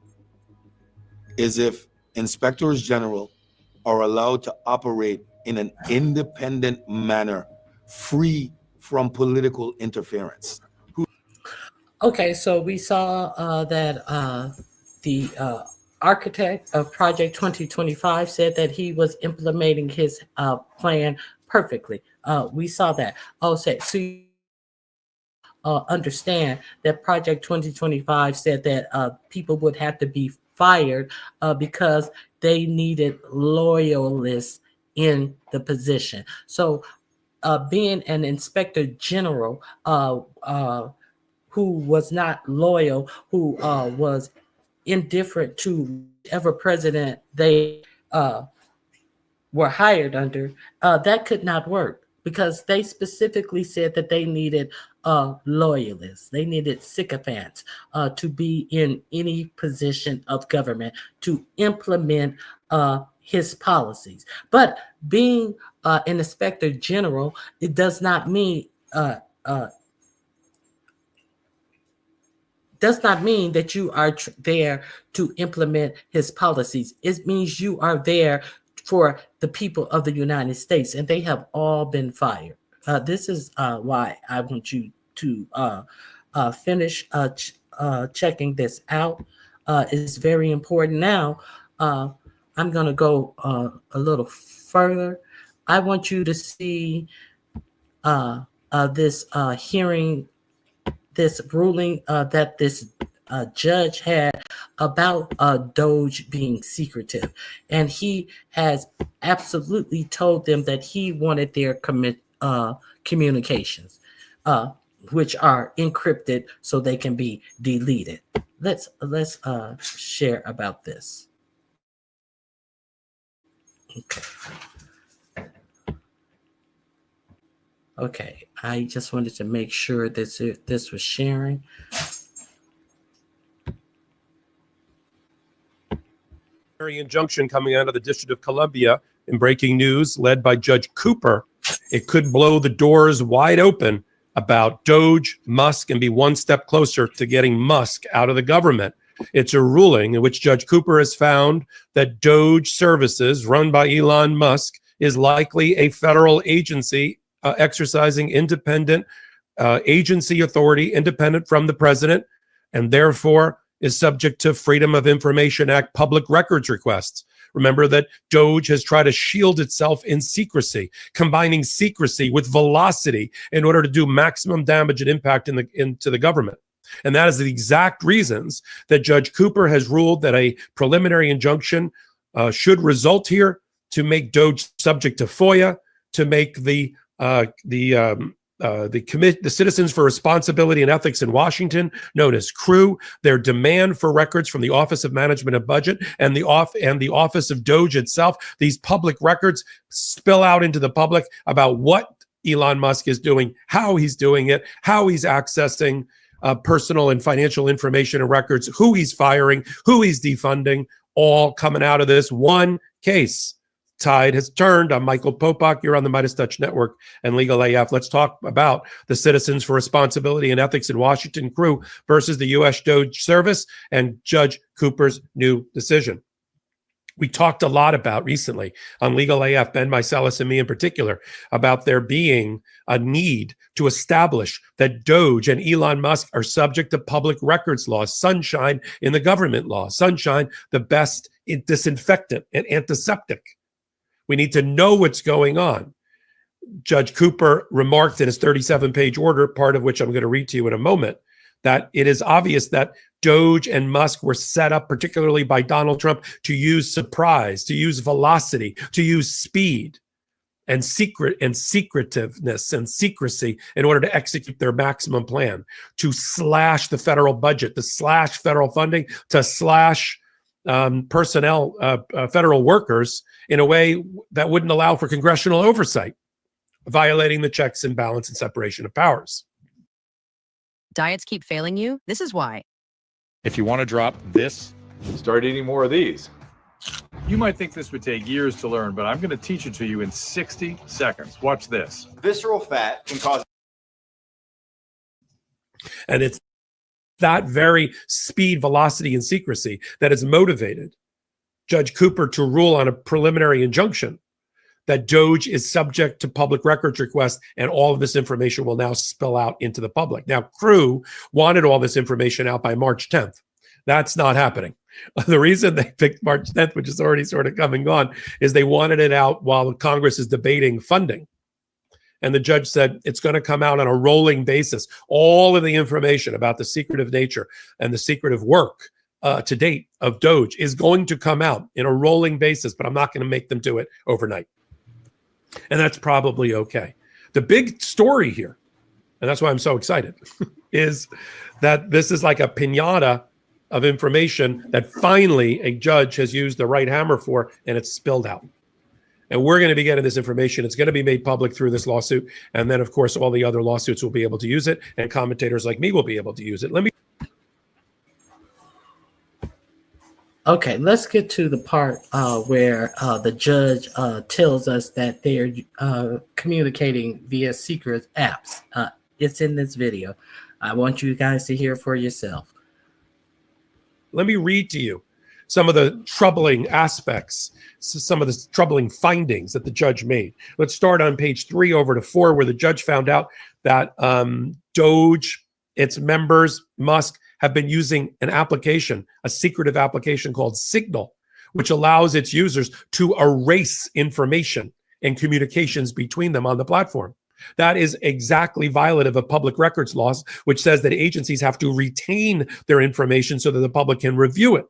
is if inspectors general are allowed to operate in an independent manner, free from political interference. Okay, so we saw that the architect of Project 2025 said that he was implementing his plan perfectly. We saw that. So you understand that Project 2025 said that people would have to be fired because they needed loyalists in the position. So being an inspector general who was not loyal, who was indifferent to whatever president they were hired under, that could not work. because they specifically said that they needed loyalists, they needed sycophants to be in any position of government to implement his policies. But being an inspector general, it does not mean that you are there to implement his policies. It means you are there for the people of the United States, and they have all been fired. This is why I want you to finish checking this out. It's very important. Now, I'm going to go a little further. I want you to see this hearing, this ruling that this judge had about Doge being secretive. And he has absolutely told them that he wanted their communications, which are encrypted so they can be deleted. Let's share about this. Okay, I just wanted to make sure that this was sharing. Injunction coming out of the District of Columbia in breaking news led by Judge Cooper. It could blow the doors wide open about Doge, Musk, and be one step closer to getting Musk out of the government. It's a ruling in which Judge Cooper has found that Doge Services, run by Elon Musk, is likely a federal agency exercising independent agency authority, independent from the president, and therefore is subject to Freedom of Information Act public records requests. Remember that Doge has tried to shield itself in secrecy, combining secrecy with velocity in order to do maximum damage and impact into the government. And that is the exact reasons that Judge Cooper has ruled that a preliminary injunction should result here to make Doge subject to FOIA, to make the Citizens for Responsibility and Ethics in Washington, known as CREW, their demand for records from the Office of Management and Budget and the Office of Doge itself. These public records spill out into the public about what Elon Musk is doing, how he's doing it, how he's accessing personal and financial information and records, who he's firing, who he's defunding, all coming out of this one case. Tide has turned. I'm Michael Popak. You're on the Midas Touch Network and Legal AF. Let's talk about the Citizens for Responsibility and Ethics in Washington CREW versus the U.S. Doge Service and Judge Cooper's new decision. We talked a lot about recently on Legal AF, Ben Meiselas and me in particular, about there being a need to establish that Doge and Elon Musk are subject to public records laws, sunshine in the government law, sunshine, the best disinfectant and antiseptic. We need to know what's going on. Judge Cooper remarked in his 37-page order, part of which I'm going to read to you in a moment, that it is obvious that Doge and Musk were set up, particularly by Donald Trump, to use surprise, to use velocity, to use speed and secretiveness and secrecy in order to execute their maximum plan, to slash the federal budget, to slash federal funding, to slash personnel, federal workers in a way that wouldn't allow for congressional oversight, violating the checks and balance and separation of powers. Diets keep failing you? This is why. If you want to drop this, start eating more of these. You might think this would take years to learn, but I'm going to teach it to you in 60 seconds. Watch this. Visceral fat can cause... And it's that very speed, velocity, and secrecy that has motivated Judge Cooper to rule on a preliminary injunction that Doge is subject to public records requests, and all of this information will now spill out into the public. Now, CREW wanted all this information out by March 10th. That's not happening. The reason they picked March 10th, which is already sort of come and gone, is they wanted it out while Congress is debating funding. And the judge said it's going to come out on a rolling basis. All of the information about the secretive nature and the secretive work to date of Doge is going to come out in a rolling basis, but I'm not going to make them do it overnight. And that's probably okay. The big story here, and that's why I'm so excited, is that this is like a piñata of information that finally a judge has used the right hammer for, and it's spilled out. And we're going to be getting this information. It's going to be made public through this lawsuit. And then, of course, all the other lawsuits will be able to use it. And commentators like me will be able to use it. Okay, let's get to the part where the judge tells us that they're communicating via secret apps. It's in this video. I want you guys to hear for yourself. Let me read to you some of the troubling aspects, some of the troubling findings that the judge made. Let's start on page 3 over to 4, where the judge found out that Doge, its members, Musk, have been using an application, a secretive application called Signal, which allows its users to erase information and communications between them on the platform. That is exactly violative of public records laws, which says that agencies have to retain their information so that the public can review it.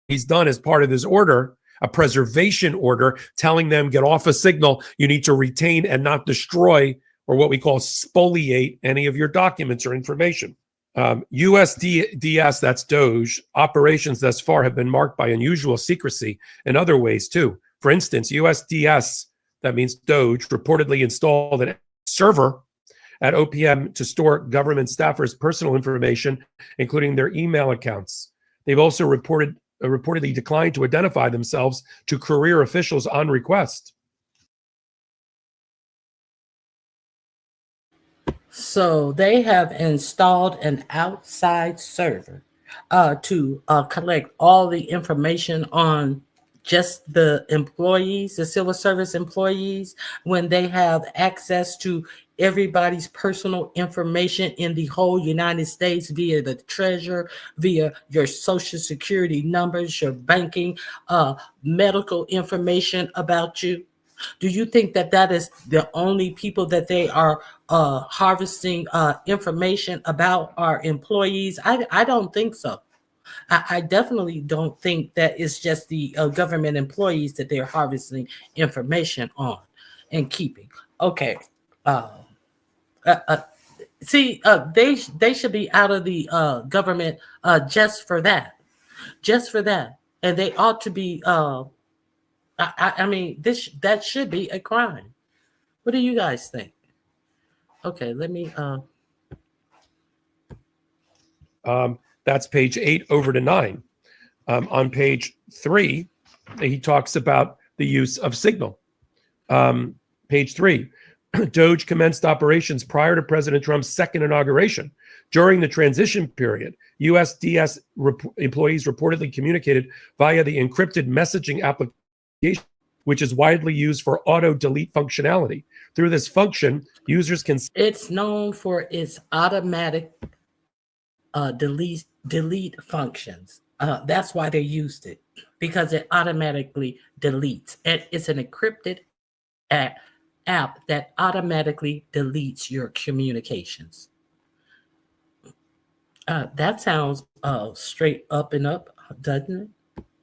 He's done, as part of his order, a preservation order telling them, get off a Signal. You need to retain and not destroy, or what we call spoliate, any of your documents or information. USDS, that's Doge, operations thus far have been marked by unusual secrecy in other ways too. For instance, USDS, that means Doge, reportedly installed a server at OPM to store government staffers' personal information, including their email accounts. They've also reportedly declined to identify themselves to career officials on request. So they have installed an outside server to collect all the information on just the employees, the civil service employees, when they have access to everybody's personal information in the whole United States via the treasurer, via your social security numbers, your banking, medical information about you. Do you think that that is the only people that they are harvesting information about our employees? I don't think so. I definitely don't think that it's just the government employees that they're harvesting information on and keeping. Okay. They should be out of the government just for that. Just for that. And they ought to be I mean, that should be a crime. What do you guys think? Okay, let me That's page 8 over to 9. On page 3, he talks about the use of Signal. Page 3, Doge commenced operations prior to President Trump's second inauguration. During the transition period, USDS employees reportedly communicated via the encrypted messaging application, which is widely used for auto-delete functionality. Through this function, users can... It's known for its automatic delete functions. That's why they used it, because it automatically deletes. It's an encrypted app that automatically deletes your communications. That sounds straight up and up, doesn't it?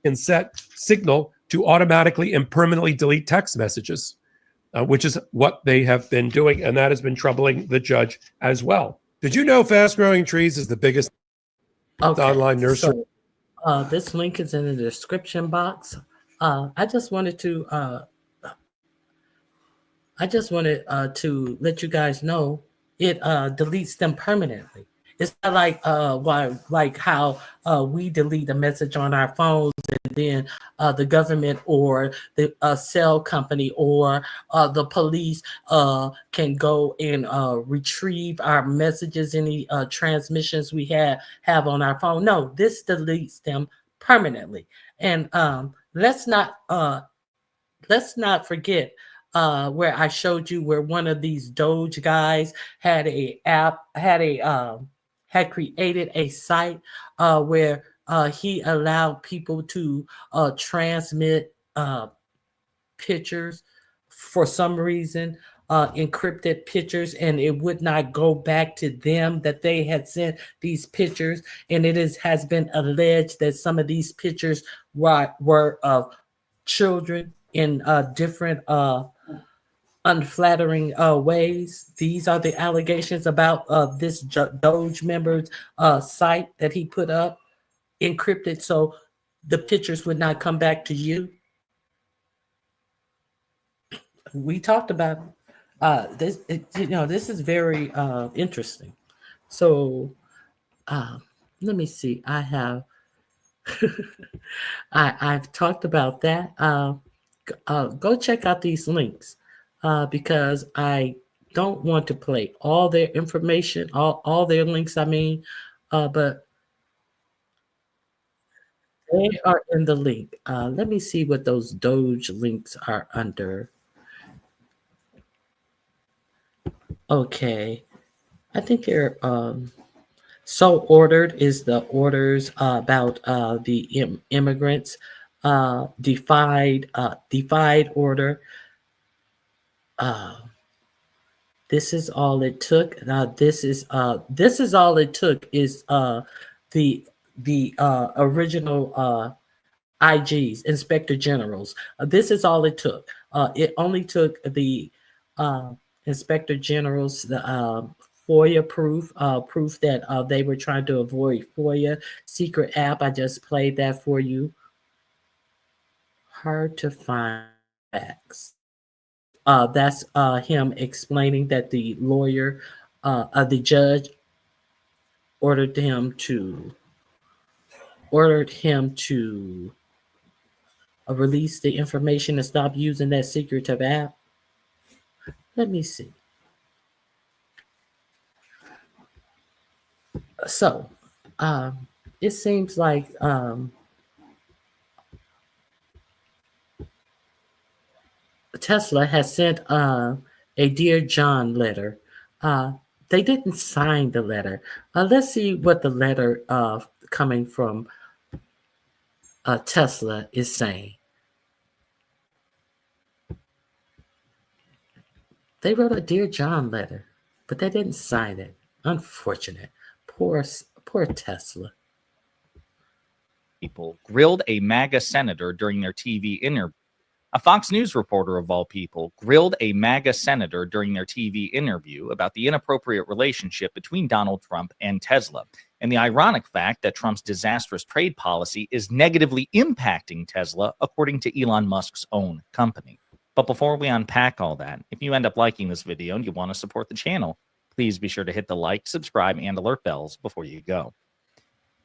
Can set Signal to automatically and permanently delete text messages, which is what they have been doing, and that has been troubling the judge as well. Did you know Fast Growing Trees is the biggest online nursery? So, this link is in the description box. I just wanted to let you guys know it deletes them permanently. It's not like how we delete a message on our phones, and then the government or the cell company or the police can go and retrieve our messages, any transmissions we have on our phone. No, this deletes them permanently. And let's not forget where I showed you where one of these Doge guys had created a site where he allowed people to transmit pictures for some reason, encrypted pictures, and it would not go back to them that they had sent these pictures. And it has been alleged that some of these pictures were of children in different unflattering ways. These are the allegations about this Doge member's site that he put up, encrypted, so the pictures would not come back to you. we talked about this. This is very interesting. So let me see. I have I've talked about that. Go check out these links because I don't want to play all their information, all their links. I mean, but they are in the link. Let me see what those Doge links are under. Okay, I think they're so ordered is the orders about the immigrants. Defied order. This is all it took. This is all it took is the original IGs, inspector generals. This is all it took. It only took the inspector generals, the FOIA proof that they were trying to avoid FOIA secret app. I just played that for you. Hard to find facts. That's him explaining that the lawyer, the judge, ordered him to release the information and stop using that secretive app. Let me see. So, it seems like Tesla has sent a Dear John letter. They didn't sign the letter. Let's see what the letter coming from Tesla is saying. They wrote a Dear John letter, but they didn't sign it. Unfortunate. Poor Tesla. People grilled a MAGA senator during their TV interview. A Fox News reporter, of all people, grilled a MAGA senator during their TV interview about the inappropriate relationship between Donald Trump and Tesla, and the ironic fact that Trump's disastrous trade policy is negatively impacting Tesla, according to Elon Musk's own company. But before we unpack all that, if you end up liking this video and you want to support the channel, please be sure to hit the like, subscribe, and alert bells before you go.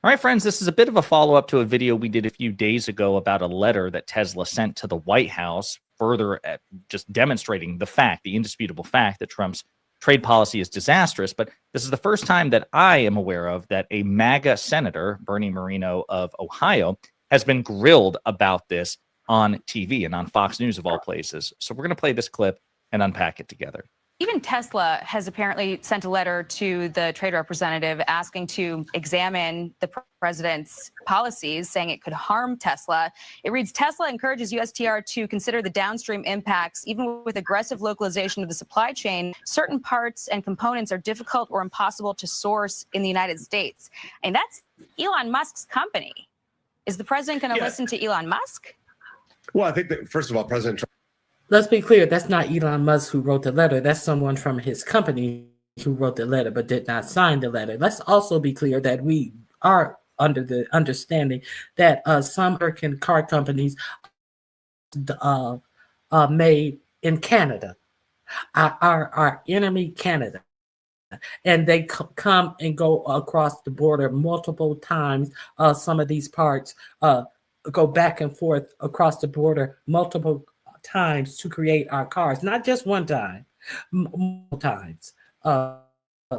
All right, friends, this is a bit of a follow-up to a video we did a few days ago about a letter that Tesla sent to the White House, further at just demonstrating the indisputable fact that Trump's trade policy is disastrous. But this is the first time that I am aware of that a MAGA senator, Bernie Moreno of Ohio, has been grilled about this on TV and on Fox News of all places. So we're going to play this clip and unpack it together. Even Tesla has apparently sent a letter to the trade representative asking to examine the president's policies, saying it could harm Tesla. It reads, Tesla encourages USTR to consider the downstream impacts. Even with aggressive localization of the supply chain, certain parts and components are difficult or impossible to source in the United States. And that's Elon Musk's company. Is the president going to listen to Elon Musk? Well, I think that, first of all, President Trump. Let's be clear, that's not Elon Musk who wrote the letter. That's someone from his company who wrote the letter but did not sign the letter. Let's also be clear that we are under the understanding that some American car companies made in Canada, our enemy Canada. And they come and go across the border multiple times. Some of these parts go back and forth across the border multiple times to create our cars, not just one time, multiple times.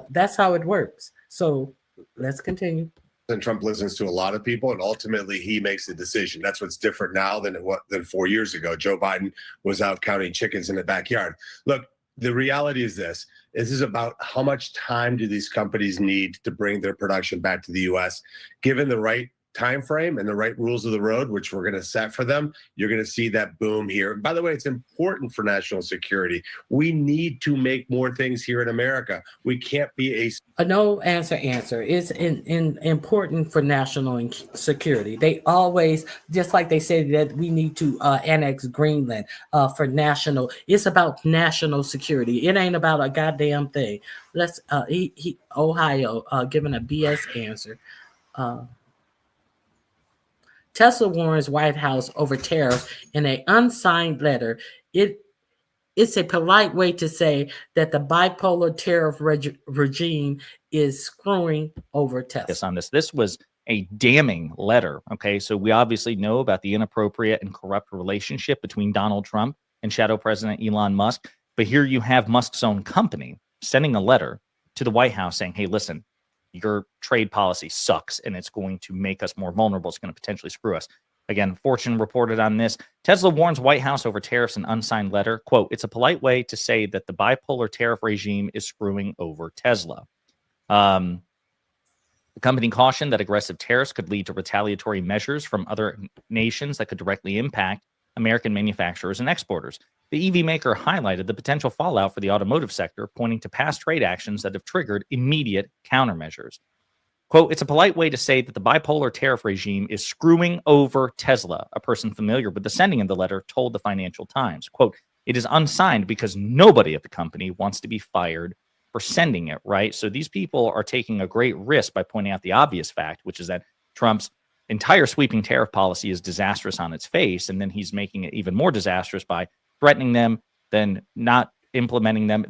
That's how it works. So let's continue. And Trump listens to a lot of people, and ultimately he makes the decision. That's what's different now than 4 years ago. Joe Biden was out counting chickens in the backyard. Look, the reality is this. This is about how much time do these companies need to bring their production back to the U.S. Given the right time frame and the right rules of the road, which we're going to set for them, you're going to see that boom here. And by the way, it's important for national security. We need to make more things here in America. We can't be a no answer. It's important for national security. They always, just like they say that we need to annex Greenland for national. It's about national security. It ain't about a goddamn thing. Let's Ohio giving a BS answer. Tesla warns White House over tariffs in an unsigned letter. It it's a polite way to say that the bipolar tariff regime is screwing over Tesla. On this. This was a damning letter. Okay, so we obviously know about the inappropriate and corrupt relationship between Donald Trump and Shadow President Elon Musk. But here you have Musk's own company sending a letter to the White House saying, hey, listen, your trade policy sucks and it's going to make us more vulnerable. It's going to potentially screw us. Again, Fortune reported on this. Tesla warns White House over tariffs in unsigned letter. Quote, it's a polite way to say that the bipolar tariff regime is screwing over Tesla. The company cautioned that aggressive tariffs could lead to retaliatory measures from other nations that could directly impact American manufacturers and exporters. The EV maker highlighted the potential fallout for the automotive sector, pointing to past trade actions that have triggered immediate countermeasures. Quote, it's a polite way to say that the bipolar tariff regime is screwing over Tesla, a person familiar with the sending of the letter told the Financial Times. Quote, it is unsigned because nobody at the company wants to be fired for sending it, right? So these people are taking a great risk by pointing out the obvious fact, which is that Trump's entire sweeping tariff policy is disastrous on its face, and then he's making it even more disastrous by threatening them, then not implementing them,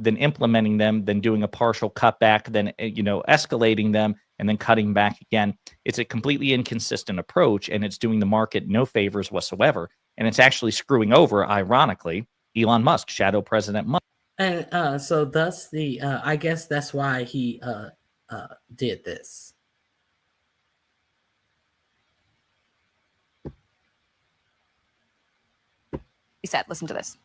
then doing a partial cutback, then escalating them, and then cutting back again. It's a completely inconsistent approach, and it's doing the market no favors whatsoever. And it's actually screwing over, ironically, Elon Musk, Shadow President Musk. And so thus I guess that's why he did this. He said, listen to this.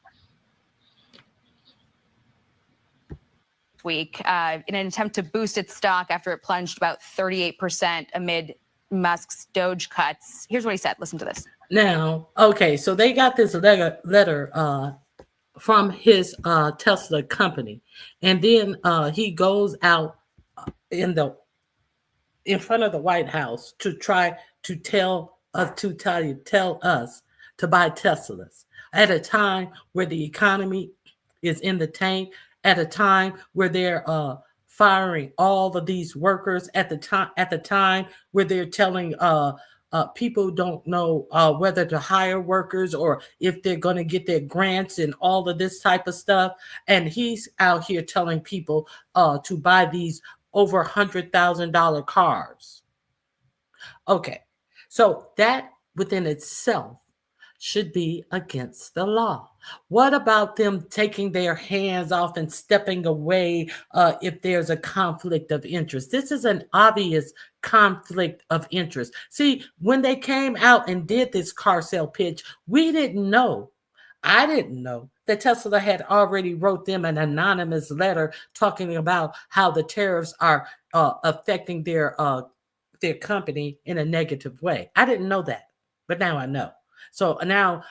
Week in an attempt to boost its stock after it plunged about 38% amid Musk's Doge cuts. Here's what he said. Listen to this. Now, okay, so they got this letter from his Tesla company, and then he goes out in front of the White House to try to tell us to buy Teslas at a time where the economy is in the tank, at a time where they're firing all of these workers, at the time where they're telling people don't know whether to hire workers or if they're going to get their grants and all of this type of stuff. And he's out here telling people to buy these over $100,000 cars. Okay, so that within itself should be against the law. What about them taking their hands off and stepping away if there's a conflict of interest? This is an obvious conflict of interest. See, when they came out and did this car sale pitch, we didn't know. I didn't know that Tesla had already wrote them an anonymous letter talking about how the tariffs are affecting their company in a negative way. I didn't know that, but now I know. So now,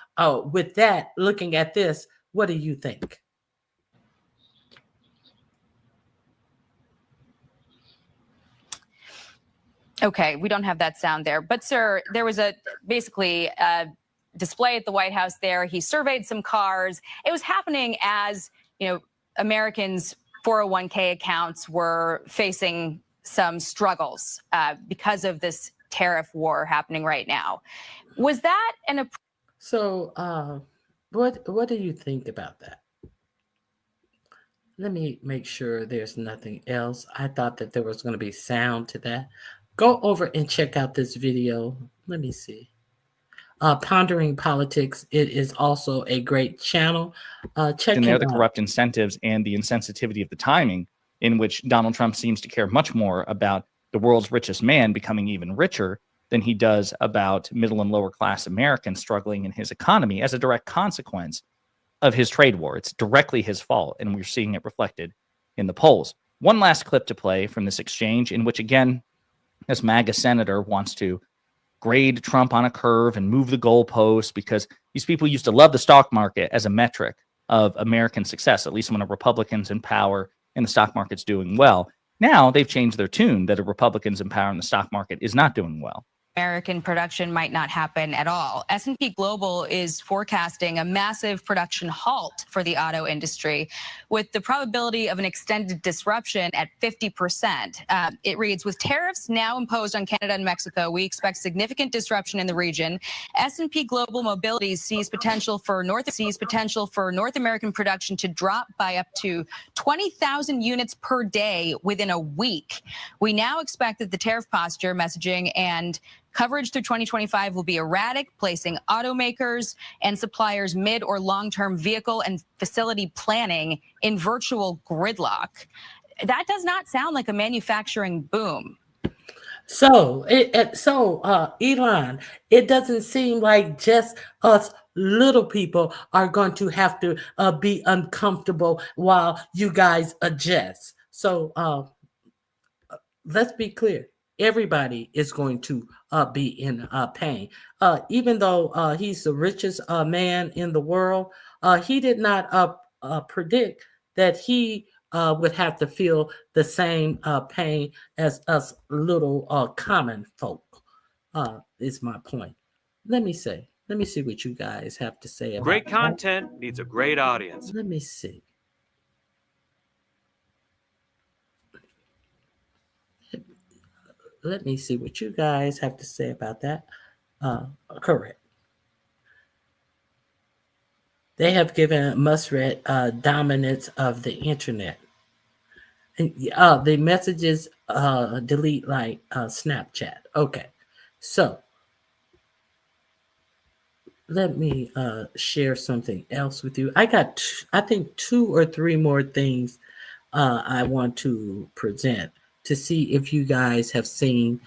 with that, looking at this, what do you think? Okay, we don't have that sound there. But, sir, there was basically a display at the White House there. He surveyed some cars. It was happening as, Americans' 401k accounts were facing some struggles because of this tariff war happening right now. Was that So what do you think about that? Let me make sure there's nothing else. I thought that there was going to be sound to that. Go over and check out this video. Let me see. Pondering Politics. It is also a great channel. Check and it they're out. the corrupt incentives and the insensitivity of the timing in which Donald Trump seems to care much more about the world's richest man becoming even richer than he does about middle and lower class Americans struggling in his economy as a direct consequence of his trade war. It's directly his fault, and we're seeing it reflected in the polls. One last clip to play from this exchange in which, again, this MAGA senator wants to grade Trump on a curve and move the goalposts because these people used to love the stock market as a metric of American success, at least when a Republican's in power and the stock market's doing well. Now they've changed their tune that a Republican's in power and the stock market is not doing well. American production might not happen at all. S&P Global is forecasting a massive production halt for the auto industry, with the probability of an extended disruption at 50%. It reads, with tariffs now imposed on Canada and Mexico, we expect significant disruption in the region. S&P Global Mobility sees potential for North American production to drop by up to 20,000 units per day within a week. We now expect that the tariff posture, messaging, and coverage through 2025 will be erratic, placing automakers and suppliers mid or long-term vehicle and facility planning in virtual gridlock. That does not sound like a manufacturing boom. So, Elon, it doesn't seem like just us little people are going to have to be uncomfortable while you guys adjust. So, let's be clear. Everybody is going to be in pain. Even though he's the richest man in the world, he did not predict that he would have to feel the same pain as us little common folk, is my point. Let me see what you guys have to say about Great that. content needs a great audience. Let me see. Let me see what you guys have to say about that. Correct. They have given Muskrat dominance of the internet. The messages delete like Snapchat. Okay, so let me share something else with you. I got, I think, 2 or 3 more things I want to present to see if you guys have seen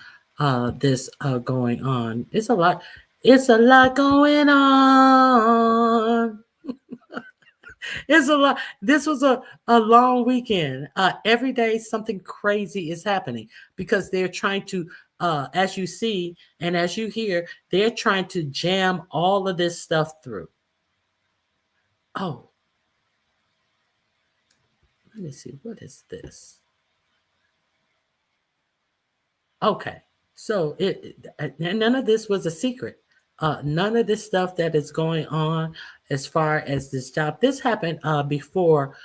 this going on. It's a lot. It's a lot going on. It's a lot. This was a long weekend. Every day something crazy is happening because they're trying to, as you see and as you hear, they're trying to jam all of this stuff through. Oh, let me see. What is this? Okay, so none of this was a secret. None of this stuff that is going on as far as this job. This happened before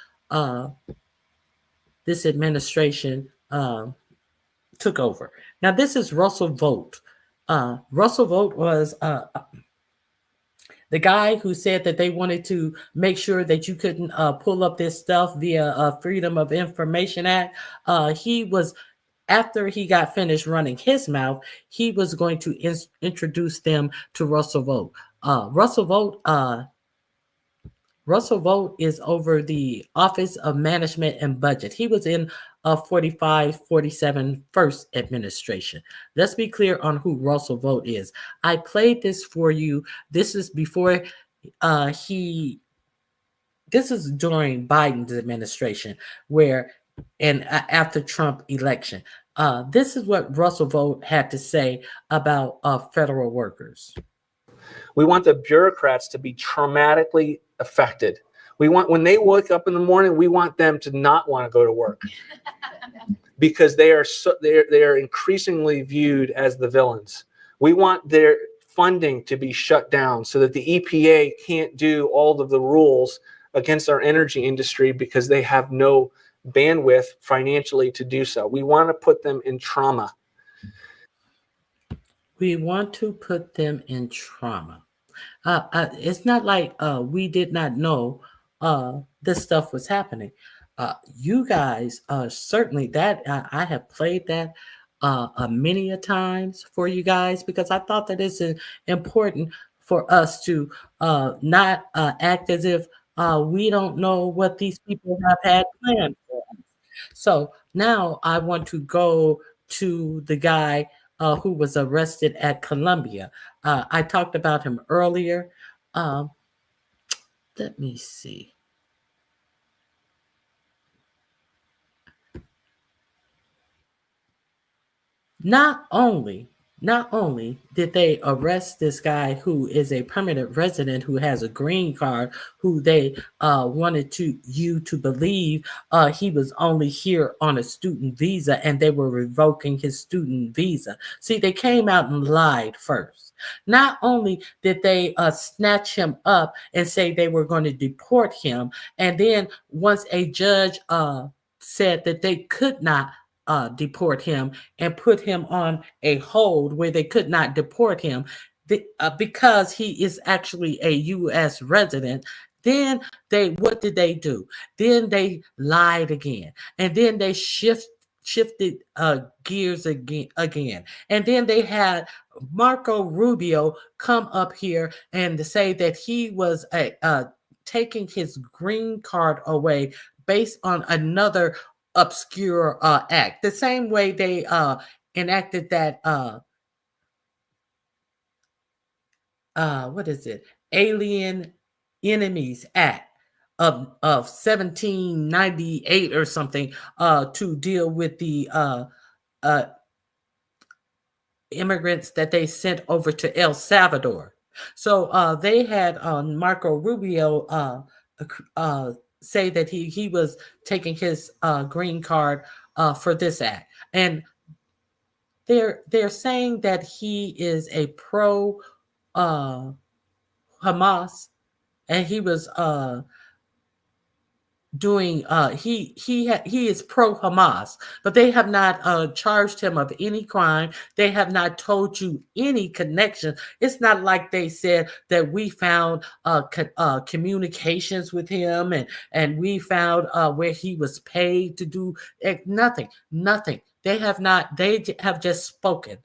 this administration took over. Now, this is Russell Vogt. Russell Vogt was the guy who said that they wanted to make sure that you couldn't pull up this stuff via Freedom of Information Act. He was, after he got finished running his mouth, he was going to introduce them to Russell Vogt. Russell Vogt is over the Office of Management and Budget. He was in 47 first administration. Let's be clear on who Russell Vogt is. I played this for you. This is before this is during Biden's administration, where and after Trump election. This is what Russell Vogt had to say about federal workers. We want the bureaucrats to be traumatically affected. We want, when they wake up in the morning, we want them to not want to go to work because they are increasingly viewed as the villains. We want their funding to be shut down so that the EPA can't do all of the rules against our energy industry because they have no bandwidth financially to do so. We want to put them in trauma. We want to put them in trauma. It's not like we did not know this stuff was happening. You guys certainly that I have played that many a times for you guys because I thought that it's important for us to not act as if we don't know what these people have had planned for us. So now I want to go to the guy who was arrested at Columbia. I talked about him earlier. Let me see. Not only not only did they arrest this guy who is a permanent resident who has a green card, who they wanted you to believe he was only here on a student visa, and they were revoking his student visa. See, they came out and lied first. Not only did they snatch him up and say they were going to deport him, and then once a judge said that they could not deport him and put him on a hold where they could not deport him because he is actually a U.S. resident. Then what did they do? Then they lied again, and then they shifted gears again, and then they had Marco Rubio come up here and say that he was taking his green card away based on another obscure act, the same way they enacted that what is it, Alien Enemies Act of 1798 or something, to deal with the immigrants that they sent over to El Salvador. So they had Marco Rubio say that he was taking his green card for this act, and they're saying that he is a pro Hamas, and he was doing he is pro Hamas, but they have not charged him of any crime. They have not told you any connection. It's not like they said that we found communications with him and we found where he was paid to do nothing. They have not. They have just spoken,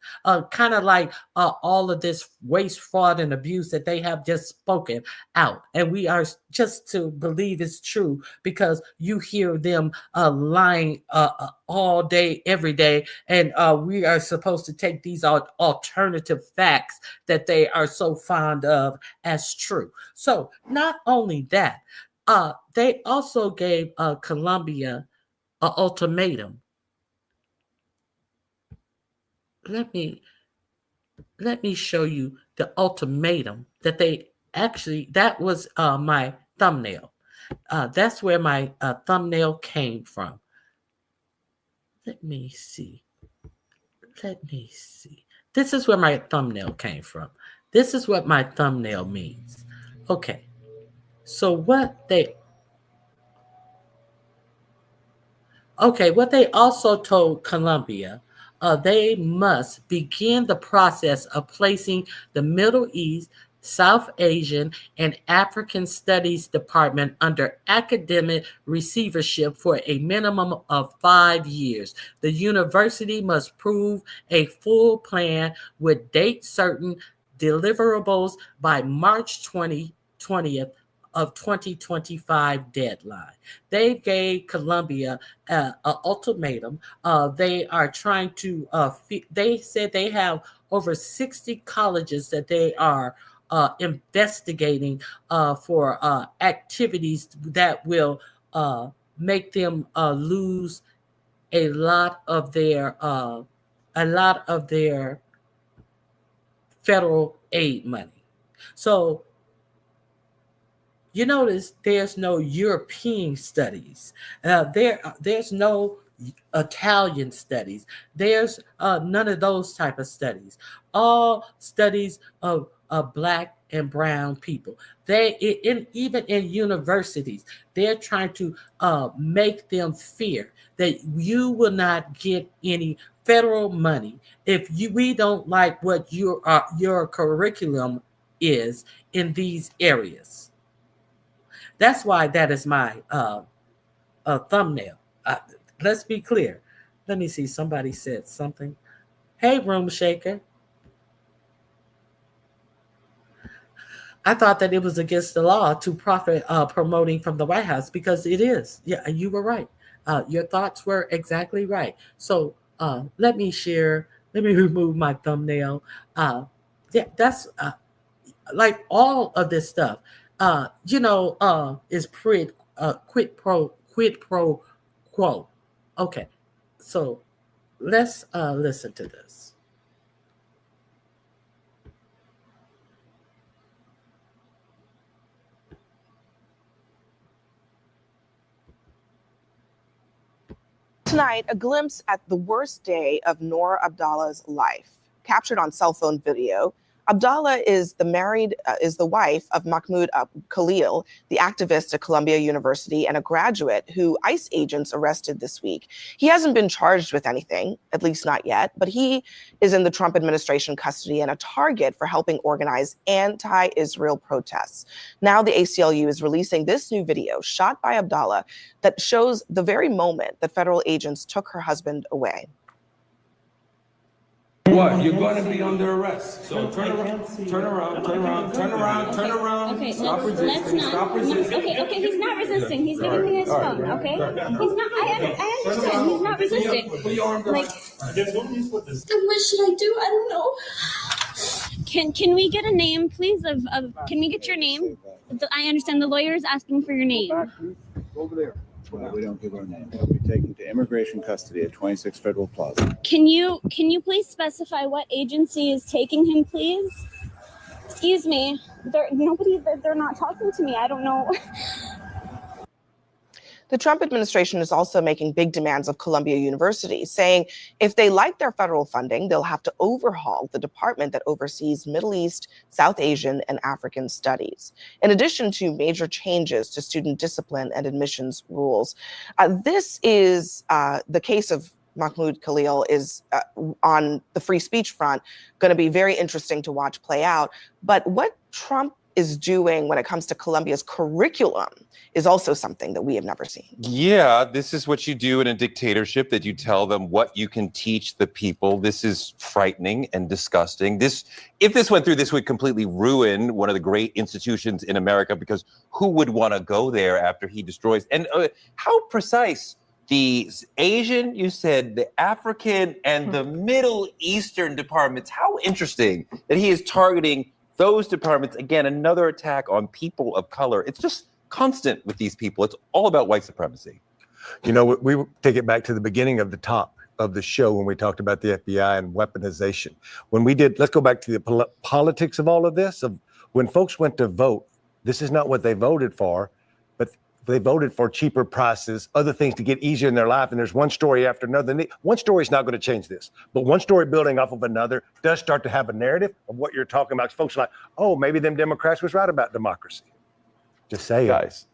kind of like all of this waste, fraud, and abuse that they have just spoken out, and we are just to believe it's true because you hear them lying all day, every day, and we are supposed to take these alternative facts that they are so fond of as true. So not only that, they also gave Colombia an ultimatum. Let me show you the ultimatum that they actually, that was my thumbnail. That's where my thumbnail came from. Let me see. This is where my thumbnail came from. This is what my thumbnail means. Okay. So what they also told Colombia, they must begin the process of placing the Middle East, South Asian, and African Studies Department under academic receivership for a minimum of 5 years. The university must prove a full plan with date certain deliverables by March 20th of 2025 deadline. They gave Colombia an ultimatum. They are trying to, they said they have over 60 colleges that they are investigating for activities that will make them lose a lot of their federal aid money. So you notice there's no European studies. There's no Italian studies. There's none of those type of studies. All studies of Black and brown people. Even in universities, they're trying to make them fear that you will not get any federal money if we don't like what your curriculum is in these areas. That's why that is my thumbnail. Let's be clear. Let me see. Somebody said something. Hey, Room Shaker. I thought that it was against the law to profit promoting from the White House, because it is. Yeah, you were right. Your thoughts were exactly right. So let me share. Let me remove my thumbnail. Yeah, that's like all of this stuff. Is quid pro quo. Okay, so let's listen to this. night, a glimpse at the worst day of Noor Abdallah's life, captured on cell phone video. Abdallah is the wife of Mahmoud Khalil, the activist at Columbia University and a graduate who ICE agents arrested this week. He hasn't been charged with anything, at least not yet, but he is in the Trump administration custody and a target for helping organize anti-Israel protests. Now the ACLU is releasing this new video shot by Abdallah that shows the very moment that federal agents took her husband away. What? You're going to be under arrest. So turn around. Okay, Stop let's resisting. not. Stop resisting. Okay, he's not resisting. He's giving me his phone. Okay, he's not. I understand. He's not resisting. Like, what should I do? I don't know. Can we get a name, please? Of can we get your name? I understand the lawyer is asking for your name. Over there. We don't give our name. He'll be taken to immigration custody at 26 Federal Plaza. Can you please specify what agency is taking him, please? Excuse me. They're not talking to me. I don't know. The Trump administration is also making big demands of Columbia University, saying if they like their federal funding, they'll have to overhaul the department that oversees Middle East, South Asian, and African studies, in addition to major changes to student discipline and admissions rules. This is the case of Mahmoud Khalil is on the free speech front going to be very interesting to watch play out. But what Trump is doing when it comes to Columbia's curriculum is also something that we have never seen. Yeah, this is what you do in a dictatorship, that you tell them what you can teach the people. This is frightening and disgusting. If this went through, this would completely ruin one of the great institutions in America, because who would want to go there after he destroys? And how precise? The Asian, you said, the African and the Middle Eastern departments. How interesting that he is targeting those departments. Again, another attack on people of color. It's just constant with these people. It's all about white supremacy. You know, we take it back to the beginning of the top of the show when we talked about the FBI and weaponization. When we did, let's go back to the politics of all of this. Of when folks went to vote, this is not what they voted for, but they voted for cheaper prices, other things to get easier in their life. And there's one story after another. One story is not going to change this, but one story building off of another does start to have a narrative of what you're talking about. Folks are like, oh, maybe them Democrats was right about democracy. Just say, guys,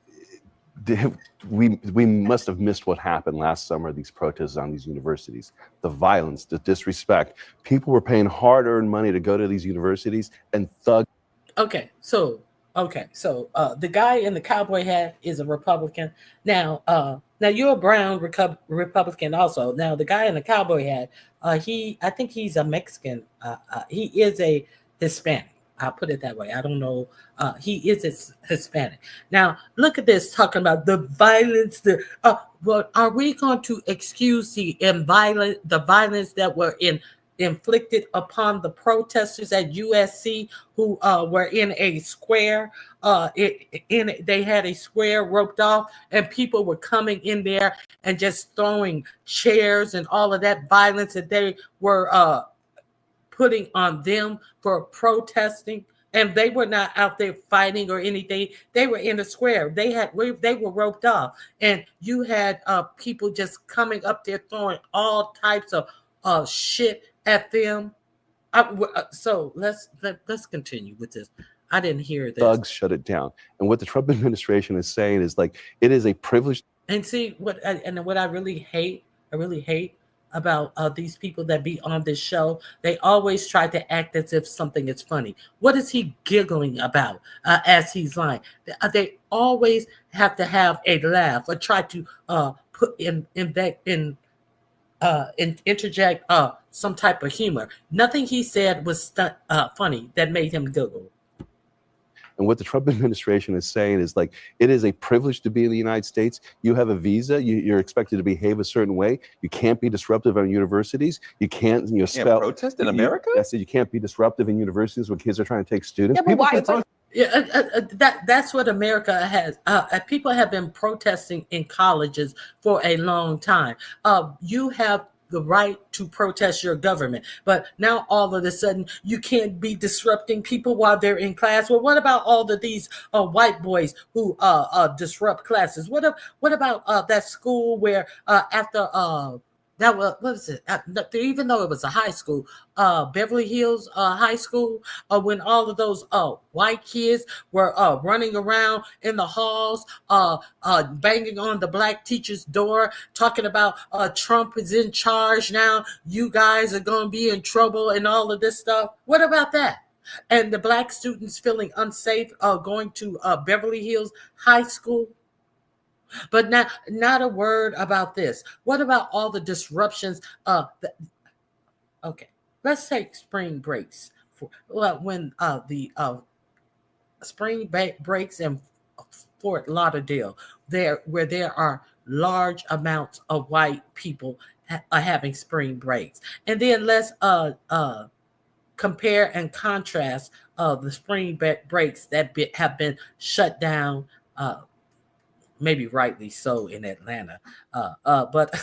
we must have missed what happened last summer, these protests on these universities, the violence, the disrespect. People were paying hard-earned money to go to these universities and thug. Okay, so the guy in the cowboy hat is a Republican. Now you're a brown Republican also. Now the guy in the cowboy hat, I think he's a Mexican. He is a Hispanic. I'll put it that way. I don't know. He is Hispanic. Now look at this, talking about the violence. Well, are we going to excuse the violence that were inflicted upon the protesters at USC who were in a square? They had a square roped off, and people were coming in there and just throwing chairs and all of that violence that they were putting on them for protesting. And they were not out there fighting or anything. They were in the square. They were roped off, and you had people just coming up there throwing all types of shit at them. So let's continue with this. I didn't hear this. Thugs shut it down. And what the Trump administration is saying is, like, it is a privilege. And see what I really hate about these people that be on this show. They always try to act as if something is funny. What is he giggling about as he's lying? They always have to have a laugh or try to interject some type of humor. Nothing he said was funny that made him giggle. And what the Trump administration is saying is, like, it is a privilege to be in the United States. You have a visa. You're expected to behave a certain way. You can't be disruptive on universities. You can't protest in America? I said you can't be disruptive in universities when kids are trying to take students. Yeah, but that's what America has. People have been protesting in colleges for a long time. You have the right to protest your government. But now all of a sudden you can't be disrupting people while they're in class. Well, what about all of these white boys who disrupt classes? What about that school where after that was, what was it? Even though it was a high school, Beverly Hills High School, when all of those white kids were running around in the halls, banging on the black teacher's door, talking about Trump is in charge now. You guys are going to be in trouble and all of this stuff. What about that? And the black students feeling unsafe going to Beverly Hills High School. But not a word about this. What about all the disruptions? Okay, let's take spring breaks. When the spring breaks in Fort Lauderdale, where there are large amounts of white people having spring breaks, and then let's compare and contrast the spring breaks that have been shut down. Maybe rightly so in Atlanta, but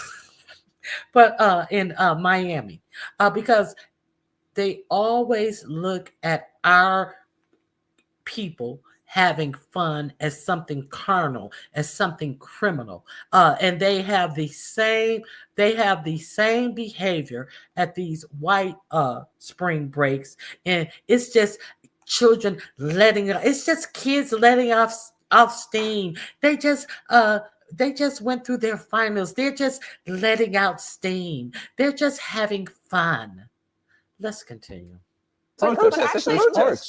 but in Miami, because they always look at our people having fun as something carnal, as something criminal, and they have the same behavior at these white spring breaks, and it's just children it's just kids letting off steam. They just went through their finals. They're just letting out steam. They're just having fun. Let's continue. Protest.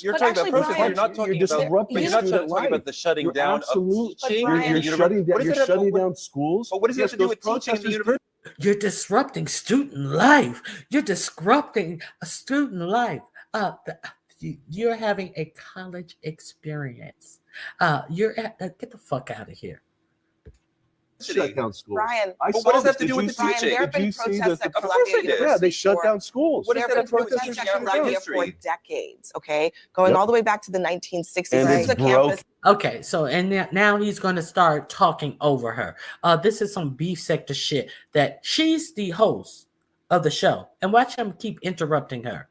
You're talking about protest. Brian, You're not talking you're about. disrupting You're not student talking about life. the shutting You're down absolute- of teaching. You're shutting down. You're shutting down schools. But what does it have to do with teaching in the university? You're disrupting student life. You're disrupting a student life. You're having a college experience. Get the fuck out of here. Shut down schools. Brian, I but saw what does that this. have to do Did with you the see- teaching? There have Did been you see protests that? at Columbia University. Yeah, they shut down schools. What does that have to do with protests teaching at in Columbia for history? decades, okay? Going Yep. all the way back to the 1960s. And This it's is a campus. Okay, so and now he's going to start talking over her. This is some beef sector shit that she's the host of the show, and watch him keep interrupting her.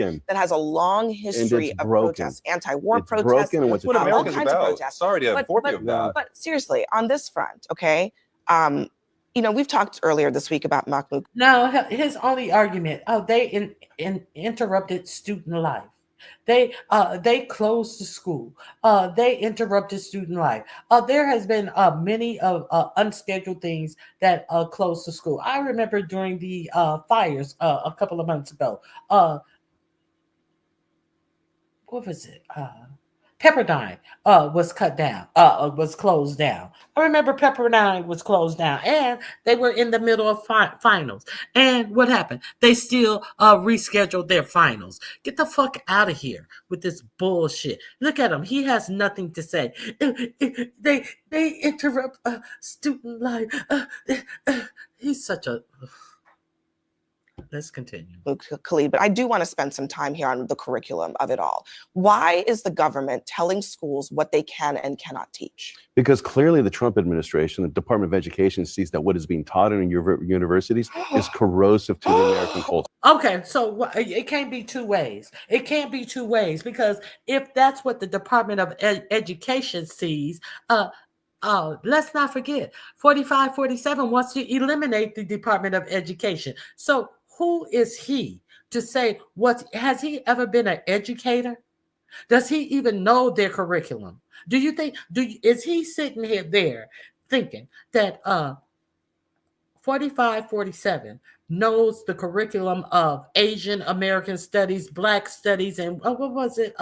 That has a long history of broken. protests, anti-war It's protests. broken and what's That's what all America's kinds of about. protests. Sorry to But- inform you but- of that. But seriously, on this front, okay, we've talked earlier this week about Mahmoud. No, his only argument, they interrupted student life. They closed the school. They interrupted student life. There has been many of unscheduled things that closed the school. I remember during the fires a couple of months ago. What was it? Pepperdine was cut down, was closed down. I remember Pepperdine was closed down, and they were in the middle of finals. And what happened? They still rescheduled their finals. Get the fuck out of here with this bullshit. Look at him; he has nothing to say. They interrupt student life. He's such a. Let's continue. Khalid, but I do want to spend some time here on the curriculum of it all. Why is the government telling schools what they can and cannot teach? Because clearly the Trump administration, the Department of Education, sees that what is being taught in universities is corrosive to the American culture. Okay, so it can't be two ways. It can't be two ways, because if that's what the Department of Education sees, let's not forget 4547 wants to eliminate the Department of Education. So who is he to say has he ever been an educator? Does he even know their curriculum? Do you think is he sitting here there thinking that 4547 knows the curriculum of Asian American studies, Black studies, and what was it?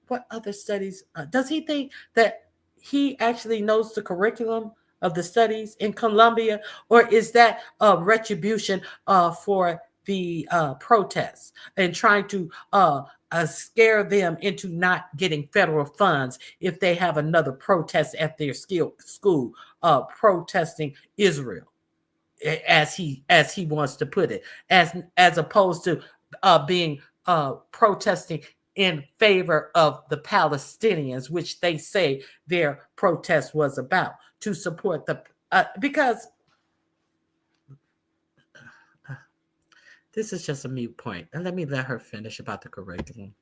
What other studies? Does he think that he actually knows the curriculum of the studies in Columbia, or is that a retribution for the protests and trying to scare them into not getting federal funds if they have another protest at their school, protesting Israel, as he wants to put it, as opposed to being protesting in favor of the Palestinians, which they say their protest was about, to support the because This is just a mute point. And let her finish about the curriculum.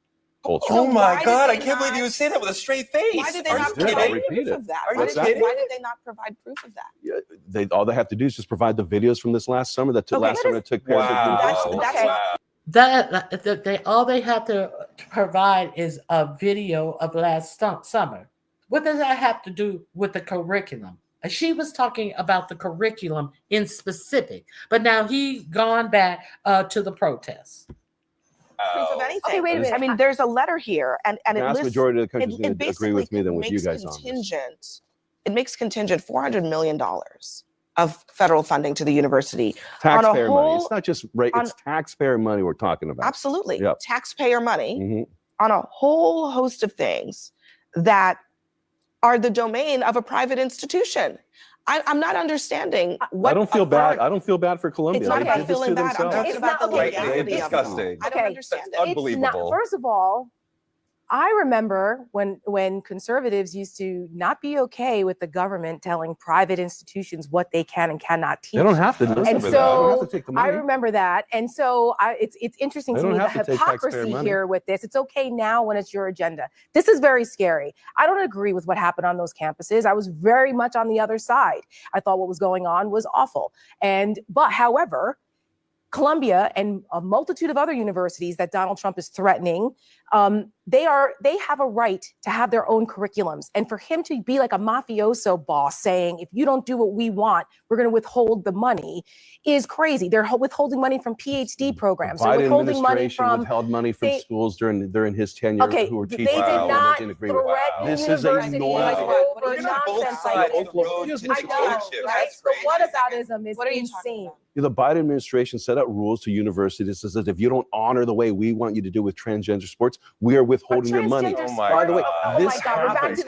Oh my God! I can't believe you would say that with a straight face. Why did they Are not you provide kidding? proof of that? Are you Why kidding? did they not provide proof of that? Yeah, all they have to do is just provide the videos from this last summer that took Okay, last summer that took place at university. All they have to provide is a video of last summer. What does that have to do with the curriculum? She was talking about the curriculum in specific, but now he gone back to the protests. Proof of anything. Okay, wait a minute. I mean, there's a letter here, and The it vast lists. majority of the country's going to agree basically with me than with you makes guys on this. contingent. It makes contingent $400 million of federal funding to the university on a Taxpayer money. whole. It's not just it's taxpayer money we're talking about. Absolutely, Yep. taxpayer money Mhm. on a whole host of things that are the domain of a private institution. I'm not understanding what. I don't feel bad. I don't feel bad for Columbia. It's not They about did this feeling to bad. I'm themselves. talking about the legality of it. Disgusting. I don't understand it. Unbelievable. First of all, I remember when conservatives used to not be okay with the government telling private institutions what they can and cannot teach. They don't have to. And They don't so have to take the I money. remember that. And so it's interesting They to me don't the have to take taxpayer hypocrisy money. here with this. It's okay now when it's your agenda. This is very scary. I don't agree with what happened on those campuses. I was very much on the other side. I thought what was going on was awful. But however, Columbia and a multitude of other universities that Donald Trump is threatening, they have a right to have their own curriculums. And for him to be like a mafioso boss saying, if you don't do what we want, we're going to withhold the money is crazy. They're withholding money from PhD programs. They're Biden withholding money administration from withheld money from they- schools during his tenure Okay, who were they teaching. did and not didn't agree with threaten This is a universities normal. over nonsense like this. I know, right? So whataboutism is insane. The Biden administration set out rules to universities that says if you don't honor the way we want you to do with transgender sports, we are withholding your money. By the way, this happens.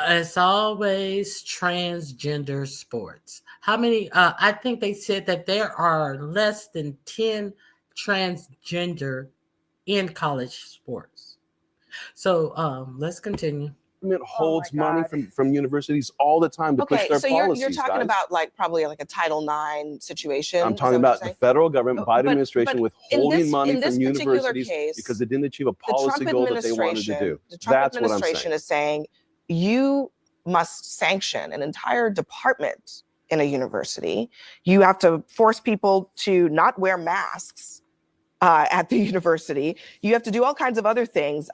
It's always transgender sports. How many? I think they said that there are less than 10 transgender in college sports. So let's continue. Holds money from universities all the time to push Okay, their so policies. you're talking guys. about probably like a Title IX situation. I'm Is talking that what about you're the federal government, Biden but administration in withholding this- money in this from particular universities case, because they didn't achieve a the Trump policy goal that they wanted to do. The Trump That's what I'm administration saying. is saying you must sanction an entire department in a university. You have to force people to not wear masks at the university. You have to do all kinds of other things.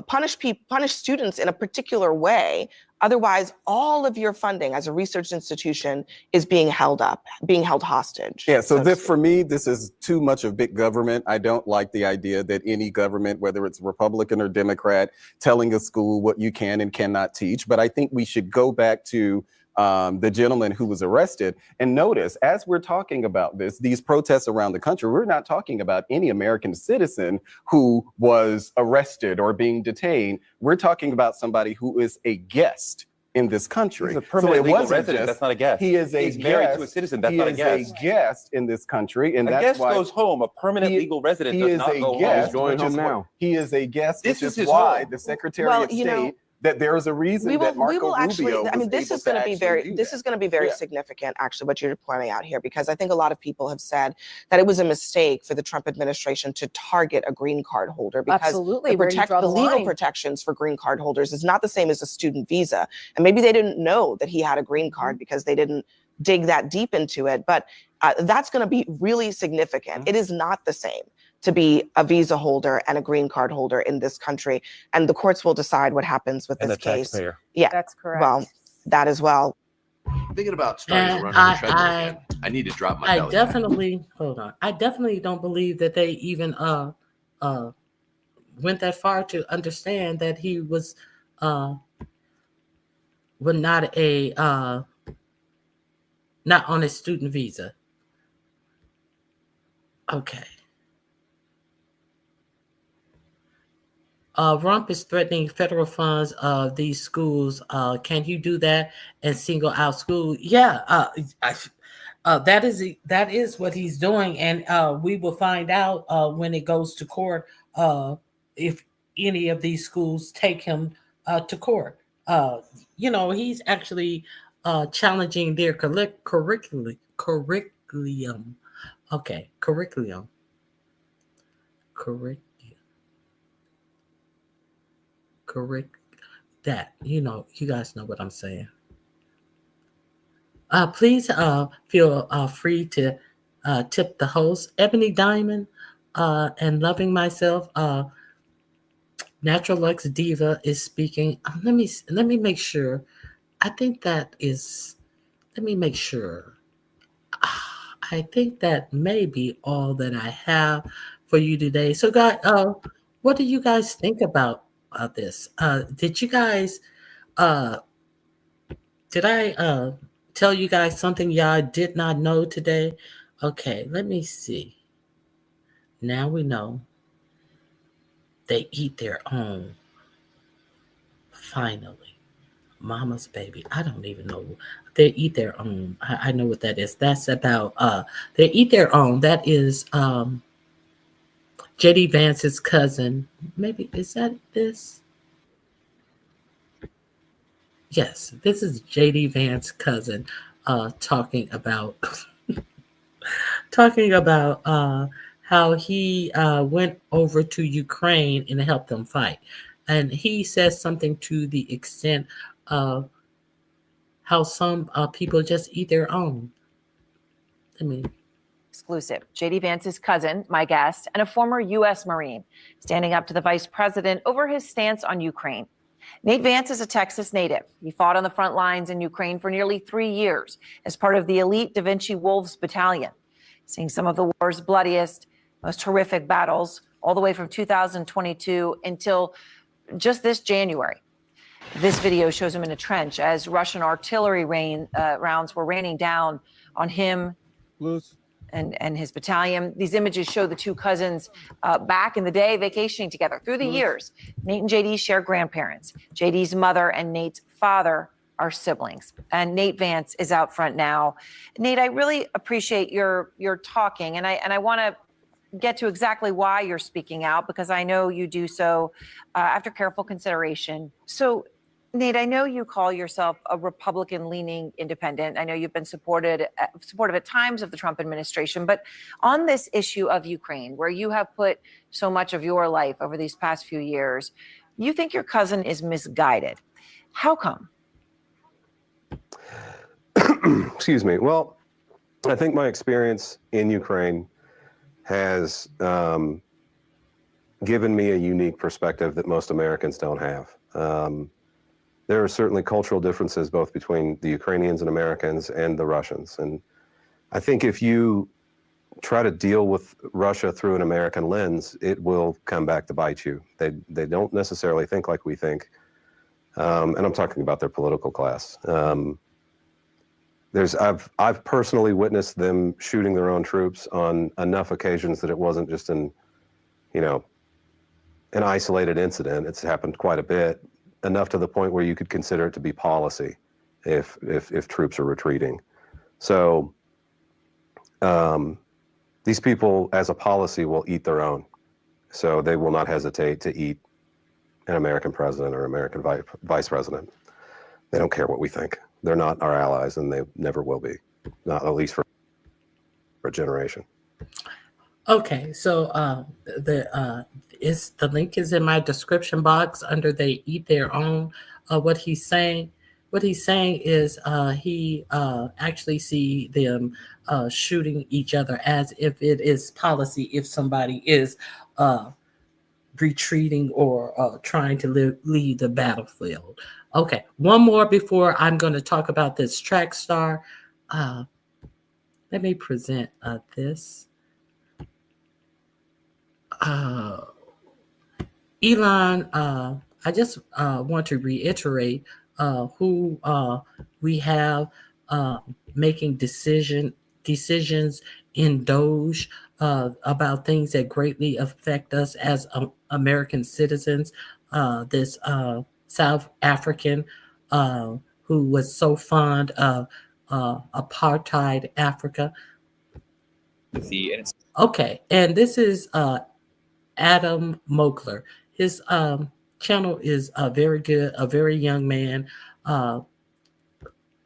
Punish students in a particular way. Otherwise, all of your funding as a research institution is being held hostage. Yeah, so for me, this is too much of big government. I don't like the idea that any government, whether it's Republican or Democrat, telling a school what you can and cannot teach. But I think we should go back to the gentleman who was arrested. And notice, as we're talking about these protests around the country, we're not talking about any American citizen who was arrested or being detained. We're talking about somebody who is a guest in this country. He's a permanent legal resident. just- That's not a guest. He is a He's guest. married to a citizen. That's not a guest. He is a guest in this country, and A that's guest why goes home. A permanent legal resident he does is not a go home. guest, He's going which home is now. why- He is a guest, This which is is his why home. the Secretary Well, of you know, State that there is a reason that Marco Rubio this is going to be very Yeah. significant, actually, what you're pointing out here, because I think a lot of people have said that it was a mistake for the Trump administration to target a green card holder because Absolutely, where do you draw the the legal line? protections for green card holders is not the same as a student visa. And maybe they didn't know that he had a green card because they didn't dig that deep into it. But that's going to be really significant. It is not the same to be a visa holder and a green card holder in this country. And the courts will decide what happens with And this a case. taxpayer. Yeah, that's correct. Well, that as well. I'm thinking about starting to And run on the treadmill again. I need to drop my I belly fat. definitely hold on. I definitely don't believe that they even went that far to understand that he was not on a student visa. Okay. Rump is threatening federal funds of these schools. Can you do that and single out school? Yeah, that is what he's doing, and we will find out when it goes to court if any of these schools take him to court. He's actually challenging their curriculum Okay, curriculum. Correct. That, you guys know what I'm saying. Please feel free to tip the host, Ebony Diamond, and Loving Myself. Natural Lux Diva is speaking. Let me make sure. I think that is. Let me make sure. I think that may be all that I have for you today. So, guys, what do you guys think about this? Did you guys? Did I tell you guys something y'all did not know today? Okay, let me see. Now we know they eat their own. Finally, mama's baby. I don't even know. They eat their own. I know what that is. That's about they eat their own. That is JD Vance's cousin. Maybe is that this? Yes, this is JD Vance's cousin talking about talking about how he went over to Ukraine and helped them fight. And he says something to the extent of how some people just eat their own. Exclusive. JD Vance's cousin, my guest, and a former U.S. Marine, standing up to the vice president over his stance on Ukraine. Nate Vance is a Texas native. He fought on the front lines in Ukraine for nearly 3 years as part of the elite Da Vinci Wolves Battalion, seeing some of the war's bloodiest, most horrific battles all the way from 2022 until just this January. This video shows him in a trench as Russian artillery rounds were raining down on him and his battalion. These images show the two cousins back in the day vacationing together. Through the years, Nate and JD share grandparents. JD's mother and Nate's father are siblings. And Nate Vance is out front now. Nate, I really appreciate your talking, and I want to get to exactly why you're speaking out, because I know you do so after careful consideration. So, Nate, I know you call yourself a Republican-leaning independent. I know you've been supportive at times of the Trump administration, but on this issue of Ukraine, where you have put so much of your life over these past few years, you think your cousin is misguided. How come? Excuse me. Well, I think my experience in Ukraine has given me a unique perspective that most Americans don't have. There are certainly cultural differences both between the Ukrainians and Americans and the Russians. And I think if you try to deal with Russia through an American lens, it will come back to bite you. They don't necessarily think like we think. And I'm talking about their political class. I've personally witnessed them shooting their own troops on enough occasions that it wasn't just an isolated incident. It's happened quite a bit, enough to the point where you could consider it to be policy if troops are retreating. So these people, as a policy, will eat their own. So they will not hesitate to eat an American president or American vice president. They don't care what we think. They're not our allies, and they never will be, not at least for a generation. Okay, so the link is in my description box under "They Eat Their Own." What he's saying is he actually see them shooting each other as if it is policy if somebody is retreating or trying to leave the battlefield. Okay, one more before I'm going to talk about this track star. Let me present this. Elon, I just want to reiterate who we have making decisions in Doge about things that greatly affect us as American citizens. This South African who was so fond of apartheid Africa. Okay, and this is Adam Mokler. His channel is very good, a very young man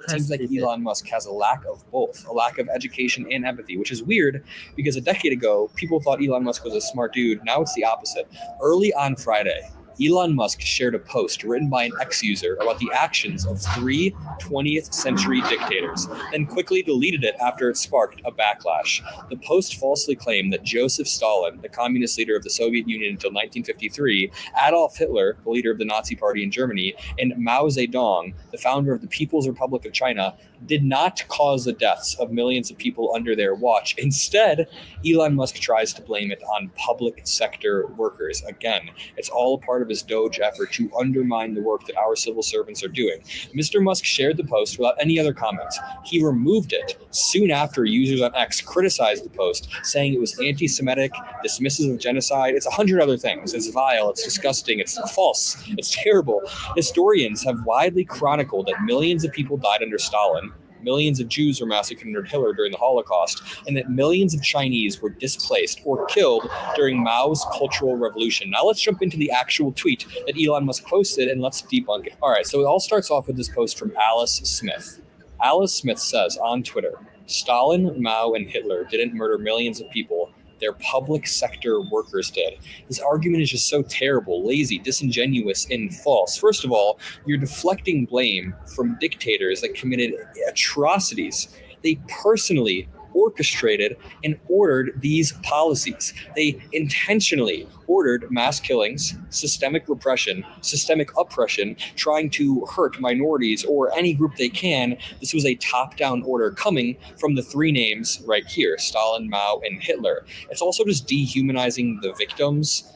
It seems like Elon Musk has a lack of both, a lack of education and empathy, which is weird because a decade ago, people thought Elon Musk was a smart dude. Now it's the opposite. Early on Friday, Elon Musk shared a post written by an ex-user about the actions of 3 20th century dictators, then quickly deleted it after it sparked a backlash. The post falsely claimed that Joseph Stalin, the communist leader of the Soviet Union until 1953, Adolf Hitler, the leader of the Nazi Party in Germany, and Mao Zedong, the founder of the People's Republic of China, did not cause the deaths of millions of people under their watch. Instead, Elon Musk tries to blame it on public sector workers. Again, it's all a part of his Doge effort to undermine the work that our civil servants are doing. Mr. Musk shared the post without any other comments. He removed it soon after users on X criticized the post, saying it was anti-Semitic, dismissive of genocide. It's 100 other things. It's vile, it's disgusting, it's false, it's terrible. Historians have widely chronicled that millions of people died under Stalin, millions of Jews were massacred under Hitler during the Holocaust, and that millions of Chinese were displaced or killed during Mao's Cultural Revolution. Now let's jump into the actual tweet that Elon Musk posted and let's debunk it. All right, so it all starts off with this post from Alice Smith. Alice Smith says on Twitter, Stalin, Mao, and Hitler didn't murder millions of people. Their public sector workers did. This argument is just so terrible, lazy, disingenuous, and false. First of all, you're deflecting blame from dictators that committed atrocities. They personally orchestrated and ordered these policies. They intentionally ordered mass killings, systemic repression, systemic oppression, trying to hurt minorities or any group they can. This was a top-down order coming from the 3 names right here, Stalin, Mao, and Hitler. It's also just dehumanizing the victims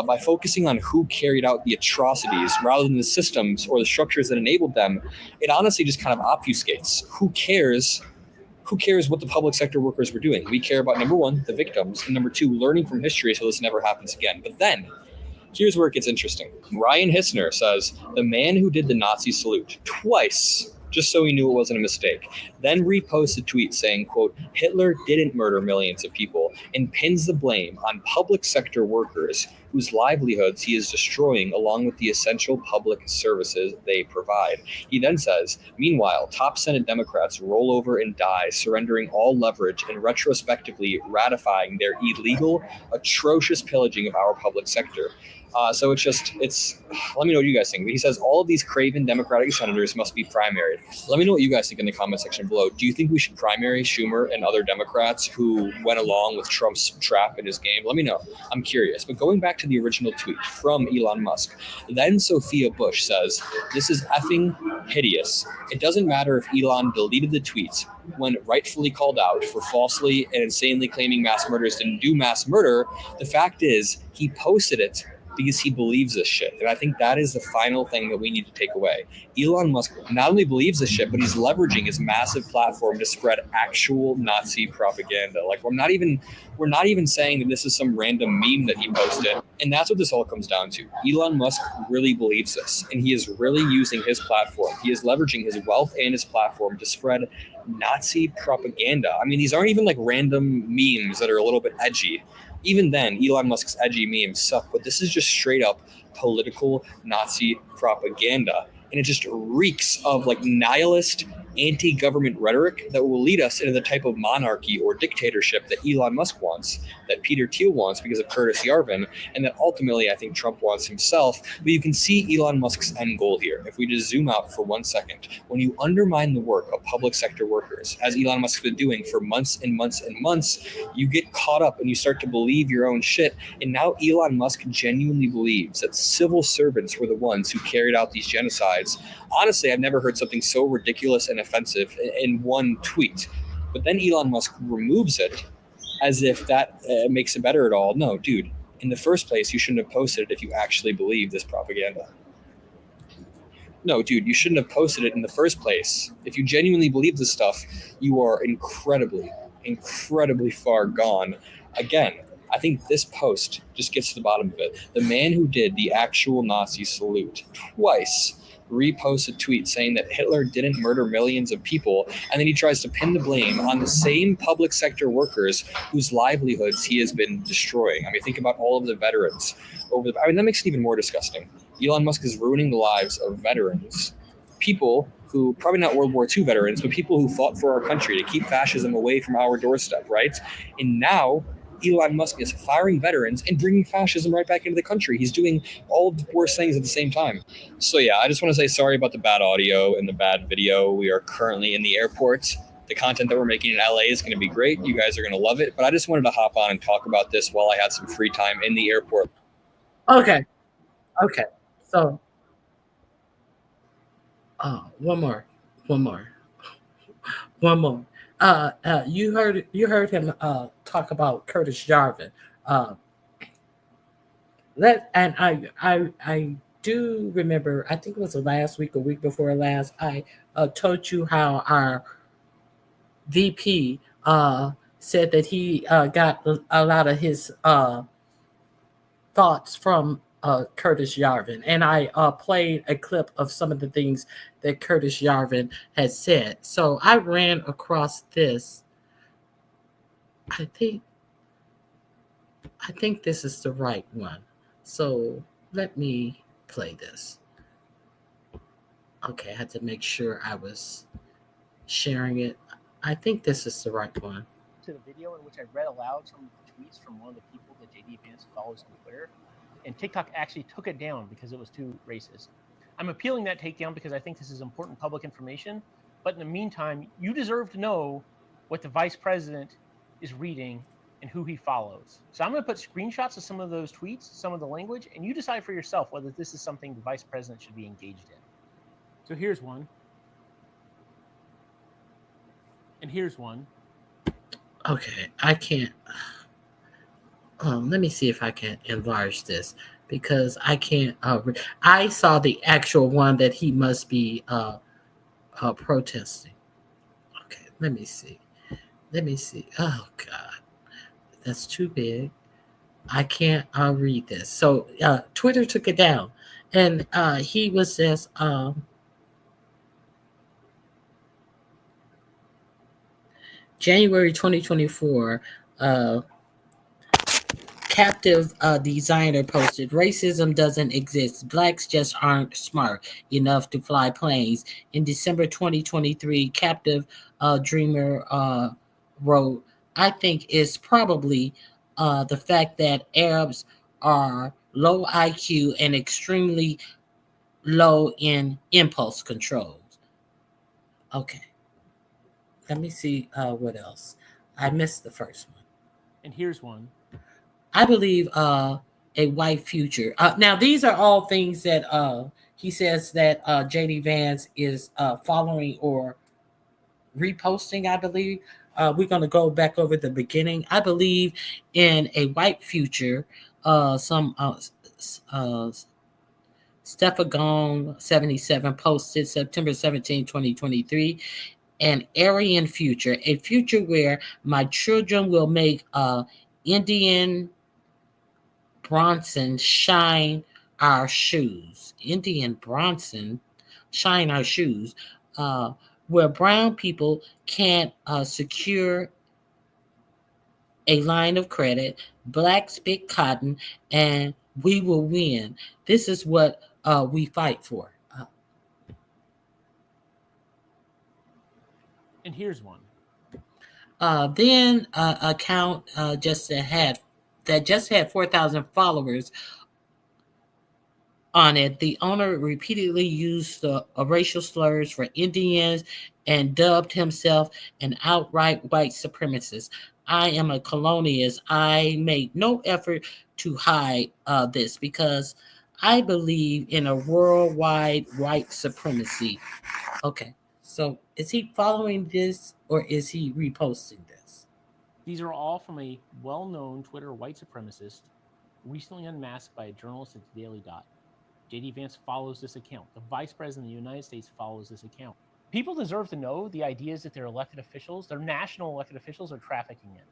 by focusing on who carried out the atrocities rather than the systems or the structures that enabled them. It honestly just kind of obfuscates. Who cares what the public sector workers were doing? We care about, number 1, the victims, and number 2, learning from history so this never happens again. But then, here's where it gets interesting. Ryan Hissner says, the man who did the Nazi salute twice, just so he knew it wasn't a mistake, then reposts a tweet saying, quote, Hitler didn't murder millions of people, and pins the blame on public sector workers whose livelihoods he is destroying along with the essential public services they provide. He then says, meanwhile, top Senate Democrats roll over and die, surrendering all leverage and retrospectively ratifying their illegal, atrocious pillaging of our public sector. So let me know what you guys think. He says all of these craven Democratic senators must be primaried. Let me know what you guys think in the comment section below. Do you think we should primary Schumer and other Democrats who went along with Trump's trap in his game? Let me know. I'm curious. But going back to the original tweet from Elon Musk, then Sophia Bush says, this is effing hideous. It doesn't matter if Elon deleted the tweets when rightfully called out for falsely and insanely claiming mass murderers didn't do mass murder. The fact is, he posted it because he believes this shit. And I think that is the final thing that we need to take away. Elon Musk not only believes this shit, but he's leveraging his massive platform to spread actual Nazi propaganda. Like we're not even saying that this is some random meme that he posted. And that's what this all comes down to. Elon Musk really believes this, and he is really using his platform. He is leveraging his wealth and his platform to spread Nazi propaganda. I mean, these aren't even like random memes that are a little bit edgy. Even then, Elon Musk's edgy memes suck, but this is just straight up political Nazi propaganda. And it just reeks of like nihilist anti-government rhetoric that will lead us into the type of monarchy or dictatorship that Elon Musk wants, that Peter Thiel wants because of Curtis Yarvin, and that ultimately I think Trump wants himself. But you can see Elon Musk's end goal here. If we just zoom out for 1 second, when you undermine the work of public sector workers, as Elon Musk's been doing for months and months and months, you get caught up and you start to believe your own shit. And now Elon Musk genuinely believes that civil servants were the ones who carried out these genocides. Honestly, I've never heard something so ridiculous and offensive in one tweet. But then Elon Musk removes it as if that makes it better at all. No, dude, in the first place, you shouldn't have posted it if you actually believe this propaganda. No, dude, you shouldn't have posted it in the first place. If you genuinely believe this stuff, you are incredibly, incredibly far gone. Again, I think this post just gets to the bottom of it. The man who did the actual Nazi salute twice reposts a tweet saying that Hitler didn't murder millions of people, and then he tries to pin the blame on the same public sector workers whose livelihoods he has been destroying. I mean, think about all of the veterans. That makes it even more disgusting. Elon Musk is ruining the lives of veterans, people who, probably not World War II veterans, but people who fought for our country to keep fascism away from our doorstep, right? And now Elon Musk is firing veterans and bringing fascism right back into the country. He's doing all of the worst things at the same time. So yeah, I just want to say sorry about the bad audio and the bad video. We are currently in the airport. The content that we're making in LA is going to be great. You guys are going to love it. But I just wanted to hop on and talk about this while I had some free time in the airport. Okay. So, one more. You heard him talk about Curtis Jarvin. I do remember. I think it was the last week or week before last. I told you how our VP said that he got a lot of his thoughts from Curtis Yarvin, and I played a clip of some of the things that Curtis Yarvin had said. So I ran across this. I think this is the right one. So let me play this. Okay, I had to make sure I was sharing it. I think this is the right one. To the video in which I read aloud some of the tweets from one of the people that JD Vance follows on Twitter, and TikTok actually took it down because it was too racist. I'm appealing that takedown because I think this is important public information, but in the meantime, you deserve to know what the vice president is reading and who he follows. So I'm going to put screenshots of some of those tweets, some of the language, and you decide for yourself whether this is something the vice president should be engaged in. So here's one. And here's one. Okay, I can't. Let me see if I can enlarge this because I can't. I saw the actual one that he must be protesting. Okay, let me see. Oh God, that's too big. I can't read this. So Twitter took it down, and he was just. January 2024, Captive Designer posted, "Racism doesn't exist. Blacks just aren't smart enough to fly planes." In December 2023, Captive Dreamer wrote, "I think it's probably the fact that Arabs are low IQ and extremely low in impulse controls." Okay. Let me see what else. I missed the first one. And here's one. I believe a white future. Now, these are all things that he says that JD Vance is following or reposting, I believe. We're going to go back over the beginning. I believe in a white future. Stephagong 77 posted September 17, 2023. An Aryan future, a future where my children will make Indian Bronson shine our shoes. Indian Bronson shine our shoes. Where brown people can't secure a line of credit, blacks pick cotton, and we will win. This is what we fight for. And here's one. Then account just had 4,000 followers on it. The owner repeatedly used racial slurs for Indians and dubbed himself an outright white supremacist. "I am a colonialist. I make no effort to hide this because I believe in a worldwide white supremacy." Okay. So is he following this or is he reposting this? These are all from a well-known Twitter white supremacist, recently unmasked by a journalist at the Daily Dot. JD Vance follows this account. The vice president of the United States follows this account. People deserve to know the ideas that their elected officials, their national elected officials, are trafficking in.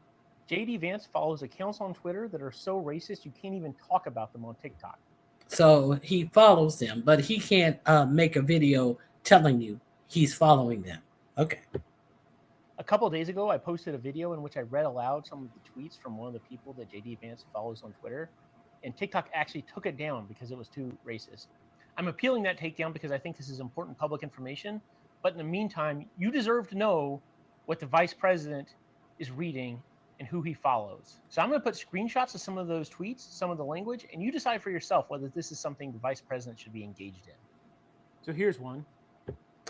JD Vance follows accounts on Twitter that are so racist you can't even talk about them on TikTok. So he follows them, but he can't make a video telling you he's following them. Okay. A couple of days ago, I posted a video in which I read aloud some of the tweets from one of the people that JD Vance follows on Twitter, and TikTok actually took it down because it was too racist. I'm appealing that takedown because I think this is important public information, But in the meantime, you deserve to know what the vice president is reading and who he follows. So I'm going to put screenshots of some of those tweets, some of the language, and you decide for yourself whether this is something the vice president should be engaged in. So here's one.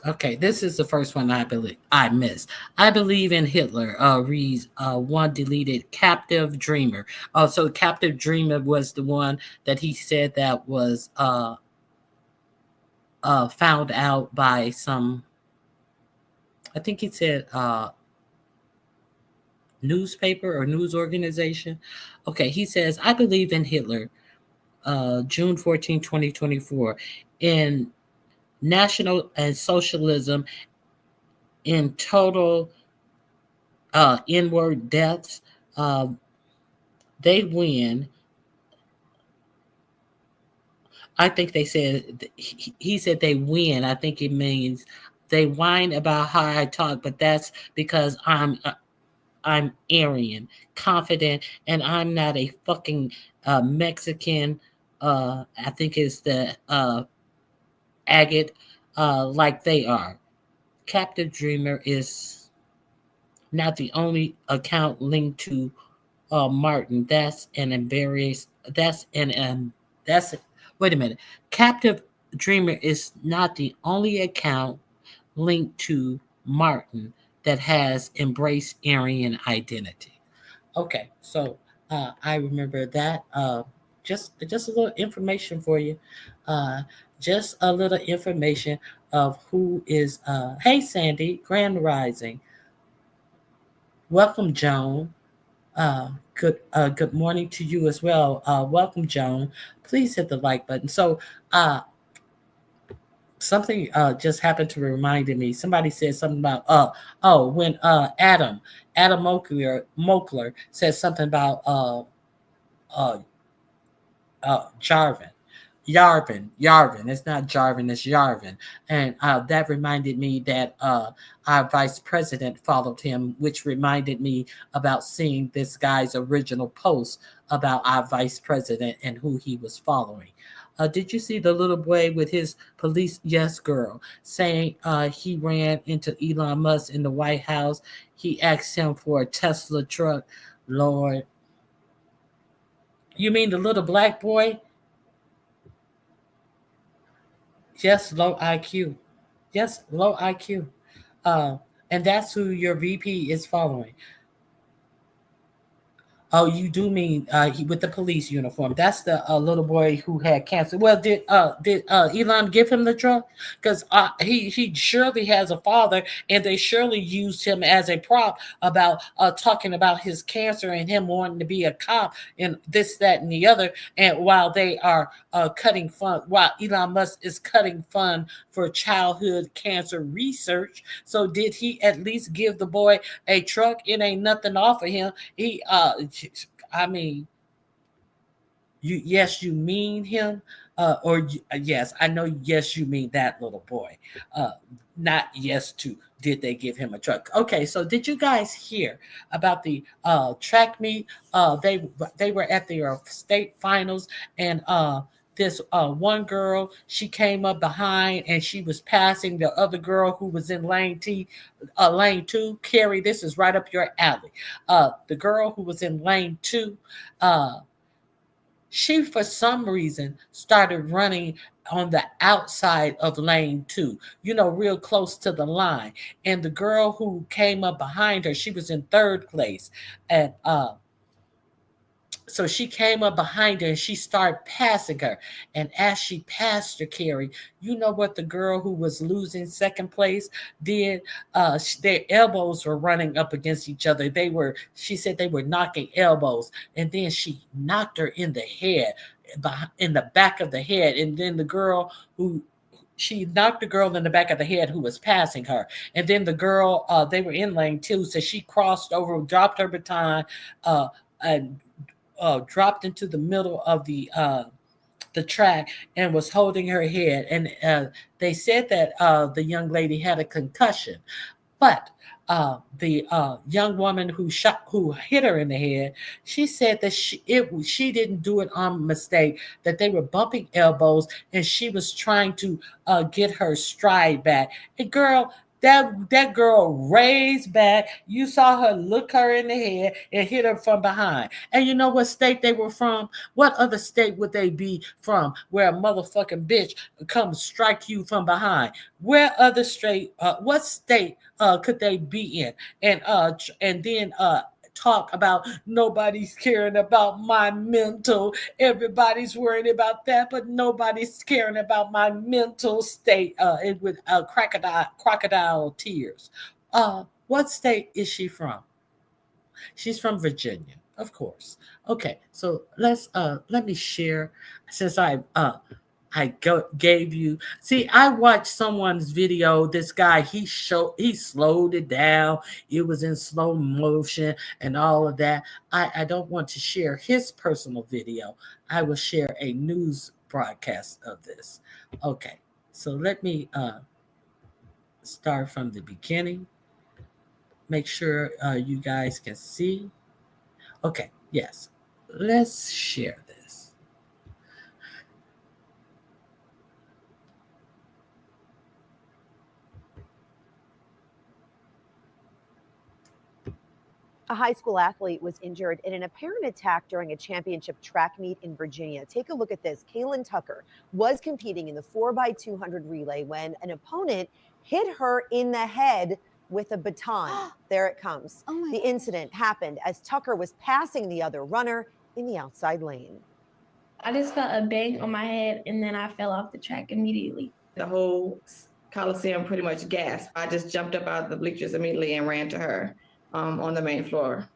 Okay, this is the first one I missed. I believe in Hitler. Reads one deleted captive dreamer. So captive dreamer was the one that he said that was found out by some. I think he said newspaper or news organization. Okay, he says I believe in Hitler. June 14, 2024, in national and socialism, in total inward deaths, they win. I think they said, he said they win. I think it means they whine about how I talk, but that's because I'm Aryan, confident, and I'm not a fucking Mexican. I think it's the agate like they are. Captive Dreamer is not the only account linked to Martin. That's an embarrassed. That's wait a minute. Captive Dreamer is not the only account linked to Martin that has embraced Aryan identity. Okay, so I remember that. Just a little information for you. Just a little information of who is. Hey, Sandy, Grand Rising. Welcome, Joan. Good morning to you as well. Welcome, Joan. Please hit the like button. So, something just happened to remind me. Somebody said something about when Adam Mokler said something about Yarvin. It's not Jarvin, it's Yarvin. And that reminded me that our vice president followed him, which reminded me about seeing this guy's original post about our vice president and who he was following. Did you see the little boy with his police yes girl saying he ran into Elon Musk in the White House? He asked him for a Tesla truck. Lord. You mean the little black boy? Yes, low IQ. Yes, low IQ. And that's who your VP is following. Oh, you do mean he with the police uniform? That's the little boy who had cancer. Well, did Elon give him the truck? Because he surely has a father, and they surely used him as a prop about talking about his cancer and him wanting to be a cop and this, that, and the other. And while they are cutting fund, while Elon Musk is cutting fund for childhood cancer research, so did he at least give the boy a truck? It ain't nothing off of him. He I mean, you mean him, yes, I know. Yes, you mean that little boy, not yes to did they give him a truck? Okay, so did you guys hear about the track meet? They were at their state finals, and this one girl, she came up behind and she was passing the other girl who was in lane 2. Carrie, this is right up your alley. The girl who was in lane 2, she for some reason started running on the outside of lane 2, real close to the line. And the girl who came up behind her, she was in third place. And so she came up behind her and she started passing her. And as she passed her, Carrie, you know what the girl who was losing second place did? Their elbows were running up against each other. She said they were knocking elbows. And then she knocked her in the head, in the back of the head. And then she knocked the girl in the back of the head who was passing her. And then the girl, they were in lane 2. So she crossed over, dropped her baton, and dropped into the middle of the track and was holding her head. And they said that the young lady had a concussion. But the young woman who hit her in the head, she said that she didn't do it on mistake, that they were bumping elbows and she was trying to get her stride back. And girl, that girl raised back. You saw her look her in the head and hit her from behind. And you know what state they were from? What other state would they be from where a motherfucking bitch comes strike you from behind? Where other state? What state could they be in? And then talk about nobody's caring about my mental. Everybody's worried about that, but nobody's caring about my mental state. And with crocodile tears. What state is she from? She's from Virginia, of course. Okay, so let me share, since gave you. See, I watched someone's video. This guy, he slowed it down. It was in slow motion and all of that. I don't want to share his personal video. I will share a news broadcast of this. Okay, so let me start from the beginning. Make sure you guys can see. Okay, yes. Let's share this. A high school athlete was injured in an apparent attack during a championship track meet in Virginia. Take a look at this. Kaylin Tucker was competing in the 4x200 relay when an opponent hit her in the head with a baton. There it comes. The incident happened as Tucker was passing the other runner in the outside lane. I just felt a bang on my head and then I fell off the track immediately. The whole Coliseum pretty much gasped. I just jumped up out of the bleachers immediately and ran to her on the main floor.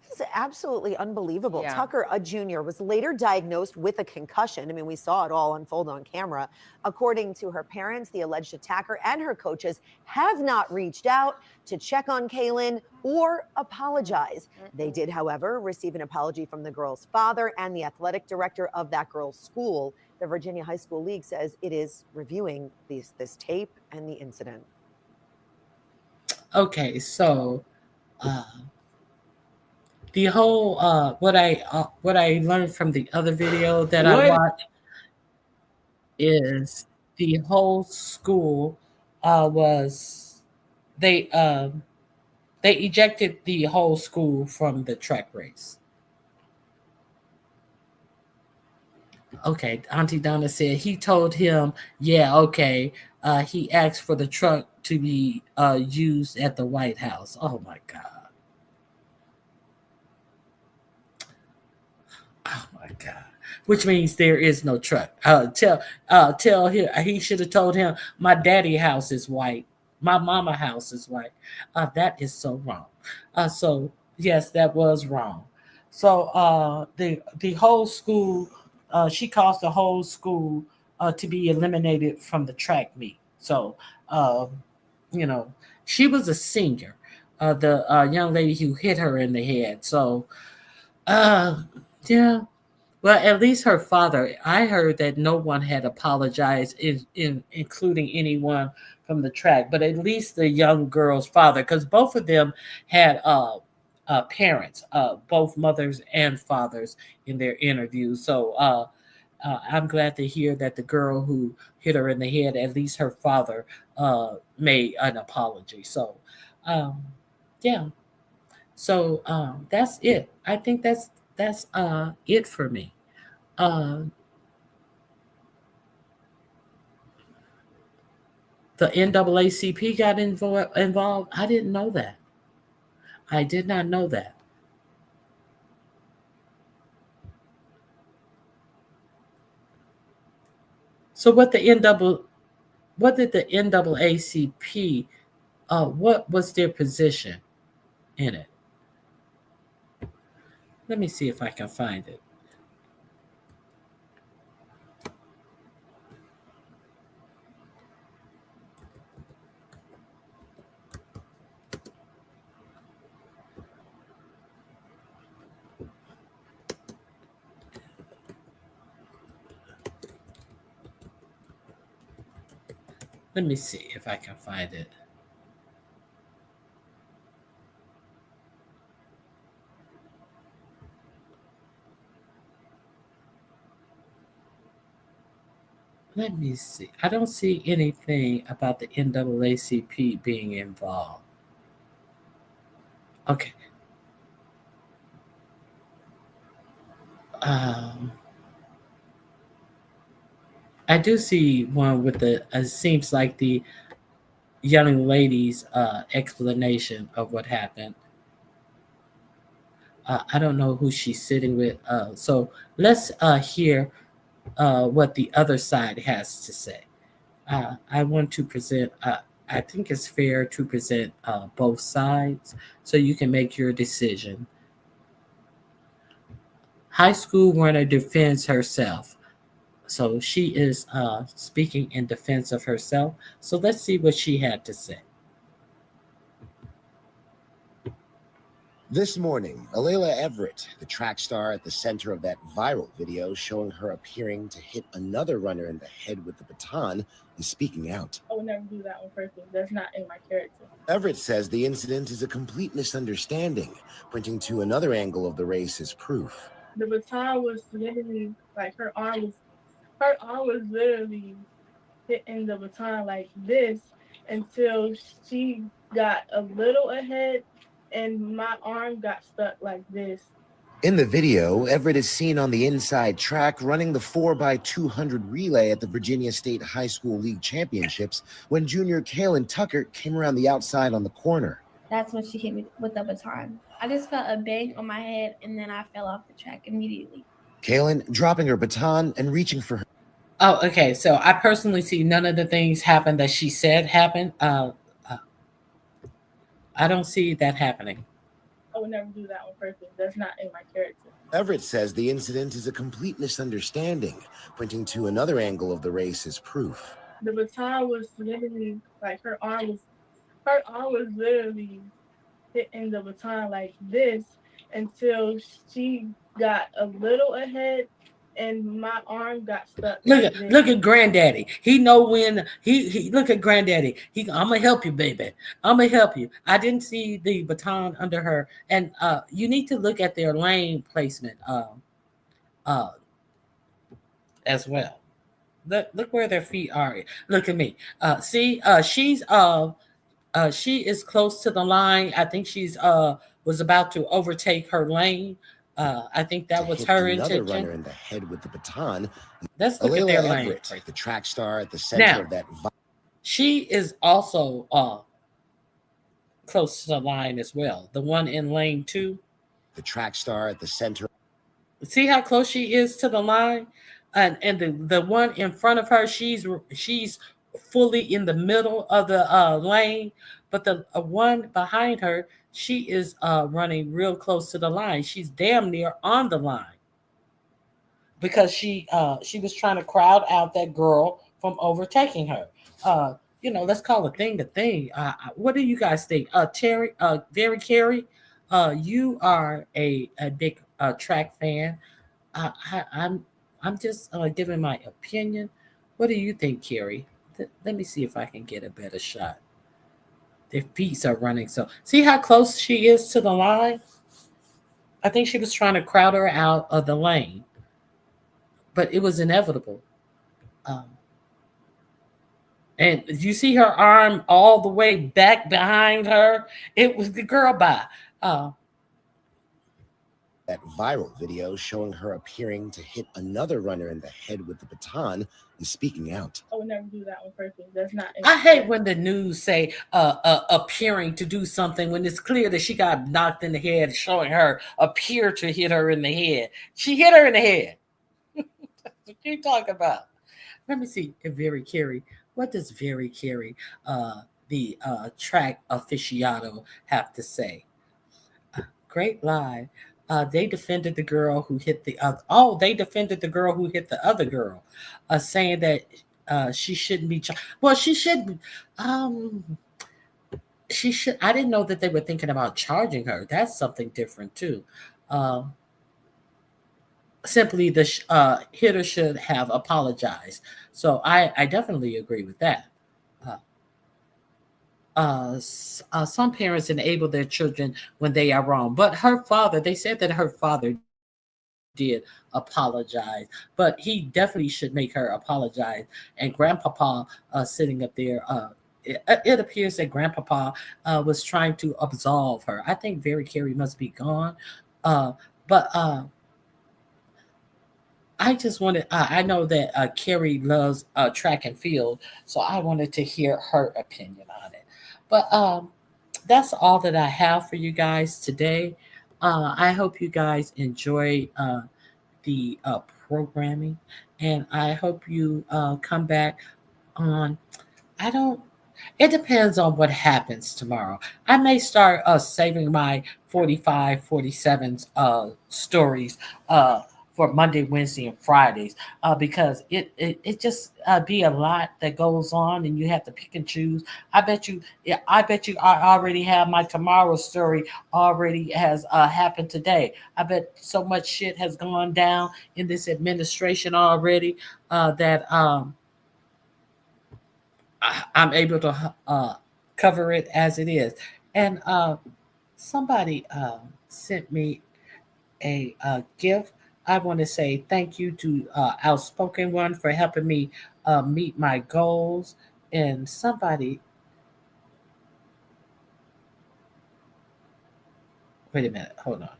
This is absolutely unbelievable. Yeah. Tucker, a junior, was later diagnosed with a concussion. I mean, we saw it all unfold on camera. According to her parents, the alleged attacker and her coaches have not reached out to check on Kaylin or apologize. They did, however, receive an apology from the girl's father and the athletic director of that girl's school. The Virginia High School League says it is reviewing this tape and the incident. Okay, so the whole what I learned from the other video that I watched is the whole school was they ejected the whole school from the track race. Okay, Auntie Donna said he told him, yeah, okay. He asked for the truck to be used at the White House. Oh my God. Oh my God. Which means there is no truck. Tell him, he should have told him, my daddy house is white. My mama house is white. That is so wrong. So yes, that was wrong. So the whole school, she caused the whole school to be eliminated from the track meet. So, she was a senior, the young lady who hit her in the head. So, yeah. Well, at least her father, I heard that no one had apologized, including anyone from the track, but at least the young girl's father, because both of them had parents, both mothers and fathers in their interviews. So I'm glad to hear that the girl who hit her in the head, at least her father made an apology. So, yeah. So that's it. I think that's it for me. The NAACP got involved. I didn't know that. I did not know that. So what did the NAACP? What was their position in it? Let me see if I can find it. Let me see if I can find it. Let me see. I don't see anything about the NAACP being involved. Okay. I do see one with the seems like the young lady's explanation of what happened. I don't know who she's sitting with. So let's hear what the other side has to say. I want to present, I think it's fair to present both sides so you can make your decision. High school runner defends herself. So she is speaking in defense of herself. So let's see what she had to say. This morning, Alayla Everett, the track star at the center of that viral video showing her appearing to hit another runner in the head with the baton, is speaking out. I would never do that on purpose. That's not in my character. Everett says the incident is a complete misunderstanding, pointing to another angle of the race as proof. The baton was literally like her arm was literally hitting the baton like this until she got a little ahead and my arm got stuck like this. In the video, Everett is seen on the inside track running the 4x200 relay at the Virginia State High School League Championships when junior Kaylin Tucker came around the outside on the corner. That's when she hit me with the baton. I just felt a bang on my head and then I fell off the track immediately. Kaylin dropping her baton and reaching for her. Oh, okay. So I personally see none of the things happen that she said happened. I don't see that happening. I would never do that on purpose. That's not in my character. Everett says the incident is a complete misunderstanding, pointing to another angle of the race as proof. The baton was literally like her arm was literally hitting the baton like this until she got a little ahead and my arm got stuck. Look at Granddaddy. He know when he look at Granddaddy. I'm gonna help you, baby. I'm gonna help you. I didn't see the baton under her, and you need to look at their lane placement as well. Look where their feet are. Look at me. See, she is close to the line. I think she's was about to overtake her lane. I think that was her another intention. Runner in the head with the baton. Let's look at their lane. Everett, the track star at the center of that. She is also close to the line as well. The one in lane 2. The track star at the center. See how close she is to the line, and the one in front of her, she's fully in the middle of the lane, but the one behind her, she is running real close to the line. She's damn near on the line because she was trying to crowd out that girl from overtaking her. Let's call a thing a thing. What do you guys think? Terry, Very Carey, you are a big track fan. I'm just giving my opinion. What do you think, Carrie? Let me see if I can get a better shot. Their feet are running. So see how close she is to the line? I think she was trying to crowd her out of the lane, but it was inevitable. And you see her arm all the way back behind her. It was the girl by. That viral video showing her appearing to hit another runner in the head with the baton is speaking out. I would never do that on purpose. That's not. I hate when the news say appearing to do something when it's clear that she got knocked in the head, showing her appear to hit her in the head. She hit her in the head. That's what you talk about. Let me see if Very Carey. What does Very Carey, the track aficionado, have to say? Great lie. They defended the girl who hit the other. Oh, they defended the girl who hit the other girl, saying that she shouldn't be. Well, she should. She should. I didn't know that they were thinking about charging her. That's something different too. Simply, the hitter should have apologized. So I definitely agree with that. Some parents enable their children when they are wrong, but her father, they said that her father did apologize, but he definitely should make her apologize. And Grandpapa sitting up there, it appears that Grandpapa was trying to absolve her. I think Very Carey must be gone, but I just wanted, I know that Carrie loves track and field, so I wanted to hear her opinion on it. But that's all that I have for you guys today. I hope you guys enjoy the programming, and I hope you come back on. It depends on what happens tomorrow. I may start saving my 45, 47s stories for Monday, Wednesday, and Fridays because it just be a lot that goes on, and you have to pick and choose. I bet you I already have my tomorrow story already has happened today. I bet so much shit has gone down in this administration already that I'm able to cover it as it is. And somebody sent me a gift. I want to say thank you to Outspoken One for helping me meet my goals. And somebody, wait a minute, hold on.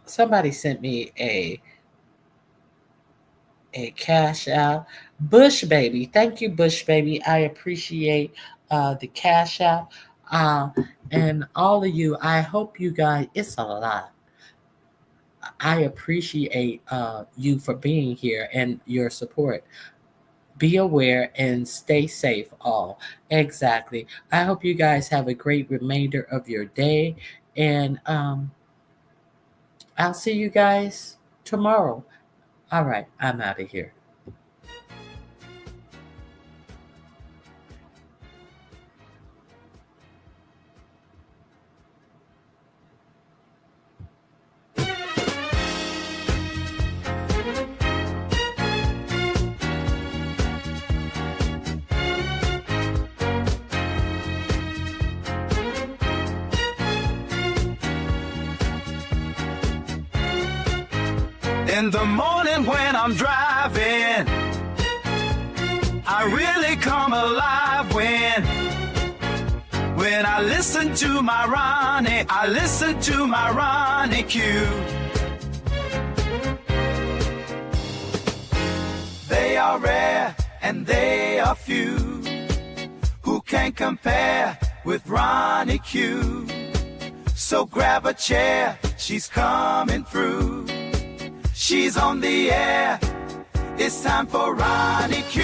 Somebody sent me a cash out. Bush Baby. Thank you, Bush Baby. I appreciate the cash out. And all of you, I hope you guys, it's a lot. I appreciate you for being here and your support. Be aware and stay safe all. Exactly. I hope you guys have a great remainder of your day. And I'll see you guys tomorrow. All right, I'm out of here. In the morning when I'm driving, I really come alive when I listen to my Ronnie, I listen to my Ronnie Q. They are rare and they are few who can compare with Ronnie Q. So grab a chair, she's coming through. She's on the air. It's time for Ronnie Q.